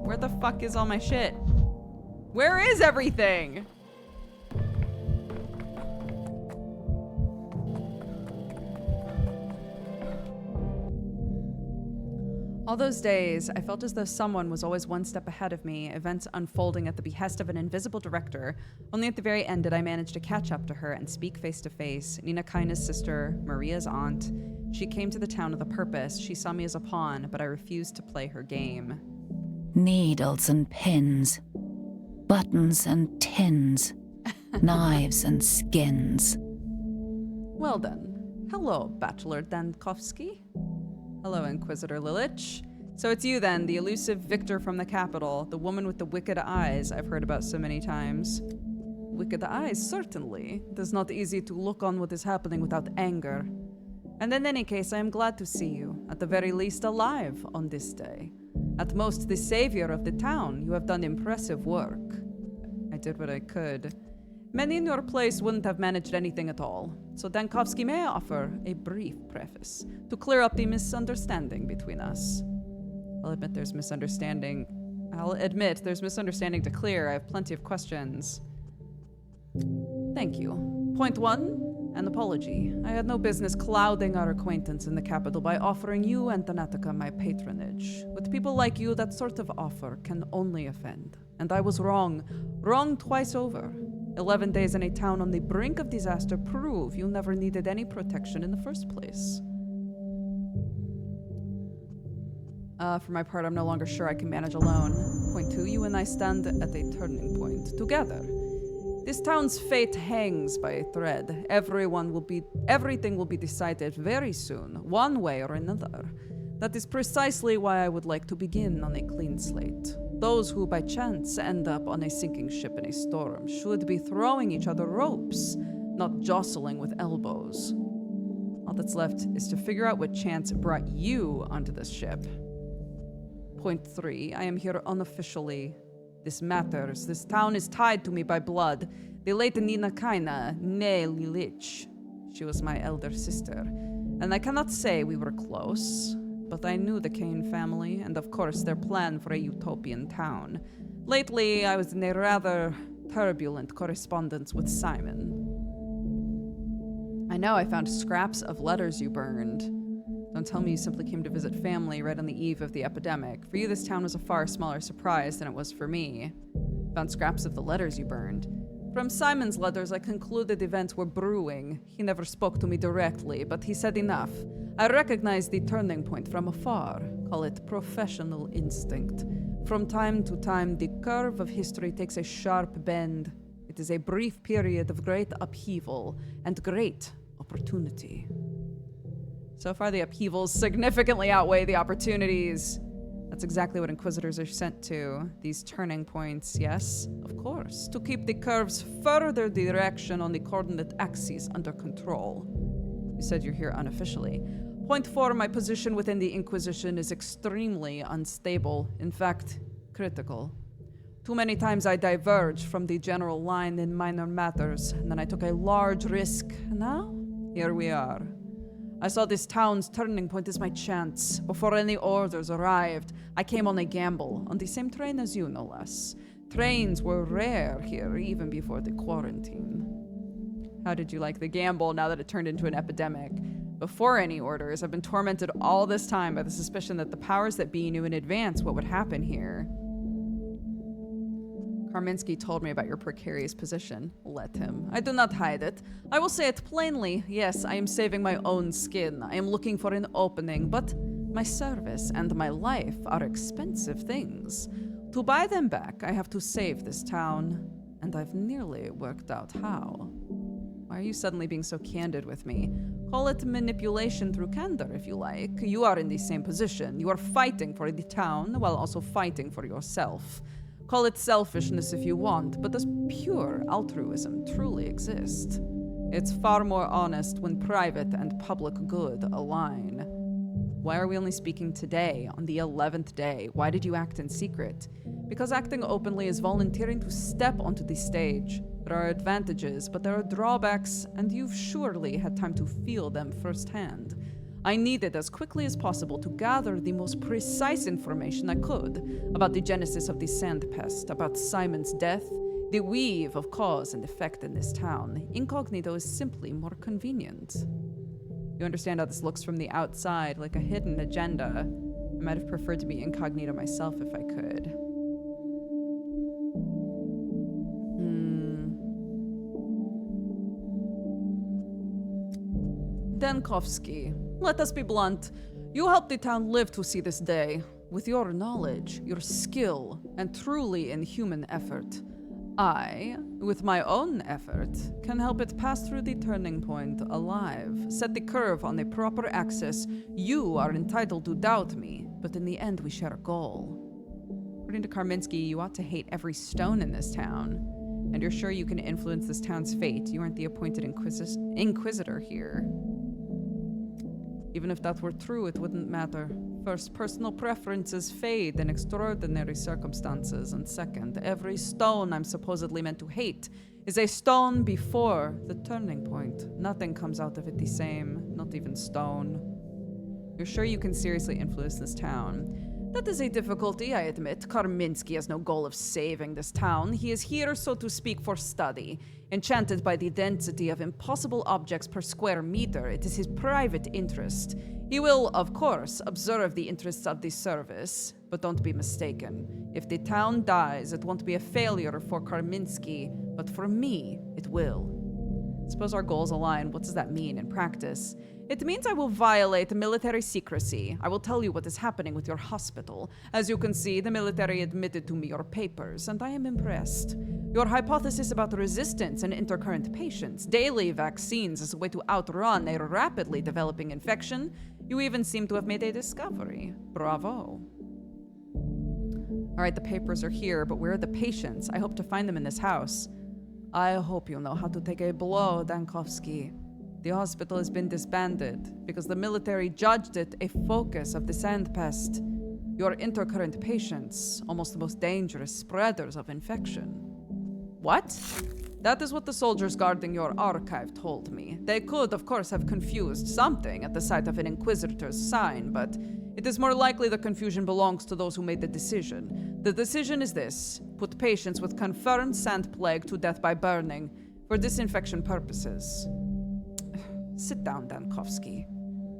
Where the fuck is all my shit? Where is everything? All those days, I felt as though someone was always one step ahead of me, events unfolding at the behest of an invisible director. Only at the very end did I manage to catch up to her and speak face to face. Nina Kaina's sister, Maria's aunt. She came to the town with a purpose. She saw me as a pawn, but I refused to play her game. Needles and pins, buttons and tins, knives and skins. Well then. Hello, Bachelor Dankovsky. Hello, Inquisitor Lilich. So it's you then, the elusive victor from the capital, the woman with the wicked eyes I've heard about so many times. Wicked eyes, certainly. It is not easy to look on what is happening without anger. And in any case, I am glad to see you, at the very least alive on this day. At most, the savior of the town. You have done impressive work. I did what I could. Many in your place wouldn't have managed anything at all. So Dankovsky, may I offer a brief preface to clear up the misunderstanding between us? I'll admit there's misunderstanding to clear. I have plenty of questions. Thank you. Point 1, an apology. I had no business clouding our acquaintance in the capital by offering you and Thanatica my patronage. With people like you, that sort of offer can only offend. And I was wrong. Wrong twice over. 11 days in a town on the brink of disaster prove you never needed any protection in the first place. For my part, I'm no longer sure I can manage alone. Point 2, you and I stand at a turning point together. This town's fate hangs by a thread. Everything will be decided very soon, one way or another. That is precisely why I would like to begin on a clean slate. Those who by chance end up on a sinking ship in a storm should be throwing each other ropes, not jostling with elbows. All that's left is to figure out what chance brought you onto this ship. Point 3, I am here unofficially. This matters. This town is tied to me by blood. The late Nina Kaina, ne Lilich. She was my elder sister. And I cannot say we were close, but I knew the Kane family, and of course their plan for a utopian town. Lately, I was in a rather turbulent correspondence with Simon. I know I found scraps of letters you burned. Don't tell me you simply came to visit family right on the eve of the epidemic. For you, this town was a far smaller surprise than it was for me. Found scraps of the letters you burned. From Simon's letters, I concluded events were brewing. He never spoke to me directly, but he said enough. I recognized the turning point from afar. Call it professional instinct. From time to time, the curve of history takes a sharp bend. It is a brief period of great upheaval and great opportunity. So far, the upheavals significantly outweigh the opportunities. That's exactly what Inquisitors are sent to. These turning points, yes, of course, to keep the curve's further direction on the coordinate axes under control. You said you're here unofficially. Point 4, my position within the Inquisition is extremely unstable. In fact, critical. Too many times I diverged from the general line in minor matters, and then I took a large risk. And now, here we are. I saw this town's turning point as my chance. Before any orders arrived, I came on a gamble, on the same train as you, no less. Trains were rare here, even before the quarantine. How did you like the gamble now that it turned into an epidemic? Before any orders, I've been tormented all this time by the suspicion that the powers that be knew in advance what would happen here. Karminski told me about your precarious position. Let him. I do not hide it. I will say it plainly. Yes, I am saving my own skin. I am looking for an opening, but my service and my life are expensive things. To buy them back, I have to save this town, and I've nearly worked out how. Why are you suddenly being so candid with me? Call it manipulation through candor, if you like. You are in the same position. You are fighting for the town while also fighting for yourself. Call it selfishness if you want, but does pure altruism truly exist? It's far more honest when private and public good align. Why are we only speaking today, on the 11th day? Why did you act in secret? Because acting openly is volunteering to step onto the stage. There are advantages, but there are drawbacks, and you've surely had time to feel them firsthand. I needed as quickly as possible to gather the most precise information I could about the genesis of the sand pest, about Simon's death, the weave of cause and effect in this town. Incognito is simply more convenient. You understand how this looks from the outside, like a hidden agenda. I might have preferred to be incognito myself if I could. Dankovsky, let us be blunt. You helped the town live to see this day. With your knowledge, your skill, and truly inhuman effort. I, with my own effort, can help it pass through the turning point alive. Set the curve on a proper axis. You are entitled to doubt me, but in the end we share a goal. According to Karminski, you ought to hate every stone in this town. And you're sure you can influence this town's fate. You aren't the appointed inquisitor here. Even if that were true, it wouldn't matter. First, personal preferences fade in extraordinary circumstances, and second, every stone I'm supposedly meant to hate is a stone before the turning point. Nothing comes out of it the same, not even stone. You're sure you can seriously influence this town? That is a difficulty, I admit. Karminski has no goal of saving this town. He is here, so to speak, for study. Enchanted by the density of impossible objects per square meter, it is his private interest. He will, of course, observe the interests of the service. But don't be mistaken. If the town dies, it won't be a failure for Karminski, but for me, it will. Suppose our goals align. What does that mean in practice? It means I will violate military secrecy. I will tell you what is happening with your hospital. As you can see, the military admitted to me your papers, and I am impressed. Your hypothesis about resistance and intercurrent patients, daily vaccines as a way to outrun a rapidly developing infection. You even seem to have made a discovery. Bravo. All right, the papers are here, but where are the patients? I hope to find them in this house. I hope you know how to take a blow, Dankovsky. The hospital has been disbanded because the military judged it a focus of the sand pest. Your intercurrent patients, almost the most dangerous spreaders of infection. What? That is what the soldiers guarding your archive told me. They could, of course, have confused something at the sight of an Inquisitor's sign, but it is more likely the confusion belongs to those who made the decision. The decision is this: put patients with confirmed sand plague to death by burning for disinfection purposes. Sit down, Dankovsky.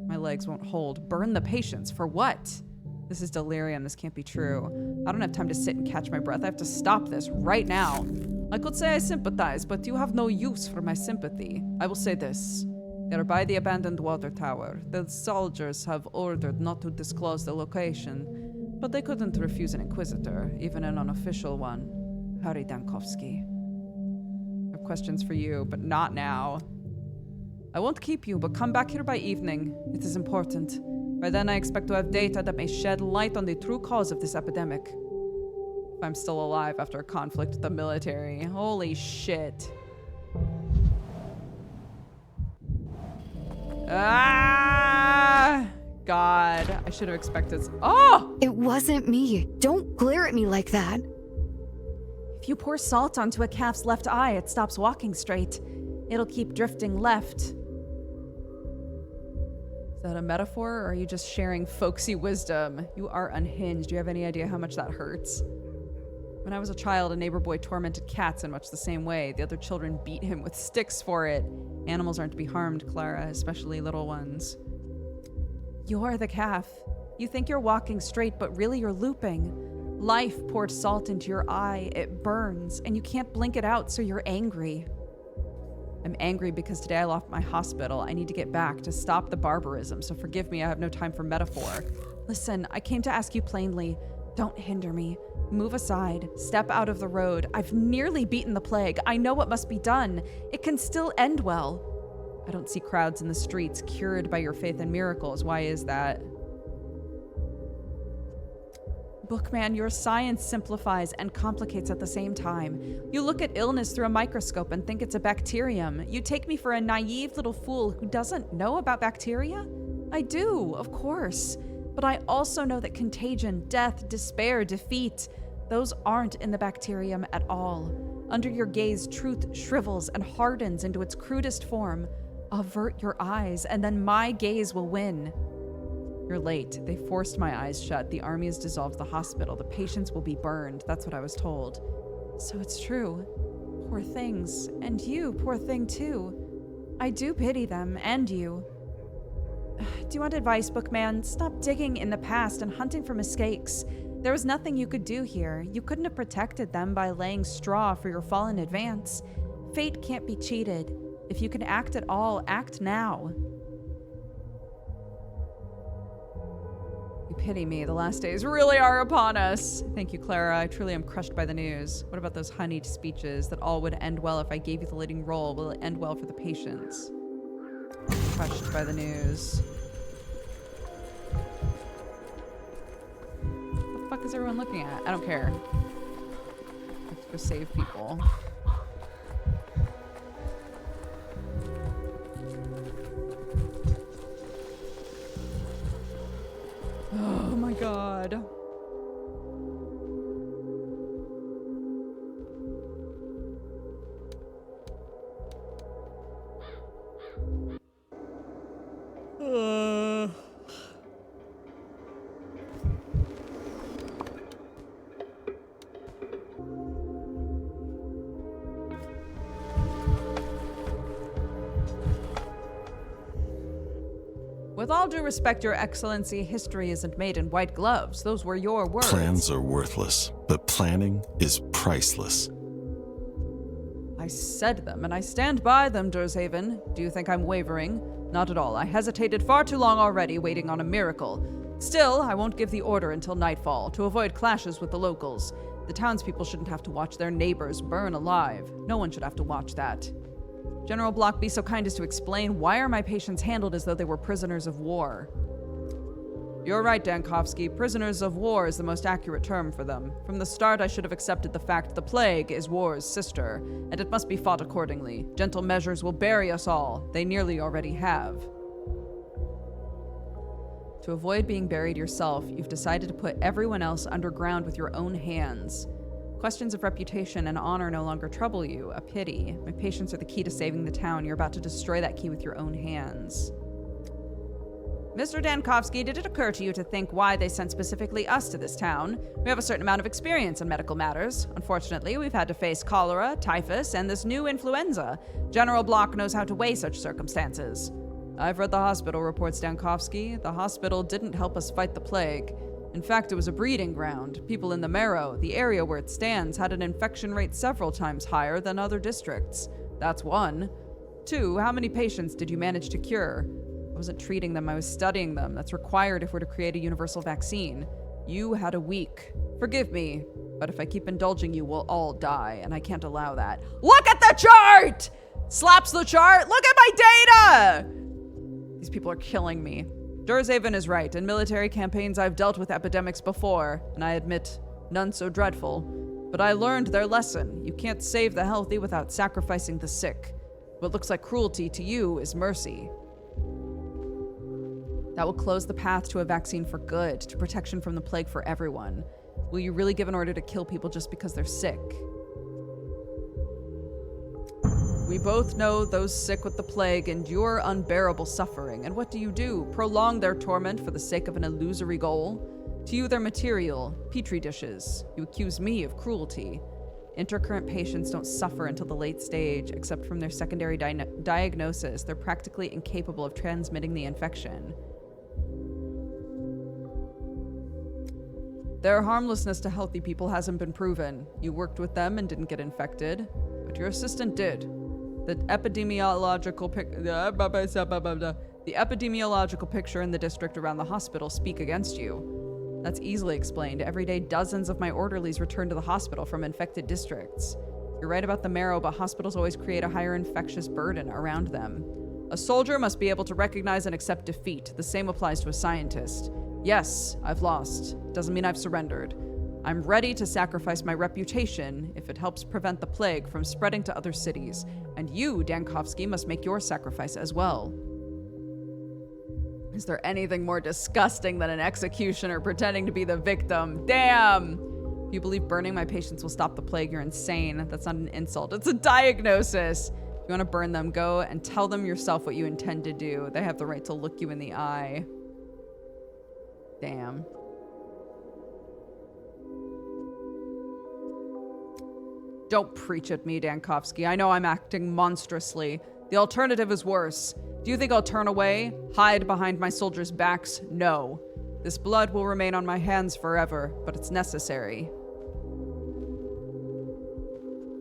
My legs won't hold. Burn the patients. For what? This is delirium. This can't be true. I don't have time to sit and catch my breath. I have to stop this right now. I could say I sympathize, but you have no use for my sympathy. I will say this. They are by the abandoned water tower. The soldiers have ordered not to disclose the location, but they couldn't refuse an Inquisitor, even an unofficial one. Hurry, Dankovsky. I have questions for you, but not now. I won't keep you, but come back here by evening. It is important. By then, I expect to have data that may shed light on the true cause of this epidemic. If I'm still alive after a conflict with the military. Holy shit. Ah! God, I should have expected. Oh! It wasn't me. Don't glare at me like that. If you pour salt onto a calf's left eye, it stops walking straight. It'll keep drifting left. Is that a metaphor, or are you just sharing folksy wisdom? You are unhinged. Do you have any idea how much that hurts? When I was a child, a neighbor boy tormented cats in much the same way. The other children beat him with sticks for it. Animals aren't to be harmed, Clara, especially little ones. You're the calf. You think you're walking straight, but really you're looping. Life poured salt into your eye. It burns, and you can't blink it out, so you're angry. I'm angry because today I left my hospital. I need to get back to stop the barbarism, so forgive me, I have no time for metaphor. Listen, I came to ask you plainly. Don't hinder me. Move aside. Step out of the road. I've nearly beaten the plague. I know what must be done. It can still end well. I don't see crowds in the streets cured by your faith in miracles. Why is that? Bookman, your science simplifies and complicates at the same time. You look at illness through a microscope and think it's a bacterium. You take me for a naive little fool who doesn't know about bacteria? I do, of course. But I also know that contagion, death, despair, defeat, those aren't in the bacterium at all. Under your gaze, truth shrivels and hardens into its crudest form. Avert your eyes, and then my gaze will win. You're late. They forced my eyes shut. The army has dissolved the hospital. The patients will be burned. That's what I was told. So it's true. Poor things. And you, poor thing too. I do pity them, and you. Do you want advice, Bookman? Stop digging in the past and hunting for mistakes. There was nothing you could do here. You couldn't have protected them by laying straw for your fall in advance. Fate can't be cheated. If you can act at all, act now. You pity me. The last days really are upon us. Thank you, Clara. I truly am crushed by the news. What about those honeyed speeches that all would end well if I gave you the leading role? Will it end well for the patients? Crushed by the news. What the fuck is everyone looking at? I don't care. Let's go save people. God. With all due respect, Your Excellency, history isn't made in white gloves. Those were your words. Plans are worthless, but planning is priceless. I said them, and I stand by them, Durshaven. Do you think I'm wavering? Not at all. I hesitated far too long already, waiting on a miracle. Still, I won't give the order until nightfall, to avoid clashes with the locals. The townspeople shouldn't have to watch their neighbors burn alive. No one should have to watch that. General Block, be so kind as to explain, why are my patients handled as though they were prisoners of war? You're right, Dankovsky. Prisoners of war is the most accurate term for them. From the start, I should have accepted the fact the plague is war's sister, and it must be fought accordingly. Gentle measures will bury us all. They nearly already have. To avoid being buried yourself, you've decided to put everyone else underground with your own hands. Questions of reputation and honor no longer trouble you. A pity. My patients are the key to saving the town. You're about to destroy that key with your own hands. Mr. Dankovsky, did it occur to you to think why they sent specifically us to this town? We have a certain amount of experience in medical matters. Unfortunately, we've had to face cholera, typhus, and this new influenza. General Block knows how to weigh such circumstances. I've read the hospital reports, Dankovsky. The hospital didn't help us fight the plague. In fact, it was a breeding ground. People in the Marrow, the area where it stands, had an infection rate several times higher than other districts. That's one. 2, how many patients did you manage to cure? I wasn't treating them, I was studying them. That's required if we're to create a universal vaccine. You had a week. Forgive me, but if I keep indulging you, we'll all die, and I can't allow that. Look at the chart! Slaps the chart! Look at my data! These people are killing me. Durshaven is right. In military campaigns, I've dealt with epidemics before, and I admit, none so dreadful. But I learned their lesson. You can't save the healthy without sacrificing the sick. What looks like cruelty to you is mercy. That will close the path to a vaccine for good, to protection from the plague for everyone. Will you really give an order to kill people just because they're sick? We both know those sick with the plague endure unbearable suffering, and what do? Prolong their torment for the sake of an illusory goal? To you, they're material, petri dishes. You accuse me of cruelty. Intercurrent patients don't suffer until the late stage, except from their secondary diagnosis. They're practically incapable of transmitting the infection. Their harmlessness to healthy people hasn't been proven. You worked with them and didn't get infected, but your assistant did. The epidemiological picture in the district around the hospital speak against you. That's easily explained. Every day, dozens of my orderlies return to the hospital from infected districts. You're right about the Marrow, but hospitals always create a higher infectious burden around them. A soldier must be able to recognize and accept defeat. The same applies to a scientist. Yes, I've lost. Doesn't mean I've surrendered. I'm ready to sacrifice my reputation if it helps prevent the plague from spreading to other cities. And you, Dankovsky, must make your sacrifice as well. Is there anything more disgusting than an executioner pretending to be the victim? Damn! If you believe burning my patients will stop the plague, you're insane. That's not an insult. It's a diagnosis. If you want to burn them, go and tell them yourself what you intend to do. They have the right to look you in the eye. Damn. Don't preach at me, Dankovsky. I know I'm acting monstrously. The alternative is worse. Do you think I'll turn away? Hide behind my soldiers' backs? No. This blood will remain on my hands forever, but it's necessary.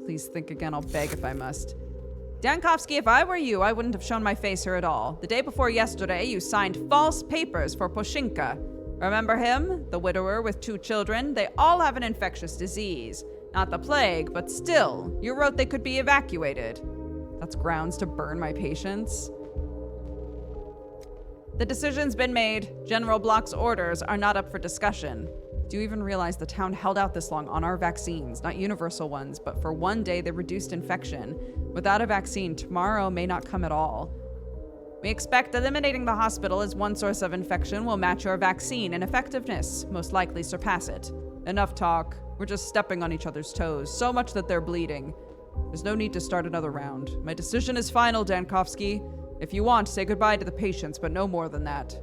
Please think again. I'll beg if I must. Dankovsky, if I were you, I wouldn't have shown my face here at all. The day before yesterday, you signed false papers for Poshinka. Remember him? The widower with 2 children? They all have an infectious disease. Not the plague, but still, you wrote they could be evacuated. That's grounds to burn my patients. The decision's been made. General Block's orders are not up for discussion. Do you even realize the town held out this long on our vaccines, not universal ones, but for one day they reduced infection. Without a vaccine, tomorrow may not come at all. We expect eliminating the hospital as one source of infection will match our vaccine in effectiveness, most likely surpass it. Enough talk. We're just stepping on each other's toes, so much that they're bleeding. There's no need to start another round. My decision is final, Dankovsky. If you want, say goodbye to the patients, but no more than that.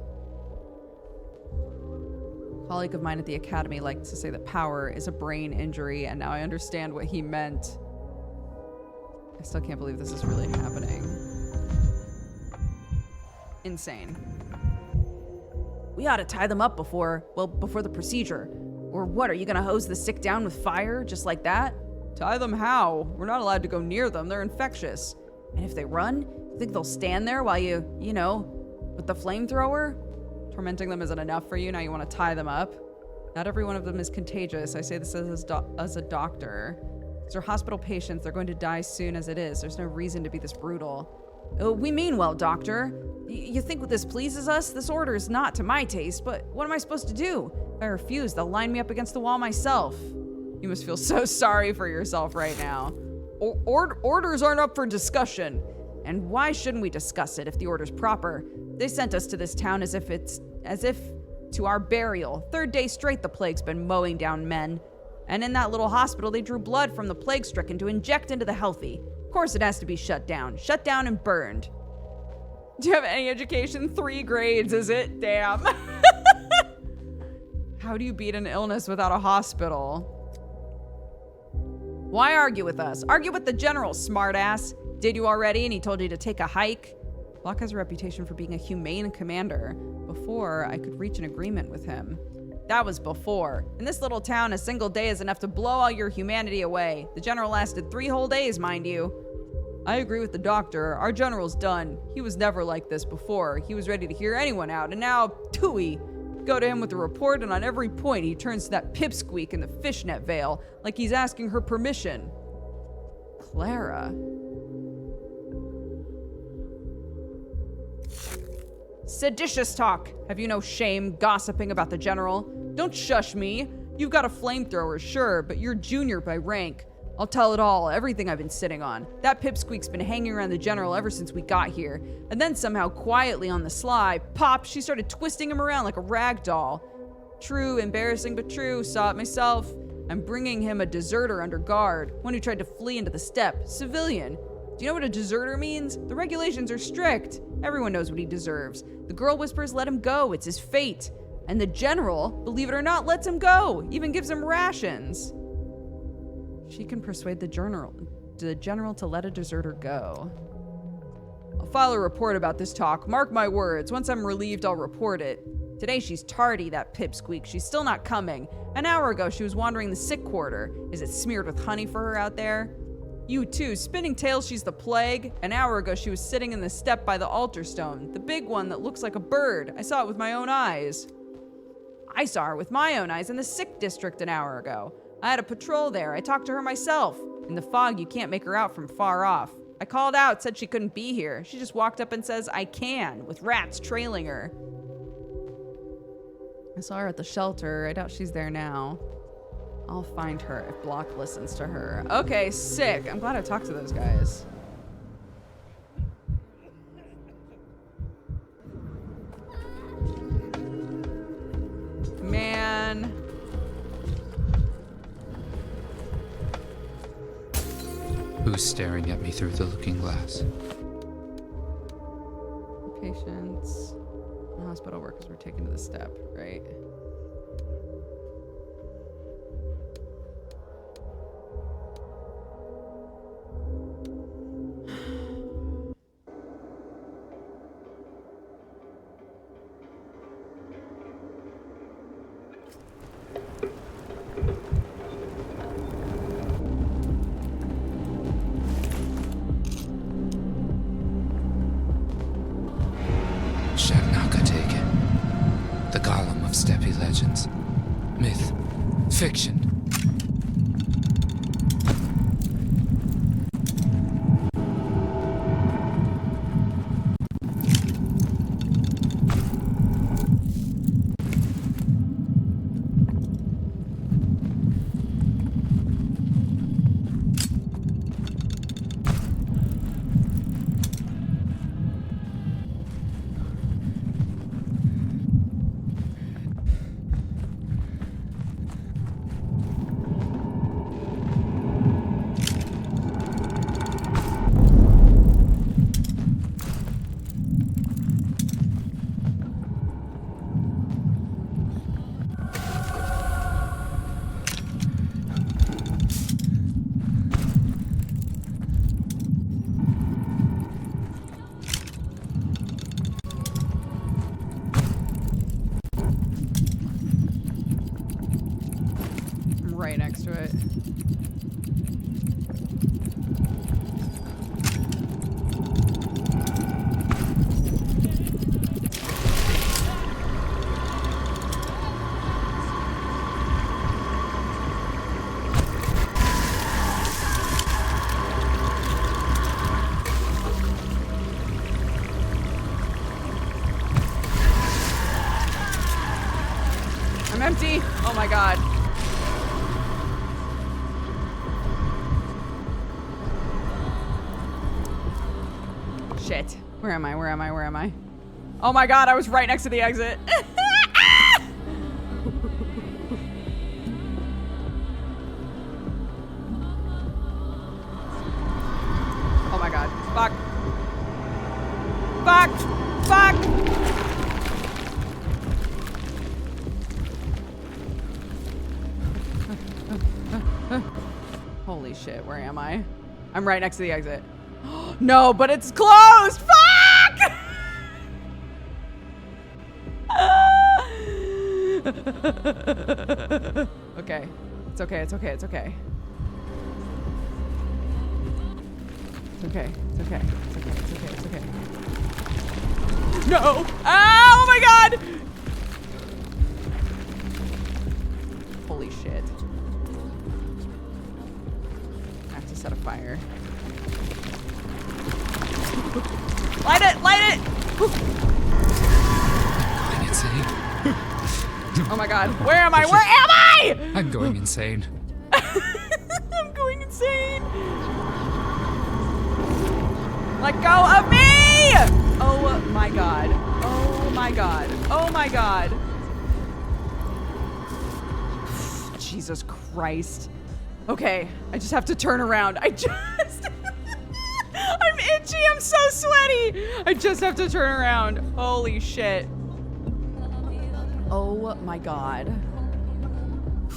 A colleague of mine at the academy liked to say that power is a brain injury, and now I understand what he meant. I still can't believe this is really happening. Insane. We ought to tie them up before the procedure. Or what, are you gonna hose the sick down with fire, just like that? Tie them how? We're not allowed to go near them, they're infectious. And if they run, you think they'll stand there while you know, with the flamethrower? Tormenting them isn't enough for you, now you want to tie them up? Not every one of them is contagious, I say this as a doctor. These are hospital patients, they're going to die soon as it is. There's no reason to be this brutal. We mean well, doctor. You think this pleases us? This order is not to my taste, but what am I supposed to do? If I refuse, they'll line me up against the wall myself. You must feel so sorry for yourself right now. Orders aren't up for discussion. And why shouldn't we discuss it if the order's proper? They sent us to this town as if to our burial. 3rd day straight the plague's been mowing down men. And in that little hospital, they drew blood from the plague-stricken to inject into the healthy. Of course it has to be shut down and burned. Do you have any education? 3 grades, is it? Damn. How do you beat an illness without a hospital? Why argue with us? Argue with the general, smartass. Did you already and he told you to take a hike? Locke has a reputation for being a humane commander. Before I could reach an agreement with him. That was before. In this little town, a single day is enough to blow all your humanity away. The general lasted 3 whole days, mind you. I agree with the doctor. Our general's done. He was never like this before. He was ready to hear anyone out, and now, tooey. Go to him with a report, and on every point, he turns to that pipsqueak in the fishnet veil, like he's asking her permission. Clara. Seditious talk. Have you no shame gossiping about the general? Don't shush me. You've got a flamethrower, sure, but you're junior by rank. I'll tell it all, everything I've been sitting on. That pipsqueak's been hanging around the general ever since we got here. And then somehow quietly on the sly, pop, she started twisting him around like a rag doll. True, embarrassing but true, saw it myself. I'm bringing him a deserter under guard, one who tried to flee into the steppe, civilian. Do you know what a deserter means? The regulations are strict. Everyone knows what he deserves. The girl whispers let him go, it's his fate. And the general, believe it or not, lets him go, even gives him rations. She can persuade the general to let a deserter go. I'll file a report about this talk. Mark my words. Once I'm relieved, I'll report it. Today she's tardy, that pipsqueak. She's still not coming. An hour ago, she was wandering the sick quarter. Is it smeared with honey for her out there? You too, spinning tales she's the plague. An hour ago, she was sitting in the steppe by the altar stone. The big one that looks like a bird. I saw it with my own eyes. I saw her with my own eyes in the sick district an hour ago. I had a patrol there. I talked to her myself. In the fog, you can't make her out from far off. I called out, said she couldn't be here. She just walked up and says, I can, with rats trailing her. I saw her at the shelter. I doubt she's there now. I'll find her if Block listens to her. Okay, sick. I'm glad I talked to those guys. Man. Who's staring at me through the looking glass? Patients. The hospital workers were taken to the steppe, right? The golem of steppe legends. Myth. Fiction. empty. Oh my god. Shit. Where am I? Where am I? Where am I? Oh my god, I was right next to the exit. Oh my god. Fuck. Fuck. Fuck. Holy shit, where am I? I'm right next to the exit. No, but it's closed! Fuck! Okay. It's okay, it's okay, it's okay. It's okay, it's okay, it's okay, it's okay, it's okay. No! Ah, oh my god! Holy shit. I have to set a fire. Light it! Light it! I'm going insane. Oh my god. Where am I? Where am I? I'm going insane. I'm going insane. Let go of me! Oh my god. Oh my god. Oh my god. Jesus Christ. Okay, I just have to turn around. I'm itchy. I'm so sweaty. I just have to turn around. Holy shit. Oh my god. I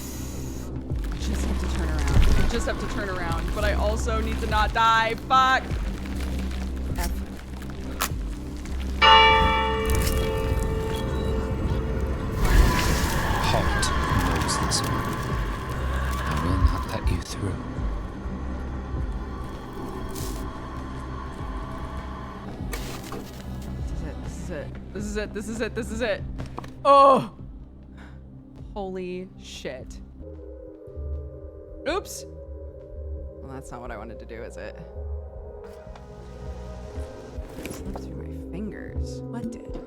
just have to turn around. I just have to turn around. But I also need to not die. Fuck. F. Halt, Moses. I will not let you through. This is it. This is it. This is it. This is it. Oh! Holy shit. Oops. Well, that's not what I wanted to do, is it? It slipped through my fingers. What did?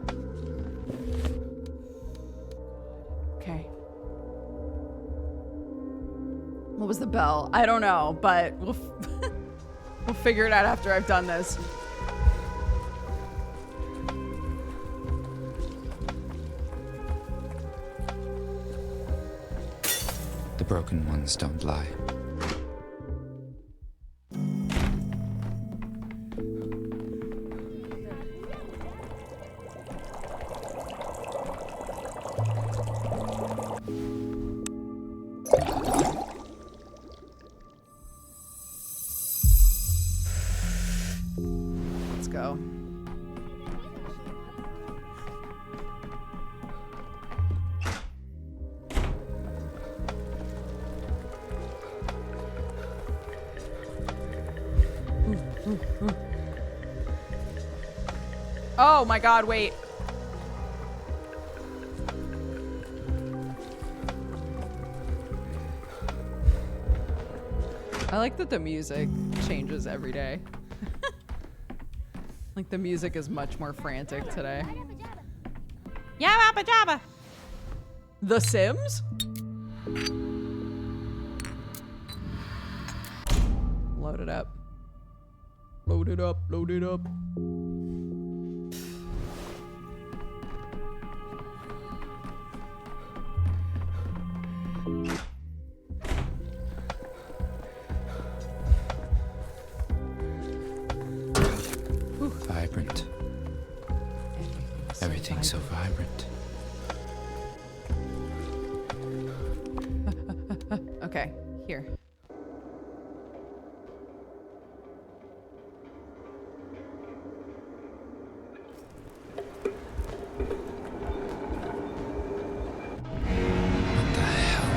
Okay. What was the bell? I don't know, but we'll we'll figure it out after I've done this. The broken ones don't lie. Let's go. Oh my god, wait. I like that the music changes every day. Like the music is much more frantic today. Yabba jabba. The Sims? Load it up. Load it up, load it up. Vibrant. Everything's so vibrant. Okay, here. What the hell?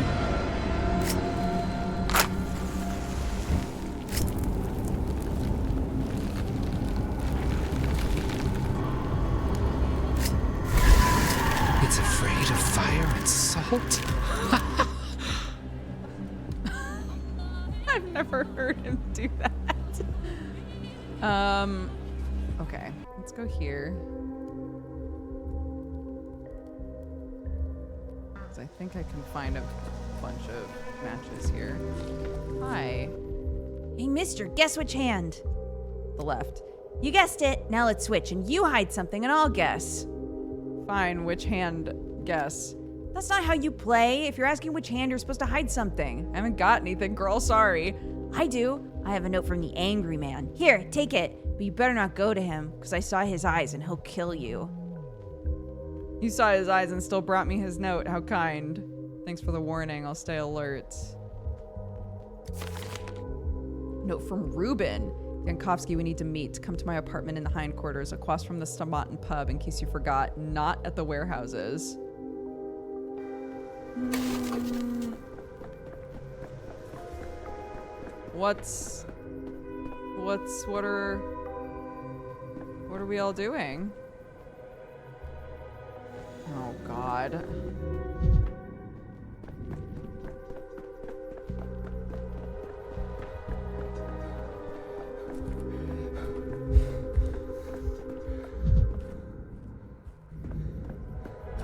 It's afraid of fire and salt? I've never heard him do that. Okay, let's go here. 'Cause I think I can find a bunch of matches here. Hi. Hey, mister, guess which hand? The left. You guessed it. Now let's switch, and you hide something, and I'll guess. Fine, which hand guess? That's not how you play. If you're asking which hand, you're supposed to hide something. I haven't got anything, girl, sorry. I do. I have a note from the angry man. Here, take it. But you better not go to him, because I saw his eyes and he'll kill you. You saw his eyes and still brought me his note. How kind. Thanks for the warning. I'll stay alert. Note from Ruben. Yankowski, we need to meet. Come to my apartment in the hindquarters, across from the Stomatin pub, in case you forgot. Not at the warehouses. What are we all doing? Oh, God. I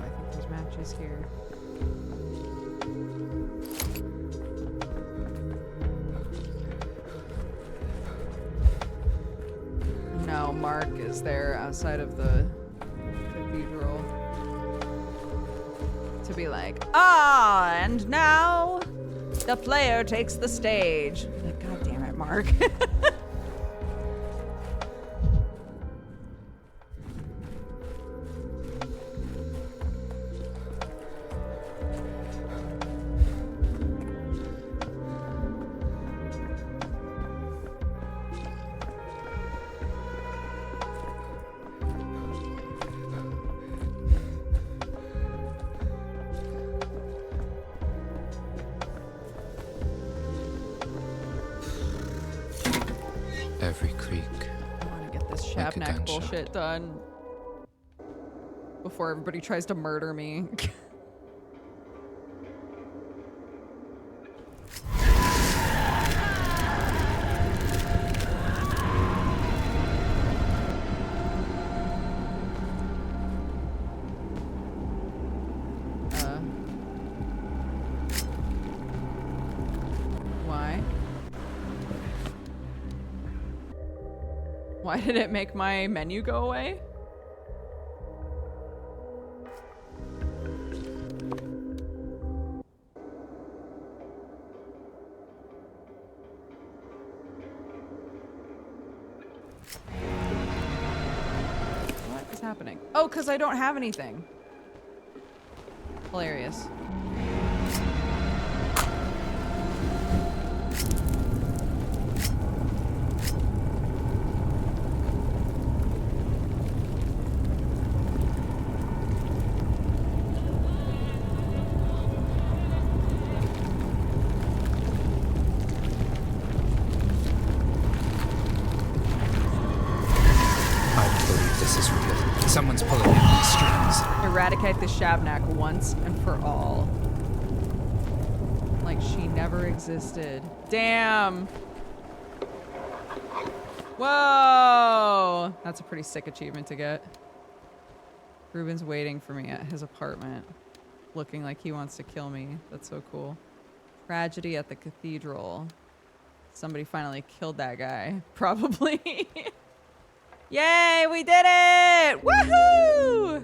think there's matches here. No, Mark is there outside of the cathedral to be like, and now the player takes the stage. Like, God damn it, Mark. Every creek. I want to get this Like a Shabnak gunshot. bullshit done before everybody tries to murder me. Why? Why did it make my menu go away? What is happening? Oh, because I don't have anything. Hilarious. I don't believe this is real. Someone's pulling at these strings. Eradicate the Shabnak once and for all. Like she never existed. Damn. Whoa. That's a pretty sick achievement to get. Ruben's waiting for me at his apartment, looking like he wants to kill me. That's so cool. Tragedy at the cathedral. Somebody finally killed that guy. Probably. Yay, we did it! Woohoo!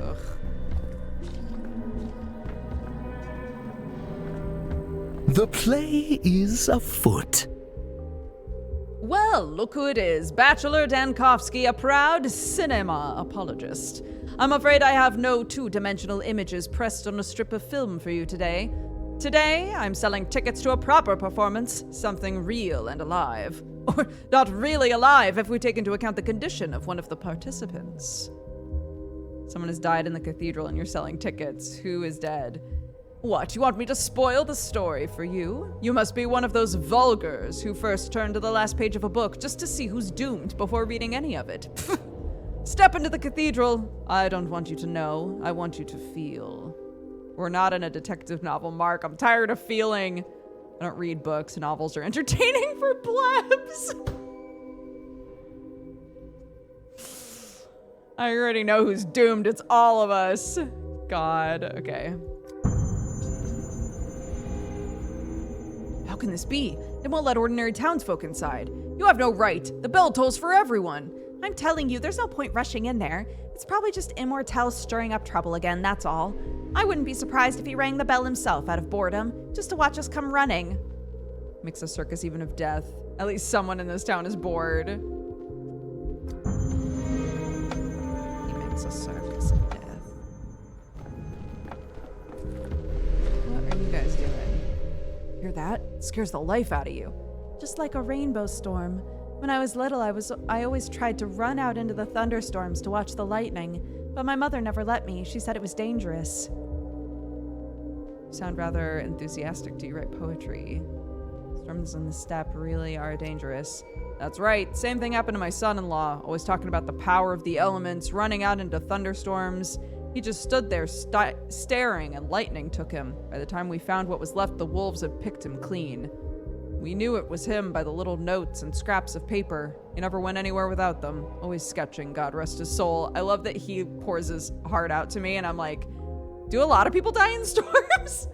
Ugh. The play is afoot. Well, look who it is. Bachelor Dankovsky, a proud cinema apologist. I'm afraid I have no two-dimensional images pressed on a strip of film for you today. Today, I'm selling tickets to a proper performance, something real and alive. Or not really alive if we take into account the condition of one of the participants. Someone has died in the cathedral and you're selling tickets. Who is dead? What, you want me to spoil the story for you? You must be one of those vulgars who first turn to the last page of a book just to see who's doomed before reading any of it. Step into the cathedral. I don't want you to know. I want you to feel. We're not in a detective novel, Mark. I'm tired of feeling. I don't read books. Novels are entertaining for plebs. I already know who's doomed. It's all of us. God. Okay. How can this be? They won't let ordinary townsfolk inside. You have no right. The bell tolls for everyone. I'm telling you, there's no point rushing in there. It's probably just Immortel stirring up trouble again, that's all. I wouldn't be surprised if he rang the bell himself out of boredom, just to watch us come running. Makes a circus even of death. At least someone in this town is bored. He makes a circus of death. What are you guys doing? Hear that? It scares the life out of you. Just like a rainbow storm. When I was little, I always tried to run out into the thunderstorms to watch the lightning, but my mother never let me. She said it was dangerous. You sound rather enthusiastic. Do you write poetry? Storms in the steppe really are dangerous. That's right. Same thing happened to my son-in-law. Always talking about the power of the elements, running out into thunderstorms. He just stood there staring, and lightning took him. By the time we found what was left, the wolves had picked him clean. We knew it was him by the little notes and scraps of paper. He never went anywhere without them. Always sketching, God rest his soul. I love that he pours his heart out to me, and I'm like, do a lot of people die in storms?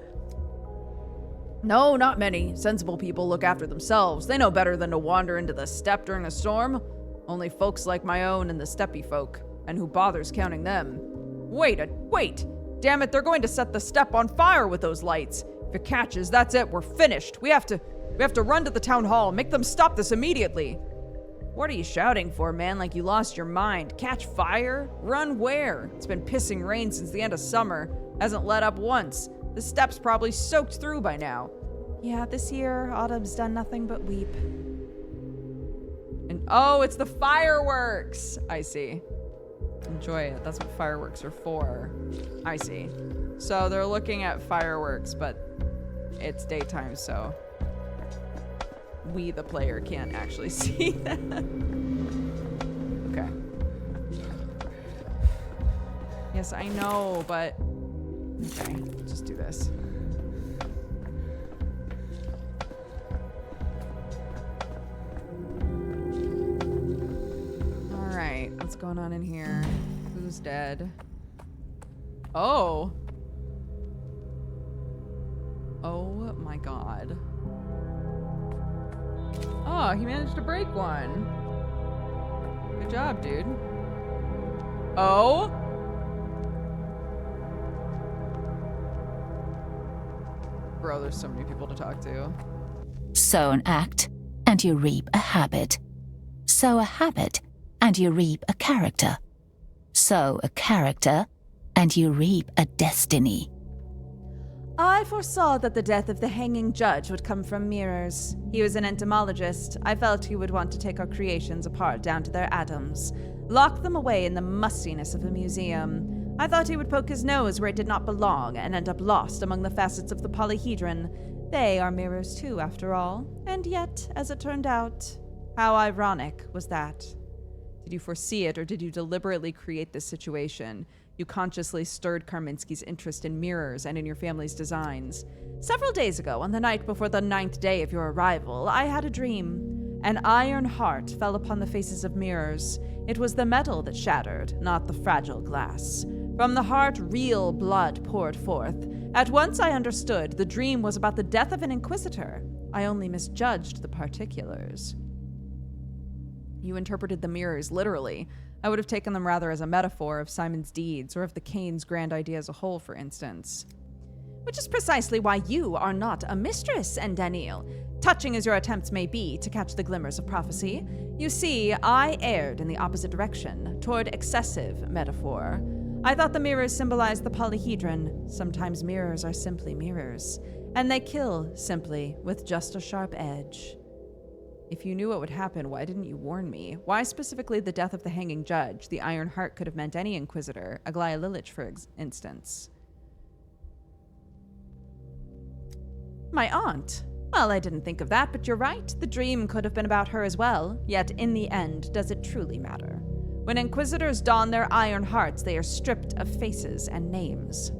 No, not many. Sensible people look after themselves. They know better than to wander into the steppe during a storm. Only folks like my own and the steppy folk. And who bothers counting them? Wait! Damn it, they're going to set the steppe on fire with those lights. If it catches, that's it. We're finished. We have to run to the town hall. Make them stop this immediately. What are you shouting for, man? Like you lost your mind. Catch fire? Run where? It's been pissing rain since the end of summer. Hasn't let up once. The steppe's probably soaked through by now. Yeah, this year, autumn's done nothing but weep. And oh, it's the fireworks. I see. Enjoy it. That's what fireworks are for. I see. So they're looking at fireworks, but it's daytime, so we, the player, can't actually see that. Okay. Yes, I know, but okay, just do this. All right, what's going on in here? Who's dead? Oh. Oh my God. Oh, he managed to break one. Good job, dude. Oh. Bro, there's so many people to talk to. Sow an act, and you reap a habit. Sow a habit, and you reap a character. Sow a character, and you reap a destiny. I foresaw that the death of the hanging judge would come from mirrors. He was an entomologist. I felt he would want to take our creations apart down to their atoms, lock them away in the mustiness of a museum. I thought he would poke his nose where it did not belong and end up lost among the facets of the polyhedron. They are mirrors too, after all. And yet, as it turned out, how ironic was that? Did you foresee it, or did you deliberately create this situation? You consciously stirred Karminski's interest in mirrors and in your family's designs. Several days ago, on the night before the 9th day of your arrival, I had a dream. An iron heart fell upon the faces of mirrors. It was the metal that shattered, not the fragile glass. From the heart, real blood poured forth. At once I understood the dream was about the death of an inquisitor. I only misjudged the particulars. You interpreted the mirrors literally. I would have taken them rather as a metaphor of Simon's deeds, or of the Kane's grand idea as a whole, for instance. Which is precisely why you are not a mistress, Daniel. Touching as your attempts may be to catch the glimmers of prophecy, you see, I erred in the opposite direction, toward excessive metaphor. I thought the mirrors symbolized the polyhedron. Sometimes mirrors are simply mirrors, and they kill simply with just a sharp edge. If you knew what would happen, why didn't you warn me? Why specifically the death of the hanging judge? The Iron Heart could have meant any inquisitor, Aglaia Lilich, for instance. My aunt? Well, I didn't think of that, but you're right. The dream could have been about her as well. Yet, in the end, does it truly matter? When Inquisitors don their iron hearts, they are stripped of faces and names.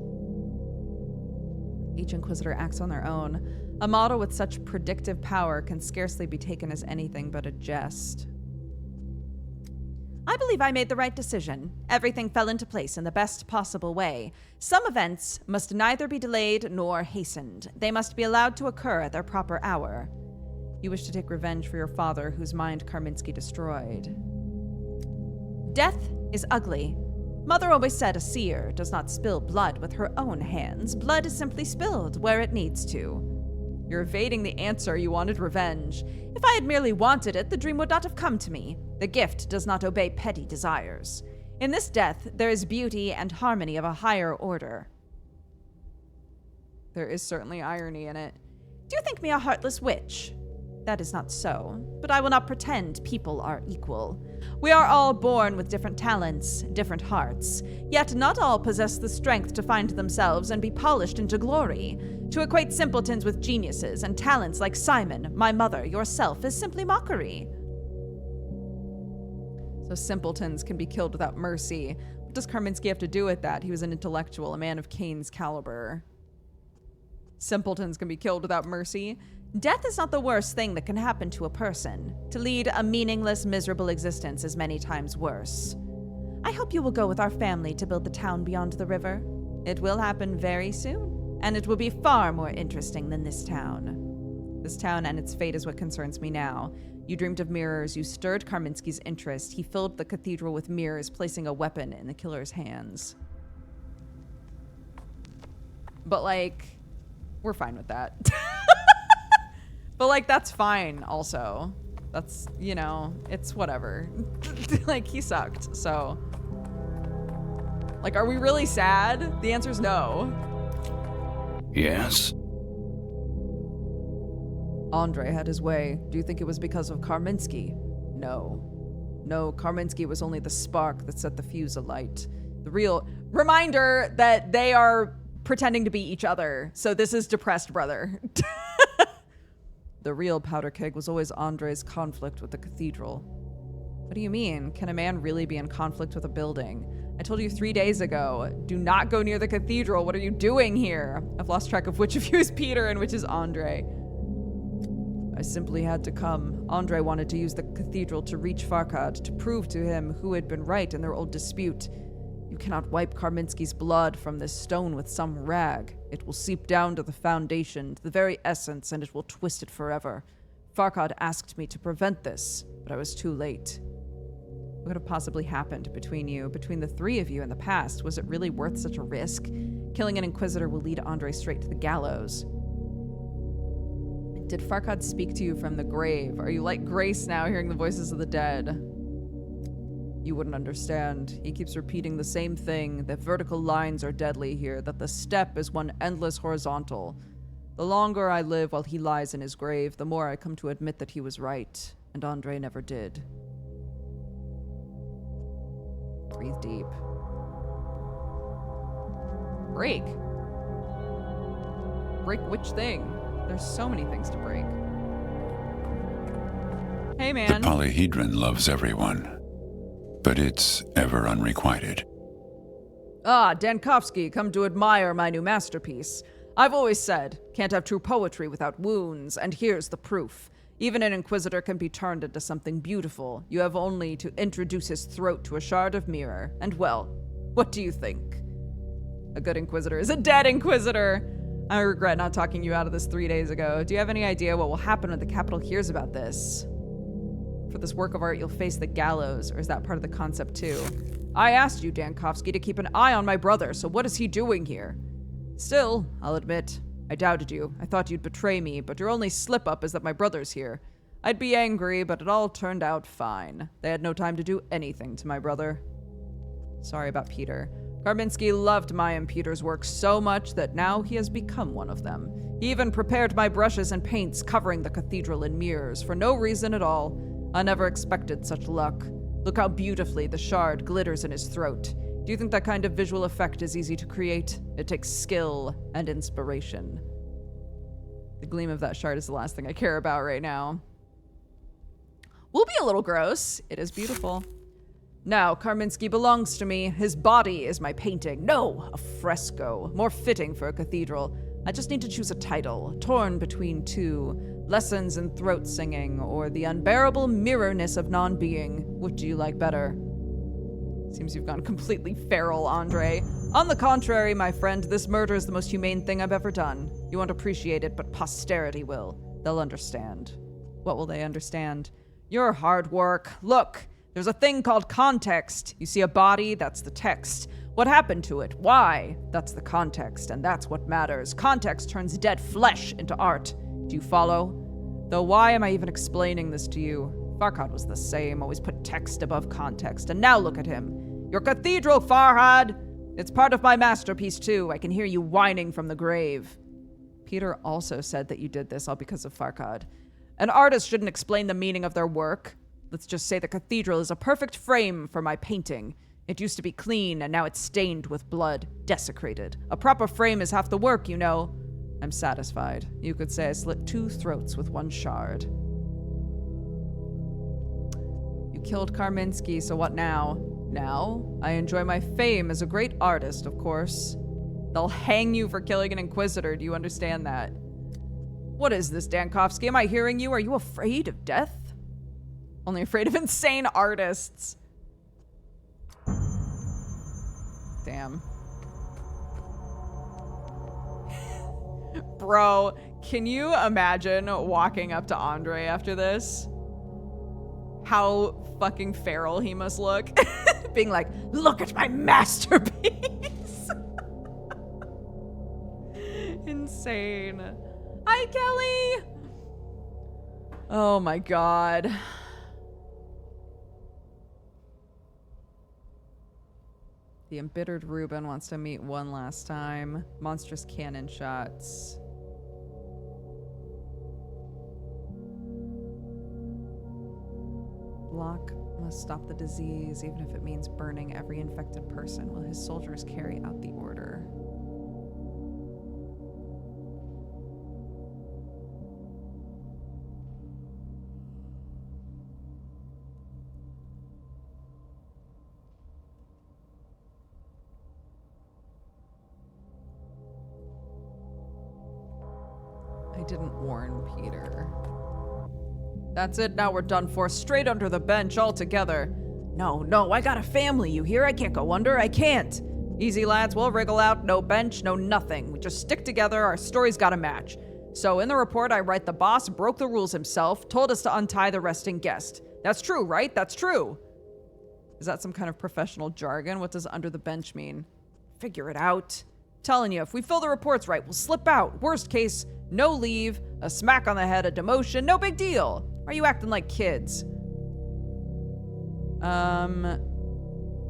Each Inquisitor acts on their own. A model with such predictive power can scarcely be taken as anything but a jest. I believe I made the right decision. Everything fell into place in the best possible way. Some events must neither be delayed nor hastened. They must be allowed to occur at their proper hour. You wish to take revenge for your father, whose mind Karminski destroyed. Death is ugly. Mother always said a seer does not spill blood with her own hands. Blood is simply spilled where it needs to. You're evading the answer. You wanted revenge. If I had merely wanted it, the dream would not have come to me. The gift does not obey petty desires. In this death, there is beauty and harmony of a higher order. There is certainly irony in it. Do you think me a heartless witch? That is not so, but I will not pretend people are equal. We are all born with different talents, different hearts, yet not all possess the strength to find themselves and be polished into glory. To equate simpletons with geniuses and talents like Simon, my mother, yourself, is simply mockery. So simpletons can be killed without mercy. What does Karminski have to do with that? He was an intellectual, a man of Cain's caliber. Simpletons can be killed without mercy. Death is not the worst thing that can happen to a person. To lead a meaningless, miserable existence is many times worse. I hope you will go with our family to build the town beyond the river. It will happen very soon, and it will be far more interesting than this town. This town and its fate is what concerns me now. You dreamed of mirrors, you stirred Karminski's interest. He filled the cathedral with mirrors, placing a weapon in the killer's hands. But, like, we're fine with that. But, like, that's fine also. That's, you know, it's whatever. Like, he sucked, so. Like, are we really sad? The answer's no. Yes? Andre had his way. Do you think it was because of Karminski? No. No, Karminski was only the spark that set the fuse alight. The real reminder that they are pretending to be each other. So this is depressed brother. The real powder keg was always Andre's conflict with the cathedral. What do you mean? Can a man really be in conflict with a building? I told you 3 days ago, do not go near the cathedral. What are you doing here? I've lost track of which of you is Peter and which is Andre. I simply had to come. Andre wanted to use the cathedral to reach Farkad, to prove to him who had been right in their old dispute. You cannot wipe Karminski's blood from this stone with some rag. It will seep down to the foundation, to the very essence, and it will twist it forever. Farkad asked me to prevent this, but I was too late. What could have possibly happened between you, between the three of you in the past? Was it really worth such a risk? Killing an Inquisitor will lead Andre straight to the gallows. Did Farkad speak to you from the grave? Are you like Grace now, hearing the voices of the dead? You wouldn't understand. He keeps repeating the same thing, that vertical lines are deadly here, that the step is one endless horizontal. The longer I live while he lies in his grave, the more I come to admit that he was right, and Andre never did. Breathe deep. Break. Break which thing? There's so many things to break. Hey, man. The polyhedron loves everyone, but it's ever unrequited. Ah, Dankovsky, come to admire my new masterpiece. I've always said, can't have true poetry without wounds, and here's the proof. Even an Inquisitor can be turned into something beautiful. You have only to introduce his throat to a shard of mirror, and well, what do you think? A good Inquisitor is a dead Inquisitor! I regret not talking you out of this 3 days ago. Do you have any idea what will happen when the capital hears about this? For this work of art, you'll face the gallows, or is that part of the concept too? I asked you, Dankovsky, to keep an eye on my brother, so what is he doing here? Still, I'll admit, I doubted you. I thought you'd betray me, but your only slip-up is that my brother's here. I'd be angry, but it all turned out fine. They had no time to do anything to my brother. Sorry about Peter. Karminski loved my and Peter's work so much that now he has become one of them. He even prepared my brushes and paints covering the cathedral in mirrors, for no reason at all. I never expected such luck. Look how beautifully the shard glitters in his throat. Do you think that kind of visual effect is easy to create? It takes skill and inspiration. The gleam of that shard is the last thing I care about right now. We'll be a little gross. It is beautiful. Now, Karminski belongs to me. His body is my painting. No, a fresco. More fitting for a cathedral. I just need to choose a title, torn between two. Lessons in throat singing, or The Unbearable Mirrorness of Non-Being. What do you like better? Seems you've gone completely feral, Andre. On the contrary, my friend, this murder is the most humane thing I've ever done. You won't appreciate it, but posterity will. They'll understand. What will they understand? Your hard work. Look, there's a thing called context. You see a body, that's the text. What happened to it? Why? That's the context, and that's what matters. Context turns dead flesh into art. Do you follow? Though why am I even explaining this to you? Farhad was the same, always put text above context, and now look at him. Your cathedral, Farhad! It's part of my masterpiece, too. I can hear you whining from the grave. Peter also said that you did this all because of Farhad. An artist shouldn't explain the meaning of their work. Let's just say the cathedral is a perfect frame for my painting. It used to be clean, and now it's stained with blood, desecrated. A proper frame is half the work, you know. I'm satisfied. You could say I slit 2 throats with 1 shard. You killed Karminski, so what now? Now, I enjoy my fame as a great artist, of course. They'll hang you for killing an inquisitor, do you understand that? What is this, Dankovsky? Am I hearing you? Are you afraid of death? Only afraid of insane artists. Damn. Bro, can you imagine walking up to Andre after this? How fucking feral he must look. Being like, look at my masterpiece. Insane. Hi, Kelly. Oh my god. The embittered Reuben wants to meet one last time. Monstrous cannon shots. Block must stop the disease, even if it means burning every infected person, while his soldiers carry out the order. I didn't warn Peter. That's it, now we're done for. Straight under the bench altogether. No, I got a family, you hear? I can't go under, I can't. Easy, lads, we'll wriggle out. No bench, no nothing. We just stick together, our story's gotta match. So in the report, I write the boss broke the rules himself, told us to untie the resting guest. That's true, right? That's true. Is that some kind of professional jargon? What does under the bench mean? Figure it out. Telling you, if we fill the reports right, we'll slip out. Worst case, no leave, a smack on the head, a demotion, no big deal. Why are you acting like kids?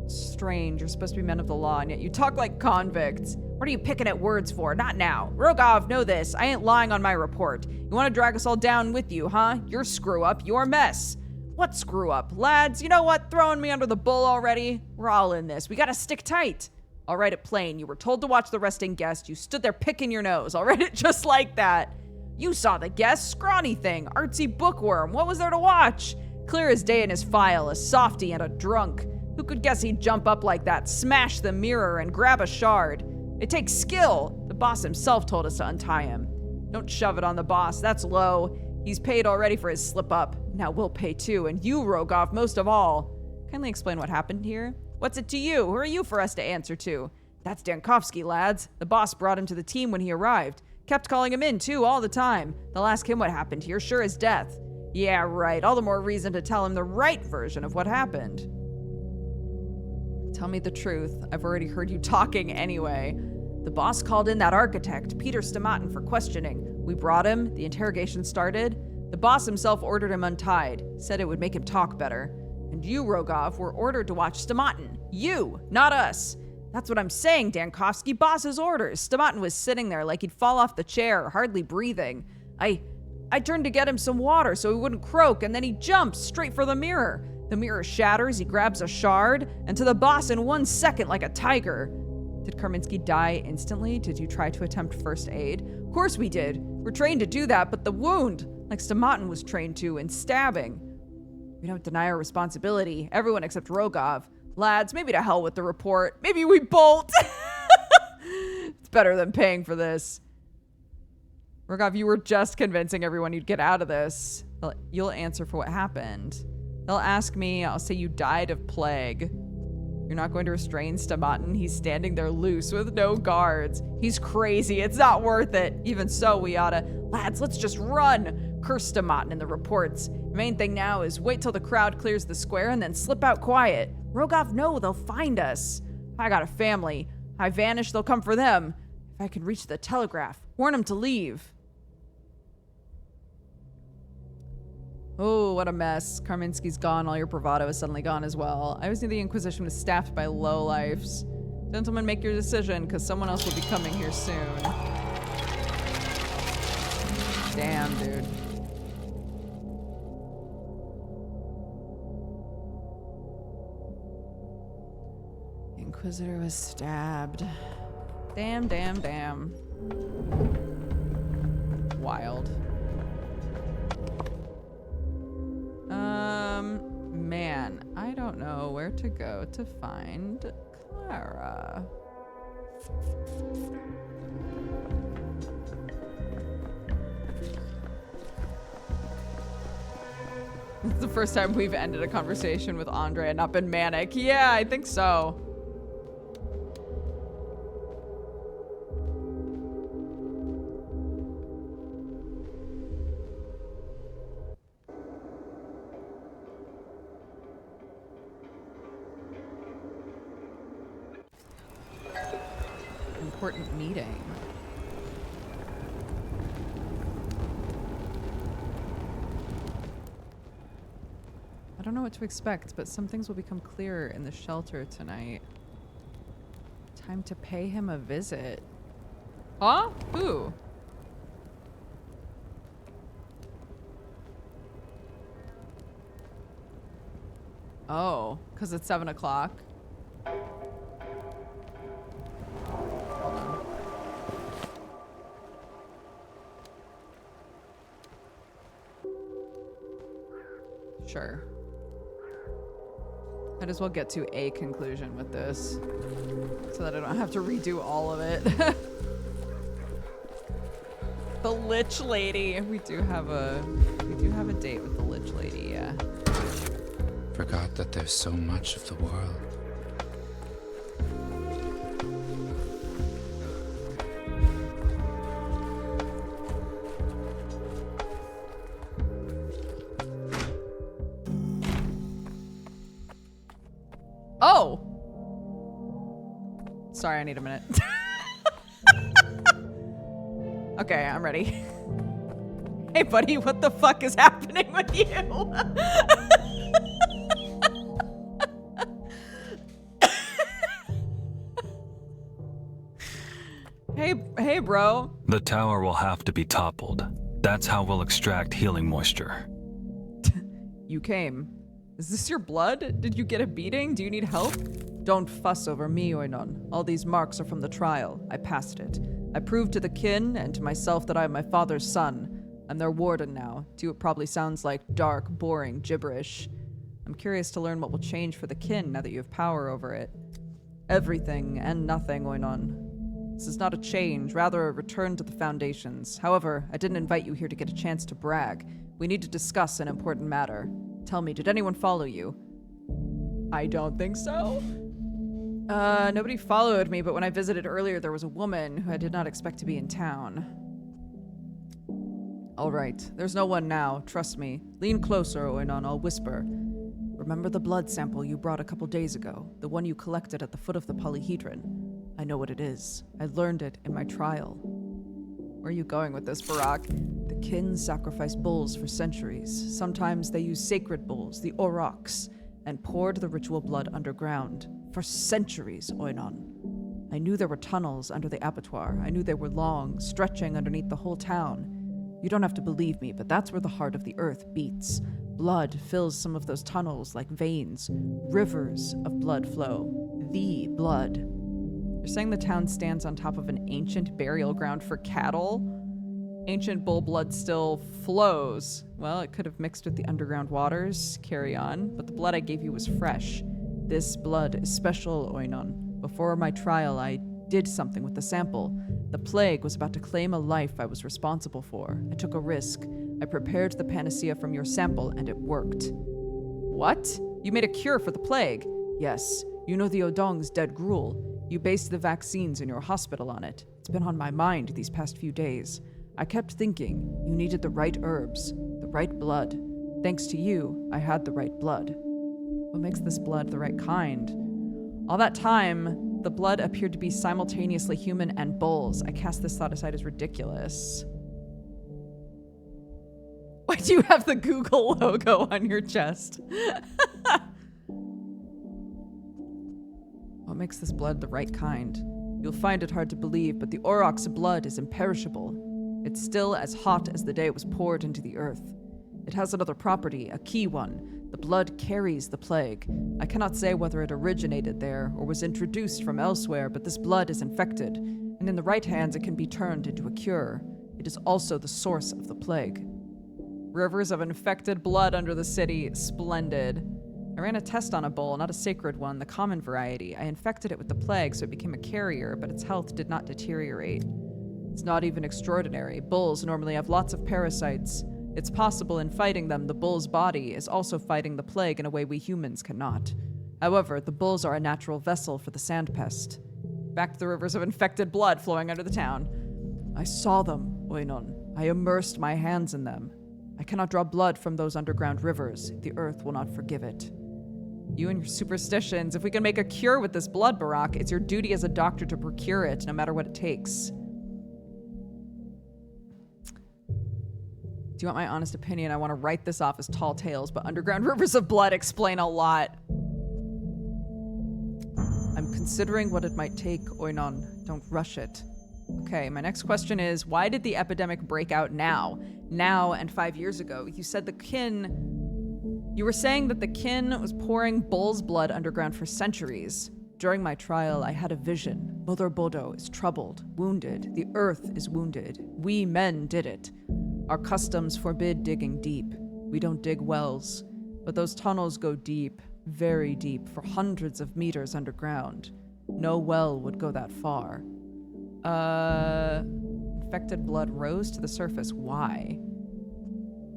Strange. You're supposed to be men of the law, and yet you talk like convicts. What are you picking at words for? Not now. Rogov, know this. I ain't lying on my report. You want to drag us all down with you, huh? Your screw up, your mess. What screw up? Lads, you know what? Throwing me under the bull already? We're all in this. We gotta stick tight. I'll write it plain. You were told to watch the resting guest. You stood there picking your nose. I'll write it just like that. You saw the guest, scrawny thing, artsy bookworm. What was there to watch? Clear as day in his file, a softy and a drunk. Who could guess he'd jump up like that, smash the mirror, and grab a shard? It takes skill. The boss himself told us to untie him. Don't shove it on the boss. That's low. He's paid already for his slip-up. Now we'll pay too, and you, Rogov, most of all. Kindly explain what happened here. What's it to you? Who are you for us to answer to? That's Dankovsky, lads. The boss brought him to the team when he arrived. Kept calling him in, too, all the time. They'll ask him what happened here, sure as death. Yeah, right. All the more reason to tell him the right version of what happened. Tell me the truth. I've already heard you talking anyway. The boss called in that architect, Peter Stomatin, for questioning. We brought him. The interrogation started. The boss himself ordered him untied. Said it would make him talk better. And you, Rogov, were ordered to watch Stomatin. You, not us. That's what I'm saying, Dankovsky. Boss's orders. Stomatin was sitting there like he'd fall off the chair, hardly breathing. I turned to get him some water so he wouldn't croak, and then he jumps straight for the mirror. The mirror shatters, he grabs a shard, and to the boss in 1 second like a tiger. Did Karminski die instantly? Did you try to attempt first aid? Of course we did. We're trained to do that, but the wound, like Stomatin was trained to, in stabbing. We don't deny our responsibility. Everyone except Rogov. Lads, maybe to hell with the report. Maybe we bolt. It's better than paying for this. Rogov, you were just convincing everyone you'd get out of this. You'll answer for what happened. They'll ask me, I'll say you died of plague. You're not going to restrain Stamatin. He's standing there loose with no guards. He's crazy. It's not worth it. Even so, we oughta... Lads, let's just run. Curse Stamatin in the reports. The main thing now is wait till the crowd clears the square and then slip out quiet. Rogov, no, they'll find us. I got a family. I vanish, they'll come for them. If I can reach the telegraph, warn them to leave. Oh, what a mess. Karminski's gone. All your bravado is suddenly gone as well. I always knew the Inquisition was staffed by lowlifes. Gentlemen, make your decision, because someone else will be coming here soon. Damn, dude. The Inquisitor was stabbed. Damn, damn, damn. Wild. Man, I don't know where to go to find Clara. It's the first time we've ended a conversation with Andre and not been manic. Yeah, I think so. Important meeting. I don't know what to expect, but some things will become clearer in the shelter tonight. Time to pay him a visit. Huh? Who? Oh, because it's 7 o'clock. Sure. Might as well get to a conclusion with this so that I don't have to redo all of it. The Lich Lady. We do have a date with the Lich Lady, yeah. Forgot that there's so much of the world. Oh! Sorry, I need a minute. Okay, I'm ready. Hey, buddy, what the fuck is happening with you? Hey, bro. The tower will have to be toppled. That's how we'll extract healing moisture. You came. Is this your blood? Did you get a beating? Do you need help? Don't fuss over me, Oinon. All these marks are from the trial. I passed it. I proved to the kin and to myself that I am my father's son. I'm their warden now. To you it probably sounds like dark, boring gibberish. I'm curious to learn what will change for the kin now that you have power over it. Everything and nothing, Oinon. This is not a change, rather a return to the foundations. However, I didn't invite you here to get a chance to brag. We need to discuss an important matter. Tell me, did anyone follow you? I don't think so. Nobody followed me, but when I visited earlier, there was a woman who I did not expect to be in town. All right, there's no one now, trust me. Lean closer, Oinon, I'll whisper. Remember the blood sample you brought a couple days ago? The one you collected at the foot of the polyhedron? I know what it is. I learned it in my trial. Where are you going with this, Barak? The kin sacrifice bulls for centuries. Sometimes they use sacred bulls, the aurochs, and poured the ritual blood underground. For centuries, Oinon. I knew there were tunnels under the abattoir. I knew they were long, stretching underneath the whole town. You don't have to believe me, but that's where the heart of the earth beats. Blood fills some of those tunnels like veins. Rivers of blood flow. The blood. You're saying the town stands on top of an ancient burial ground for cattle? Ancient bull blood still flows. Well, it could have mixed with the underground waters. Carry on. But the blood I gave you was fresh. This blood is special, Oinon. Before my trial, I did something with the sample. The plague was about to claim a life I was responsible for. I took a risk. I prepared the panacea from your sample, and it worked. What? You made a cure for the plague? Yes. You know the Odong's dead gruel. You based the vaccines in your hospital on it. It's been on my mind these past few days. I kept thinking you needed the right herbs, the right blood. Thanks to you, I had the right blood. What makes this blood the right kind? All that time, the blood appeared to be simultaneously human and bull's. I cast this thought aside as ridiculous. Why do you have the Google logo on your chest? What makes this blood the right kind? You'll find it hard to believe, but the Auroch's blood is imperishable. It's still as hot as the day it was poured into the earth. It has another property, a key one. The blood carries the plague. I cannot say whether it originated there or was introduced from elsewhere, but this blood is infected, and in the right hands it can be turned into a cure. It is also the source of the plague. Rivers of infected blood under the city. Splendid. I ran a test on a bull, not a sacred one, the common variety. I infected it with the plague, so it became a carrier, but its health did not deteriorate. It's not even extraordinary. Bulls normally have lots of parasites. It's possible in fighting them, the bull's body is also fighting the plague in a way we humans cannot. However, the bulls are a natural vessel for the sand pest. Back to the rivers of infected blood flowing under the town. I saw them, Oinon. I immersed my hands in them. I cannot draw blood from those underground rivers. The earth will not forgive it. You and your superstitions. If we can make a cure with this blood, Barack, it's your duty as a doctor to procure it, no matter what it takes. Do you want my honest opinion? I want to write this off as tall tales, but underground rivers of blood explain a lot. I'm considering what it might take, Oinon. Don't rush it. Okay, my next question is, why did the epidemic break out now? Now and 5 years ago? You said the kin... You were saying that the kin was pouring bull's blood underground for centuries. During my trial, I had a vision. Mother Bodo is troubled, wounded. The earth is wounded. We men did it. Our customs forbid digging deep. We don't dig wells. But those tunnels go deep, very deep, for hundreds of meters underground. No well would go that far. Infected blood rose to the surface. Why?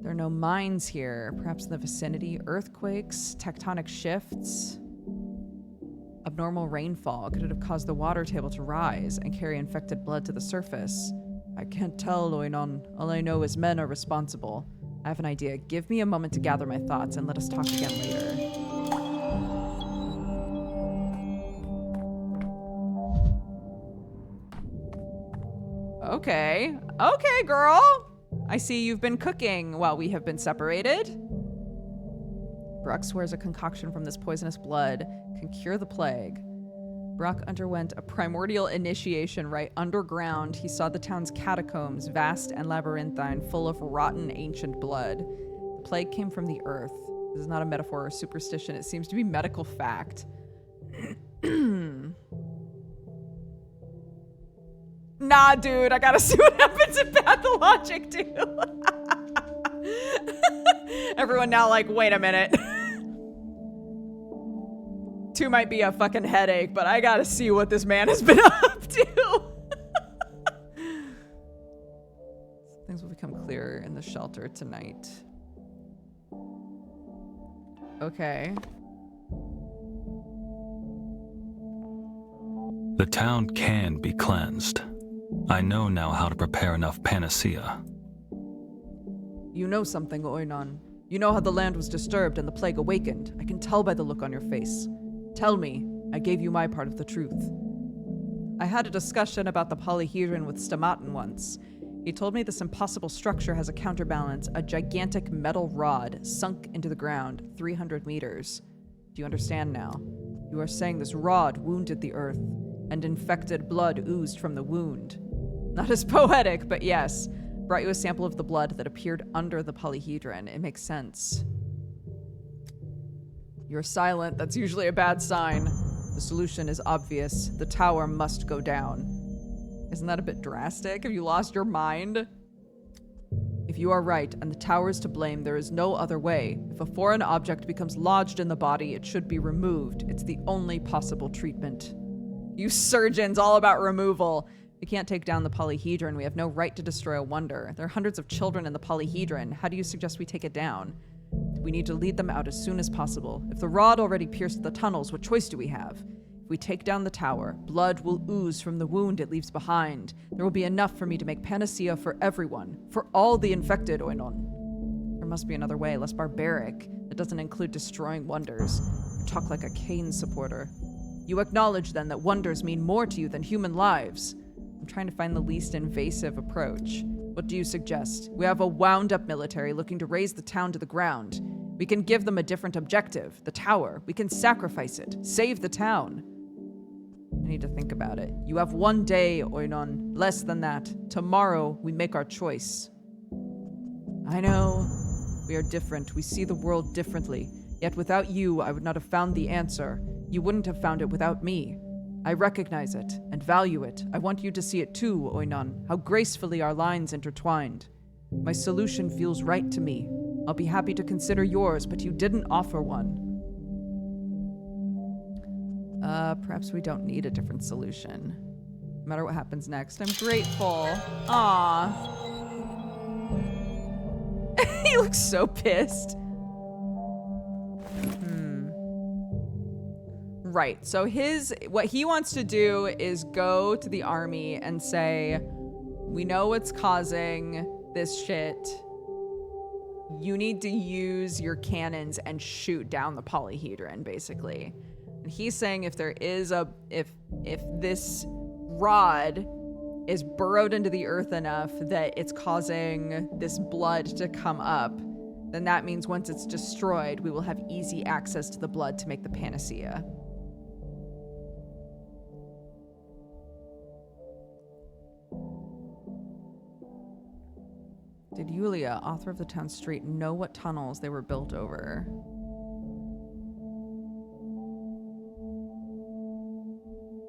There are no mines here. Perhaps in the vicinity. Earthquakes, tectonic shifts. Abnormal rainfall. Could it have caused the water table to rise and carry infected blood to the surface? I can't tell, Oinon. All I know is men are responsible. I have an idea. Give me a moment to gather my thoughts and let us talk again later. Okay. Okay, girl. I see you've been cooking while we have been separated. Brock swears a concoction from this poisonous blood can cure the plague. Brock underwent a primordial initiation right underground. He saw the town's catacombs, vast and labyrinthine, full of rotten ancient blood. The plague came from the earth. This is not a metaphor or superstition. It seems to be medical fact. Nah, dude, I gotta see what happens in Pathologic, too. Everyone now like, wait a minute. 2 might be a fucking headache, but I gotta see what this man has been up to. Things will become clearer in the shelter tonight. Okay. The town can be cleansed. I know now how to prepare enough panacea. You know something, Oinon. You know how the land was disturbed and the plague awakened. I can tell by the look on your face. Tell me. I gave you my part of the truth. I had a discussion about the polyhedron with Stomatin once. He told me this impossible structure has a counterbalance, a gigantic metal rod sunk into the ground, 300 meters. Do you understand now? You are saying this rod wounded the earth, and infected blood oozed from the wound. Not as poetic, but yes. Brought you a sample of the blood that appeared under the polyhedron. It makes sense. You're silent. That's usually a bad sign. The solution is obvious. The tower must go down. Isn't that a bit drastic? Have you lost your mind? If you are right and the tower is to blame, there is no other way. If a foreign object becomes lodged in the body, it should be removed. It's the only possible treatment. You surgeons, all about removal. We can't take down the polyhedron. We have no right to destroy a wonder. There are hundreds of children in the polyhedron. How do you suggest we take it down? We need to lead them out as soon as possible. If the rod already pierced the tunnels, what choice do we have? If we take down the tower, blood will ooze from the wound it leaves behind. There will be enough for me to make panacea for everyone, for all the infected, Oinon. There must be another way, less barbaric, that doesn't include destroying wonders. You talk like a Kane supporter. You acknowledge, then, that wonders mean more to you than human lives. I'm trying to find the least invasive approach. What do you suggest? We have a wound-up military looking to raise the town to the ground. We can give them a different objective, the tower. We can sacrifice it, save the town. I need to think about it. You have 1 day, Oinon. Less than that. Tomorrow, we make our choice. I know. We are different. We see the world differently. Yet without you, I would not have found the answer. You wouldn't have found it without me. I recognize it and value it. I want you to see it too, Oinon, how gracefully our lines intertwined. My solution feels right to me. I'll be happy to consider yours, but you didn't offer one. Perhaps we don't need a different solution. No matter what happens next, I'm grateful. Aww. He looks so pissed. Right, so what he wants to do is go to the army and say, we know what's causing this shit. You need to use your cannons and shoot down the polyhedron, basically. And he's saying if there is if this rod is burrowed into the earth enough that it's causing this blood to come up, then that means once it's destroyed, we will have easy access to the blood to make the panacea. Did Yulia, author of the town street, know what tunnels they were built over?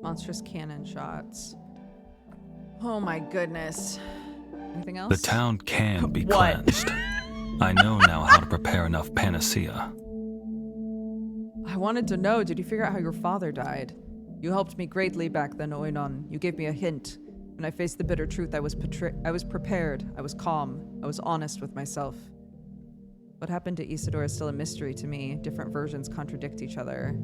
Monstrous cannon shots. Oh my goodness. Anything else? The town can be cleansed. I know now how to prepare enough panacea. I wanted to know, did you figure out how your father died? You helped me greatly back then, Oinon. You gave me a hint. When I faced the bitter truth, I was prepared. I was calm. I was honest with myself. What happened to Isidore is still a mystery to me. Different versions contradict each other.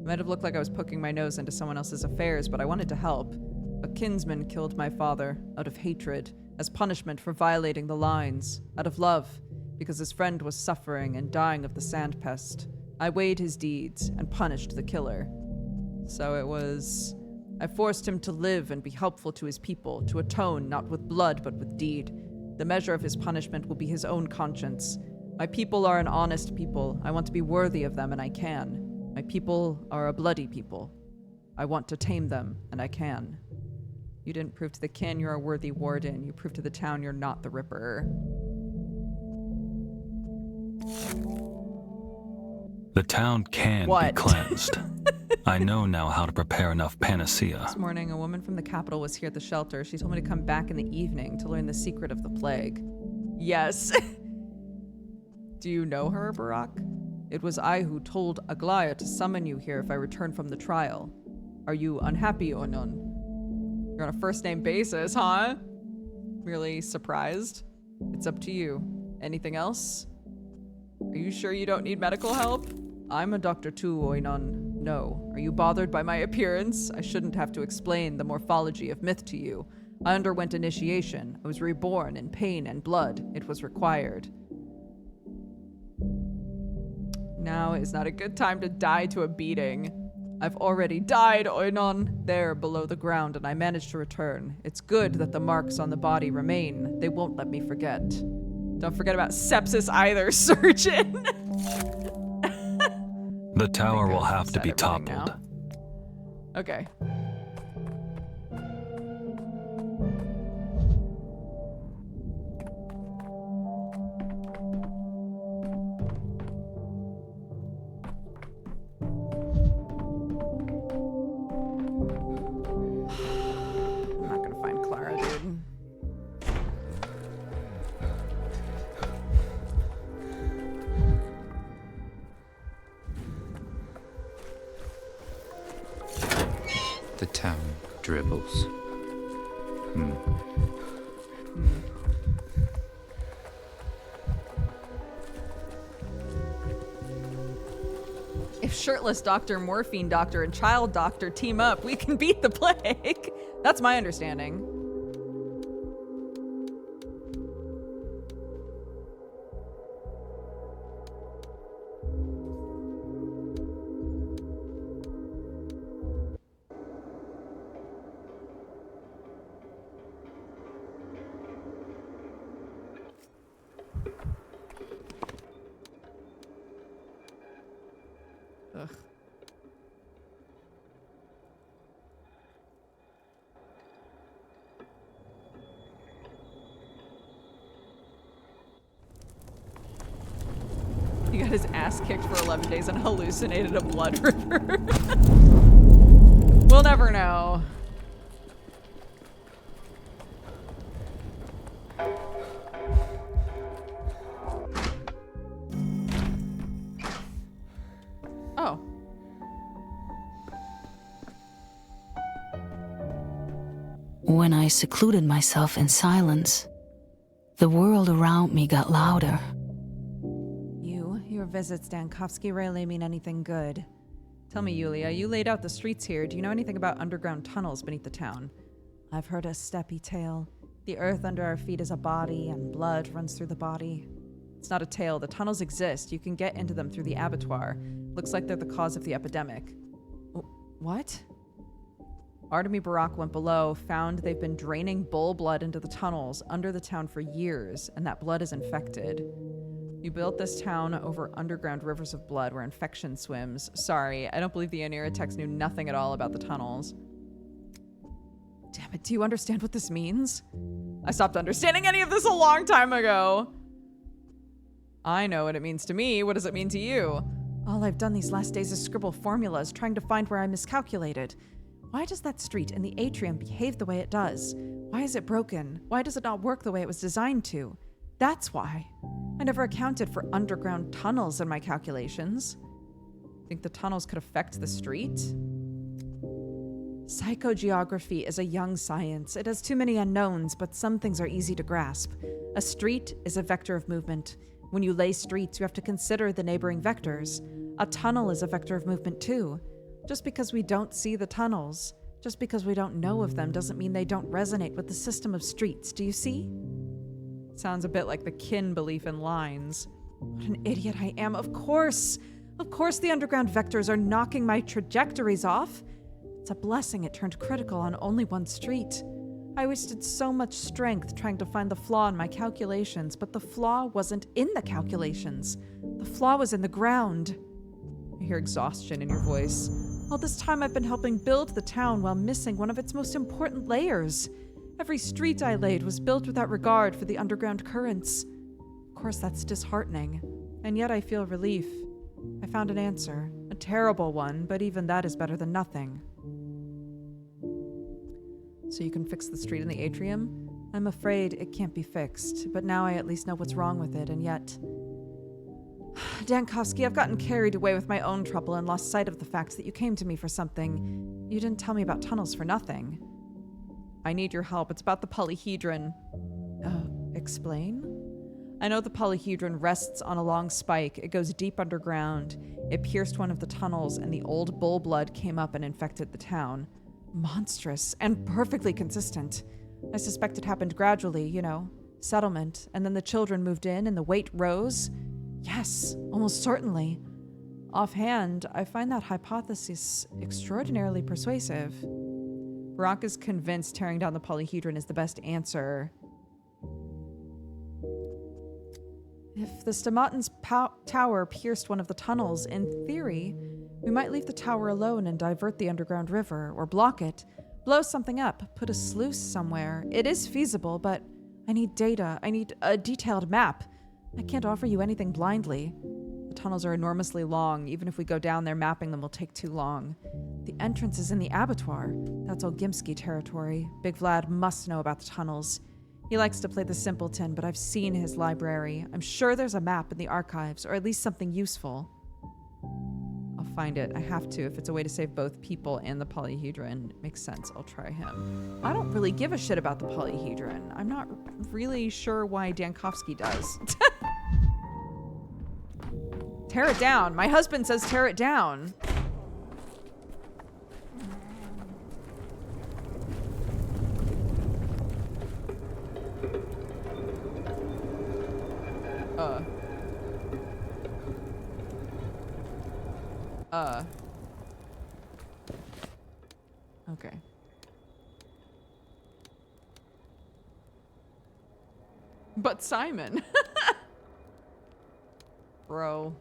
It might have looked like I was poking my nose into someone else's affairs, but I wanted to help. A kinsman killed my father, out of hatred, as punishment for violating the lines, out of love, because his friend was suffering and dying of the sand pest. I weighed his deeds and punished the killer. So it was... I forced him to live and be helpful to his people, to atone not with blood but with deed. The measure of his punishment will be his own conscience. My people are an honest people. I want to be worthy of them, and I can. My people are a bloody people. I want to tame them, and I can. You didn't prove to the kin you're a worthy warden. You proved to the town you're not the Ripper. The town can be cleansed. I know now how to prepare enough panacea. This morning, a woman from the capital was here at the shelter. She told me to come back in the evening to learn the secret of the plague. Yes. Do you know her, Barak? It was I who told Aglaya to summon you here if I return from the trial. Are you unhappy, Oinon? You're on a first-name basis, huh? Really surprised? It's up to you. Anything else? Are you sure you don't need medical help? I'm a doctor too, Oinon. No. Are you bothered by my appearance? I shouldn't have to explain the morphology of myth to you. I underwent initiation. I was reborn in pain and blood. It was required. Now is not a good time to die to a beating. I've already died, Oinon, there below the ground, and I managed to return. It's good that the marks on the body remain. They won't let me forget. Don't forget about sepsis either, surgeon. The tower will have to be toppled. Okay. I'm not gonna find Clara, dude. The town dribbles. If shirtless doctor, morphine doctor, and child doctor team up, we can beat the plague. That's my understanding. Ugh. He got his ass kicked for 11 days and hallucinated a blood river. We'll never know. Oh. When I secluded myself in silence, the world around me got louder. Your visits, Dankovsky, rarely mean anything good. Tell me, Yulia, you laid out the streets here. Do you know anything about underground tunnels beneath the town? I've heard a steppy tale. The earth under our feet is a body, and blood runs through the body. It's not a tale. The tunnels exist. You can get into them through the abattoir. Looks like they're the cause of the epidemic. What? Artemy Barak went below, found they've been draining bull blood into the tunnels under the town for years, and that blood is infected. You built this town over underground rivers of blood where infection swims. Sorry, I don't believe the Anira text knew nothing at all about the tunnels. Damn it, do you understand what this means? I stopped understanding any of this a long time ago. I know what it means to me. What does it mean to you? All I've done these last days is scribble formulas, trying to find where I miscalculated. Why does that street in the atrium behave the way it does? Why is it broken? Why does it not work the way it was designed to? That's why. I never accounted for underground tunnels in my calculations. Think the tunnels could affect the street? Psychogeography is a young science. It has too many unknowns, but some things are easy to grasp. A street is a vector of movement. When you lay streets, you have to consider the neighboring vectors. A tunnel is a vector of movement too. Just because we don't see the tunnels, just because we don't know of them, doesn't mean they don't resonate with the system of streets. Do you see? Sounds a bit like the kin belief in lines. What an idiot I am. Of course the underground vectors are knocking my trajectories off. It's a blessing it turned critical on only one street. I wasted so much strength trying to find the flaw in my calculations, but the flaw wasn't in the calculations. The flaw was in the ground. I hear exhaustion in your voice. All this time I've been helping build the town while missing one of its most important layers. Every street I laid was built without regard for the underground currents. Of course, that's disheartening, and yet I feel relief. I found an answer, a terrible one, but even that is better than nothing. So you can fix the street in the atrium? I'm afraid it can't be fixed, but now I at least know what's wrong with it, and yet... Dankovsky, I've gotten carried away with my own trouble and lost sight of the fact that you came to me for something. You didn't tell me about tunnels for nothing. I need your help. It's about the polyhedron. Explain? I know the polyhedron rests on a long spike. It goes deep underground. It pierced one of the tunnels, and the old bull blood came up and infected the town. Monstrous and perfectly consistent. I suspect it happened gradually, settlement, and then the children moved in and the weight rose. Yes, almost certainly. Offhand, I find that hypothesis extraordinarily persuasive. Barak is convinced tearing down the polyhedron is the best answer. If the Stomatin's tower pierced one of the tunnels, in theory, we might leave the tower alone and divert the underground river, or block it, blow something up, put a sluice somewhere. It is feasible, but I need data. I need a detailed map. I can't offer you anything blindly. The tunnels are enormously long. Even if we go down there, mapping them will take too long. The entrance is in the abattoir. That's Olgimsky territory. Big Vlad must know about the tunnels. He likes to play the simpleton, but I've seen his library. I'm sure there's a map in the archives, or at least something useful. A find it. I have to. If it's a way to save both people and the polyhedron, it makes sense. I'll try him. I don't really give a shit about the polyhedron. I'm not really sure why Dankovsky does. Tear it down. My husband says tear it down. Okay. But Simon. Bro.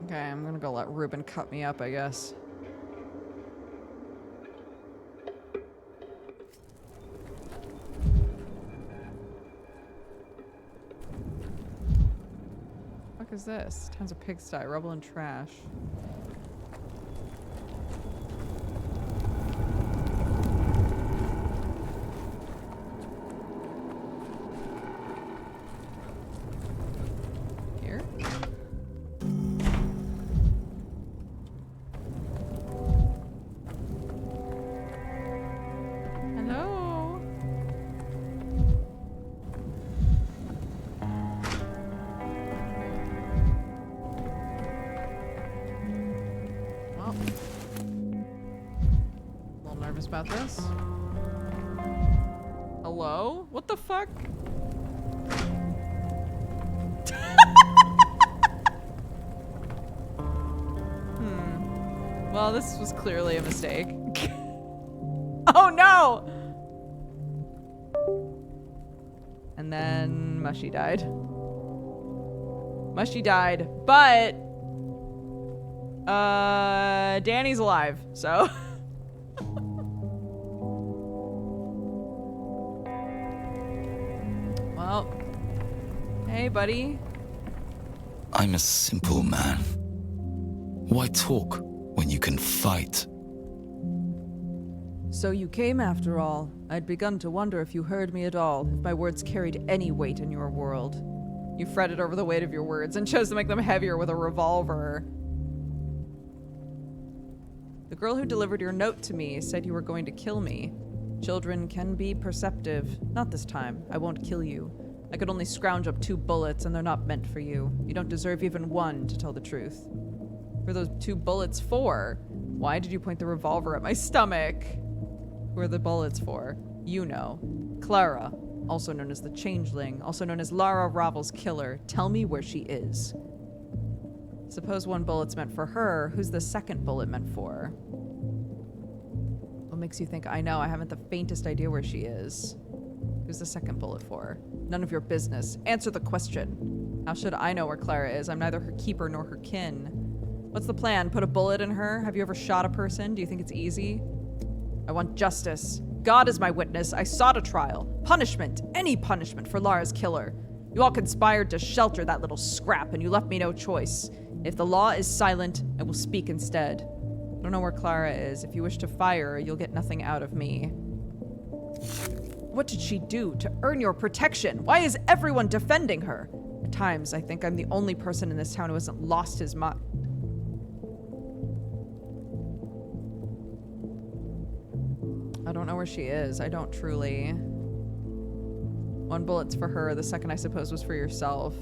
Okay, I'm gonna go let Ruben cut me up, I guess. What the fuck is this? Tons of pigsty, rubble and trash. Here? Hello? Well, a little nervous about this. Hello? What the fuck? Well, this was clearly a mistake. Oh no! And then Mushy died. Mushy died, but Danny's alive, so well, hey buddy. I'm a simple man. Why talk when you can fight? So you came after all. I'd begun to wonder if you heard me at all, if my words carried any weight in your world. You fretted over the weight of your words and chose to make them heavier with a revolver. The girl who delivered your note to me said you were going to kill me. Children can be perceptive. Not this time. I won't kill you. I could only scrounge up 2 bullets, and they're not meant for you. You don't deserve even one, to tell the truth. What are those 2 bullets for? Why did you point the revolver at my stomach? Who are the bullets for? You know. Clara, also known as the Changeling, also known as Lara Ravel's killer. Tell me where she is. Suppose 1 bullet's meant for her. Who's the 2nd bullet meant for? What makes you think I know? I haven't the faintest idea where she is. Who's the 2nd bullet for? None of your business. Answer the question. How should I know where Clara is? I'm neither her keeper nor her kin. What's the plan? Put a bullet in her? Have you ever shot a person? Do you think it's easy? I want justice. God is my witness. I sought a trial. Punishment. Any punishment for Lara's killer. You all conspired to shelter that little scrap, and you left me no choice. If the law is silent, I will speak instead. I don't know where Clara is. If you wish to fire her, you'll get nothing out of me. What did she do to earn your protection? Why is everyone defending her? At times, I think I'm the only person in this town who hasn't lost his mind. I don't know where she is. I don't truly. 1 bullet's for her. The 2nd, I suppose, was for yourself.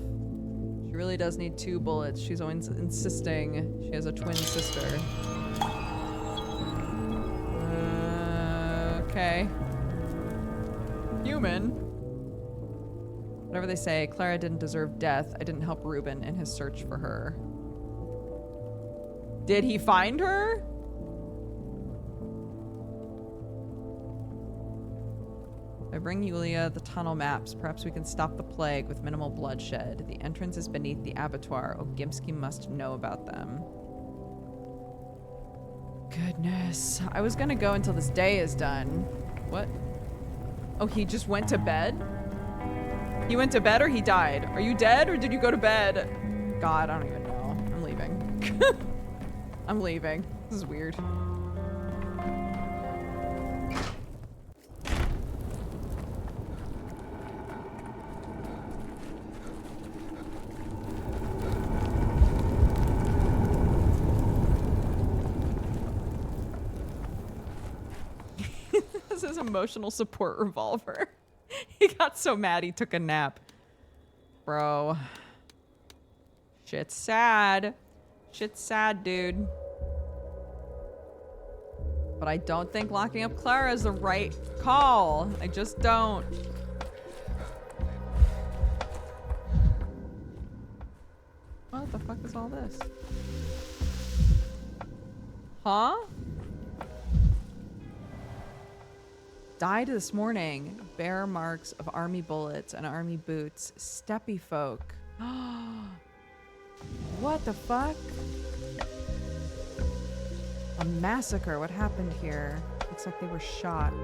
She really does need 2 bullets. She's always insisting she has a twin sister. Okay. Human. Whatever they say, Clara didn't deserve death. I didn't help Ruben in his search for her. Did he find her? I bring Yulia the tunnel maps. Perhaps we can stop the plague with minimal bloodshed. The entrance is beneath the abattoir. Ogimski must know about them. Goodness. I was gonna go until this day is done. What? Oh, he just went to bed? He went to bed or he died? Are you dead or did you go to bed? God, I don't even know. I'm leaving. I'm leaving. This is weird. This is emotional support revolver. He got so mad he took a nap. Bro. Shit's sad. Shit's sad, dude. But I don't think locking up Clara is the right call. I just don't. What the fuck is all this? Huh? Died this morning. Bear marks of army bullets and army boots. Steppy folk. What the fuck? A massacre. What happened here? Looks like they were shot.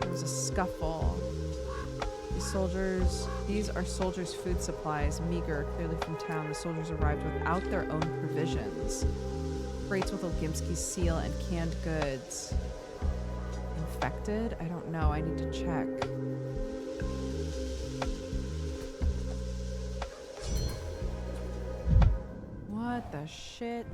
There was a scuffle. These are soldiers' food supplies. Meager, clearly from town. The soldiers arrived without their own provisions. Crates with Ogimski's seal and canned goods. Infected? I don't know. I need to check. What the shit?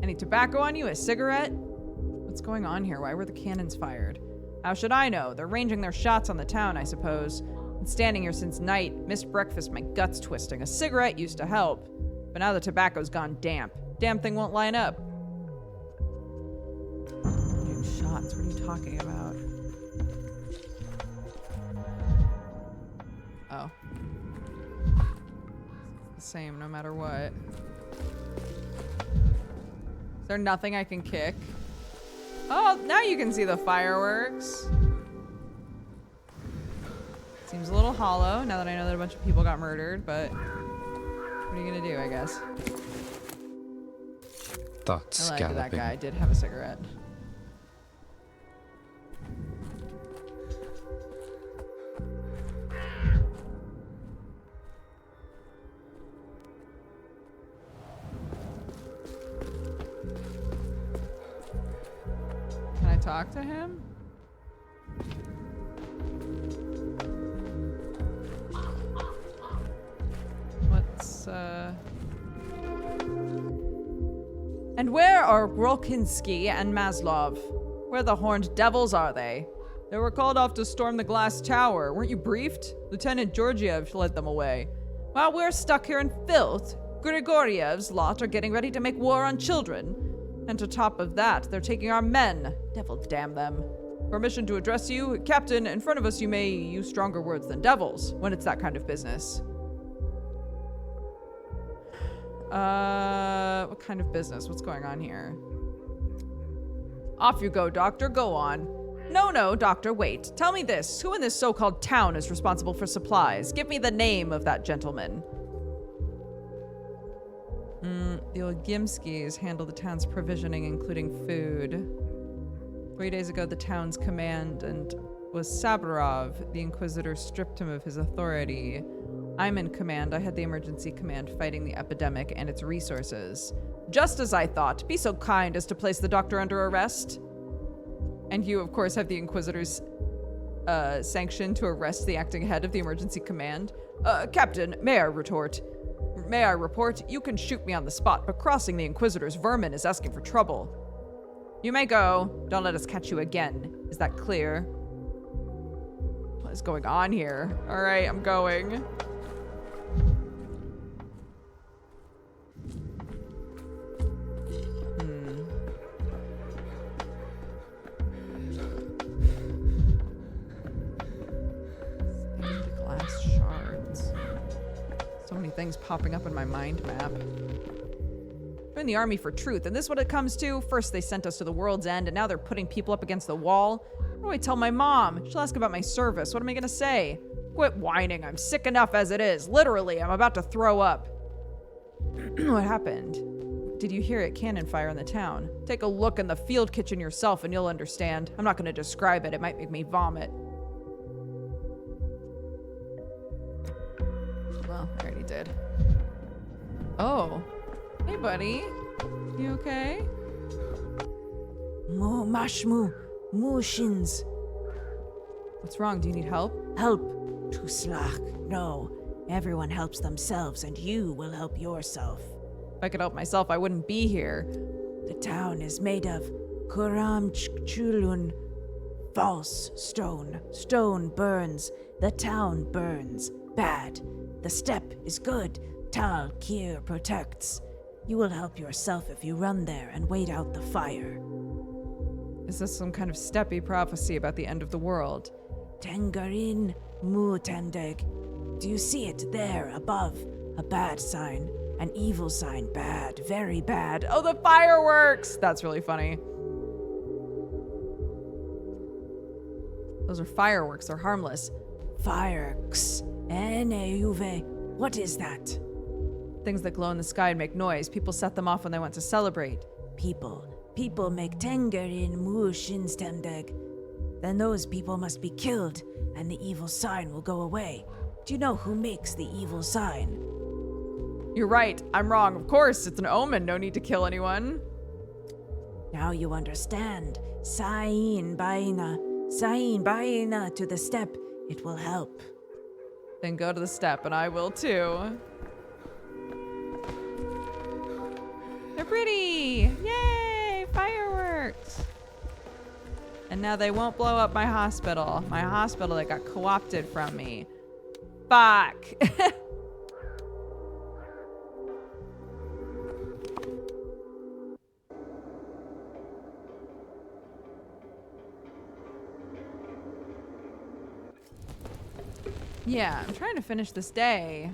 Any tobacco on you? A cigarette? What's going on here? Why were the cannons fired? How should I know? They're ranging their shots on the town, I suppose. Been standing here since night. Missed breakfast, my gut's twisting. A cigarette used to help. But now the tobacco's gone damp. Damn thing won't line up. Dude, shots? What are you talking about? Oh. It's the same no matter what. Is there nothing I can kick? Oh, now you can see the fireworks. Seems a little hollow now that I know that a bunch of people got murdered, but what are you gonna do, I guess? Thoughts I like galloping. that guy did have a cigarette. Can I talk to him? What's, And where are Rolkinski and Maslov? Where the horned devils are they? They were called off to storm the glass tower. Weren't you briefed? Lieutenant Georgiev led them away. While we're stuck here in filth, Grigoriev's lot are getting ready to make war on children. And to top of that, they're taking our men. Devil damn them. Permission to address you? Captain, in front of us you may use stronger words than devils when it's that kind of business. What kind of business? What's going on here? Off you go, Doctor. Go on. No, Doctor, wait. Tell me this. Who in this so-called town is responsible for supplies? Give me the name of that gentleman. The Ogimskis handle the town's provisioning, including food. 3 days ago, the town's commandant was Saburov. The Inquisitor stripped him of his authority. I'm in command. I had the emergency command fighting the epidemic and its resources. Just as I thought. Be so kind as to place the doctor under arrest. And you, of course, have the Inquisitor's sanction to arrest the acting head of the emergency command. Captain, may I report? You can shoot me on the spot, but crossing the Inquisitor's vermin is asking for trouble. You may go. Don't let us catch you again. Is that clear? What is going on here? All right, I'm going. things popping up in my mind map. Join the army for truth, and this is what it comes to. First they sent us to the world's end, and now they're putting people up against the wall. What do I tell my mom? She'll ask about my service. What am I gonna say? Quit whining. I'm sick enough as it is. Literally, I'm about to throw up. What happened? Did you hear it? Cannon fire in the town. Take a look in the field kitchen yourself and you'll understand. I'm not gonna describe it. It might make me vomit. Well, I already did. Oh. Hey, buddy. You okay? Moo shins. What's wrong? Do you need help? Help. To slach. No. Everyone helps themselves, and you will help yourself. If I could help myself, I wouldn't be here. The town is made of Kuram Chulun. False stone. Stone burns. The town burns. Bad. The steppe is good. Tal Kir protects. You will help yourself if you run there and wait out the fire. Is this some kind of steppy prophecy about the end of the world? Tengarin Mu Tendeg. Do you see it there above? A bad sign. An evil sign. Bad. Very bad. Oh, the fireworks! That's really funny. Those are fireworks. They're harmless. Fireworks. N-A-U-V. What is that? Things that glow in the sky and make noise. People set them off when they want to celebrate. People make Tengarin Mu Shinstendeg. Then those people must be killed, and the evil sign will go away. Do you know who makes the evil sign? You're right. I'm wrong. Of course, it's an omen. No need to kill anyone. Now you understand. Sain Baina to the steppe. It will help. Then go to the steppe, and I will too. They're pretty! Yay! Fireworks! And now they won't blow up my hospital. My hospital that got co-opted from me. Fuck! Yeah, I'm trying to finish this day,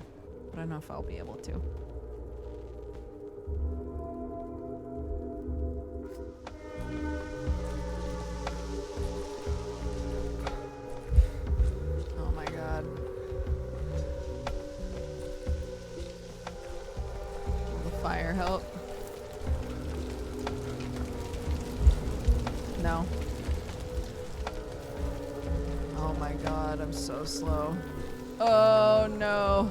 but I don't know if I'll be able to. Oh my god. Will the fire help? No. Oh my god, I'm so slow. Oh no.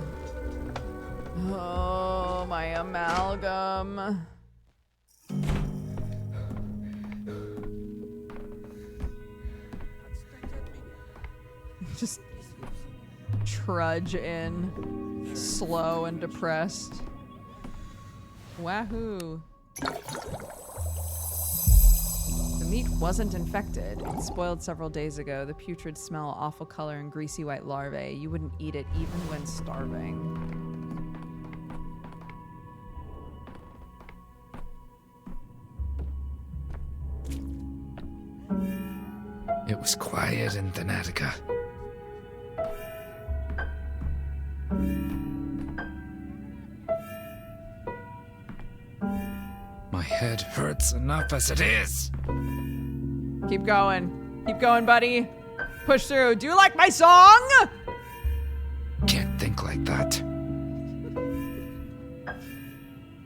Oh, my amalgam. Just trudge in, slow and depressed. Wahoo. The meat wasn't infected. It spoiled several days ago. The putrid smell, awful color, and greasy white larvae. You wouldn't eat it even when starving. It was quiet in Thanatica. My head hurts enough as it is. Keep going. Keep going, buddy. Push through. Do you like my song? Can't think like that.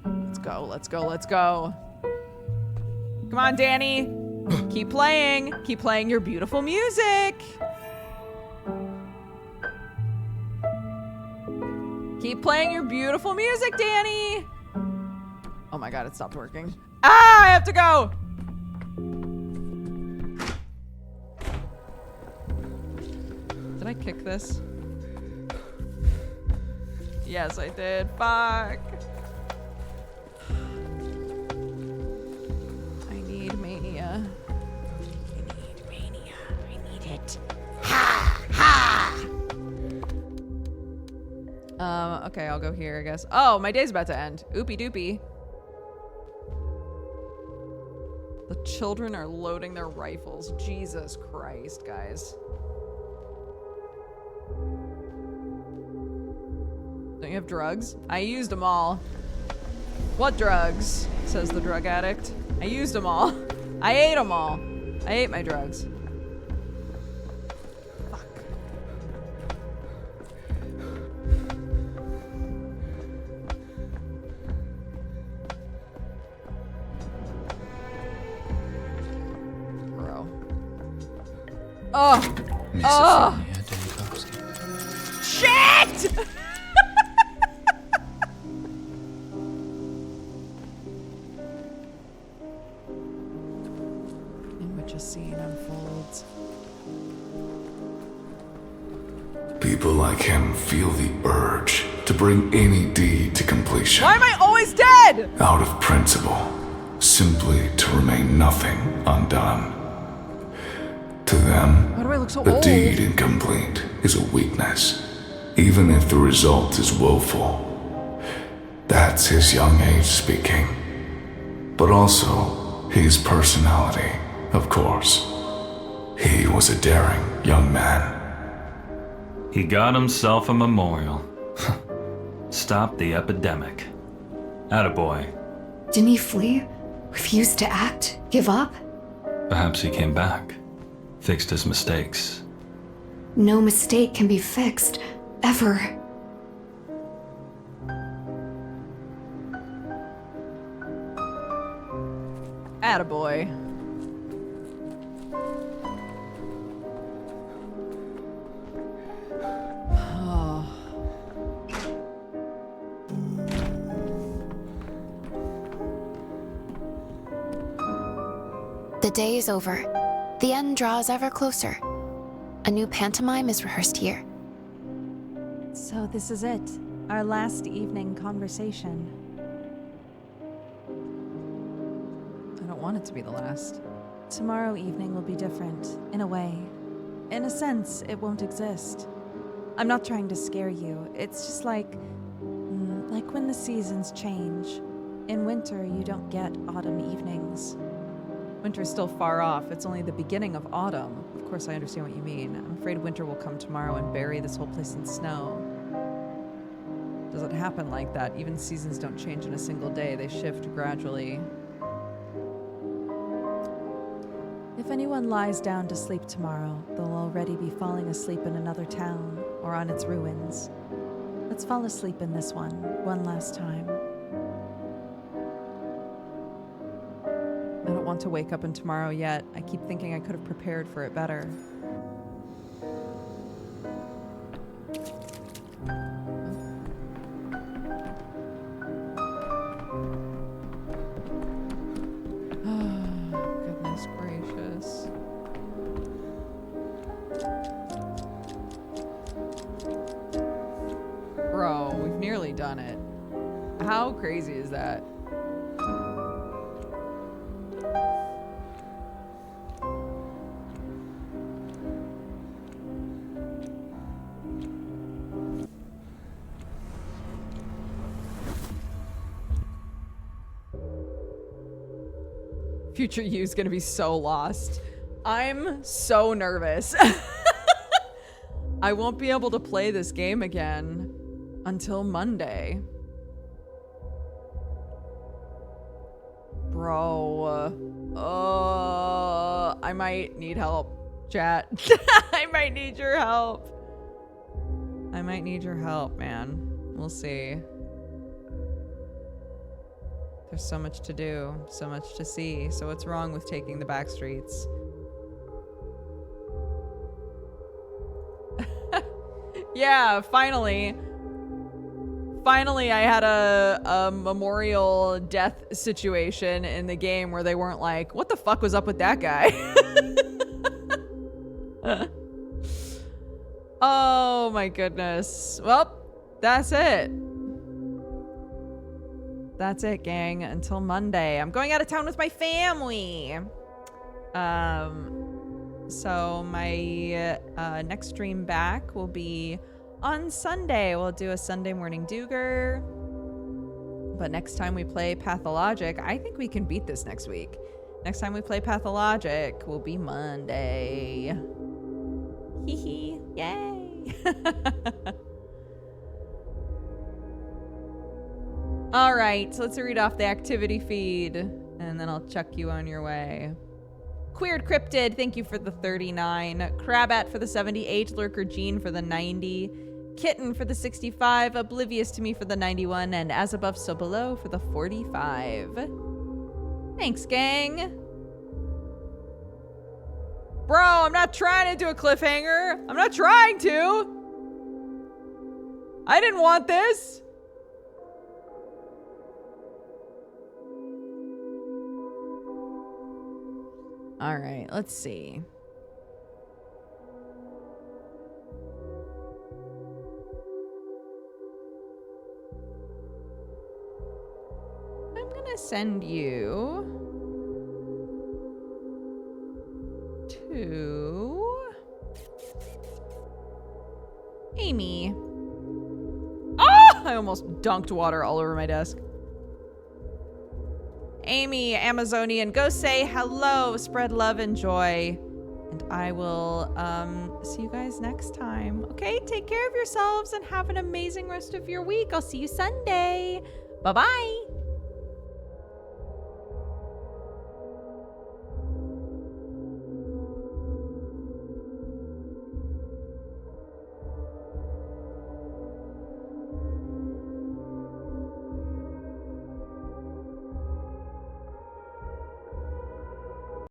Let's go, let's go, let's go. Come on, Danny. Keep playing. Keep playing your beautiful music. Keep playing your beautiful music, Danny. Oh my god, it stopped working. Ah, I have to go. Did I kick this? Yes, I did. Fuck. I need mania. I need it. Okay, I'll go here, I guess. Oh, my day's about to end. Oopie doopie. The children are loading their rifles. Jesus Christ, guys. Don't you You have drugs? I used them all. What drugs? Says the drug addict. I used them all. I ate them all. I ate my drugs. Fuck. Bro. Oh. Oh. Shit! In which a scene unfolds. People like him feel the urge to bring any deed to completion. Why am I always dead? Out of principle, simply to remain nothing undone. To them, Why do I look so a old? deed incomplete is a weakness, even if the result is woeful. That's his young age speaking. But also his personality, of course. He was a daring young man. He got himself a memorial. Stop the epidemic. Attaboy. Didn't he flee? Refuse to act? Give up? Perhaps he came back. Fixed his mistakes. No mistake can be fixed. Ever. Attaboy. Oh. The day is over. The end draws ever closer. A new pantomime is rehearsed here. So this is it. Our last evening conversation. I don't want it to be the last. Tomorrow evening will be different, in a way. In a sense, it won't exist. I'm not trying to scare you. It's just like when the seasons change. In winter, you don't get autumn evenings. Winter's still far off. It's only the beginning of autumn. Of course, I understand what you mean. I'm afraid winter will come tomorrow and bury this whole place in snow. Doesn't happen like that. Even seasons don't change in a single day. They shift gradually. If anyone lies down to sleep tomorrow, they'll already be falling asleep in another town or on its ruins. Let's fall asleep in this one last time. I don't want to wake up in tomorrow yet. I keep thinking I could have prepared for it better. Oh, goodness gracious. Bro, we've nearly done it. How crazy is that? Future you's gonna be so lost. I'm so nervous. I won't be able to play this game again until Monday. Bro. I might need help, chat. I might need your help. I might need your help, man. We'll see. There's so much to do, so much to see. So what's wrong with taking the back streets? Yeah, finally. Finally, I had a memorial death situation in the game where they weren't like, what the fuck was up with that guy? Oh my goodness. Well, that's it. That's it, gang. Until Monday. I'm going out of town with my family. So my next stream back will be on Sunday. We'll do a Sunday morning Duger. But next time we play Pathologic, I think we can beat this next week. Next time we play Pathologic will be Monday. Hee hee. Yay. All right, so let's read off the activity feed, and then I'll chuck you on your way. Queered Cryptid, thank you for the 39. Crabat for the 78. Lurker Jean for the 90. Kitten for the 65. Oblivious to me for the 91. And As Above, So Below for the 45. Thanks, gang. Bro, I'm not trying to do a cliffhanger. I'm not trying to. I didn't want this. All right, let's see. I'm gonna send you to Amy. Oh, I almost dunked water all over my desk. Amy, Amazonian, go say hello, spread love and joy, and I will see you guys next time. Okay, take care of yourselves and have an amazing rest of your week. I'll see you Sunday. Bye-bye.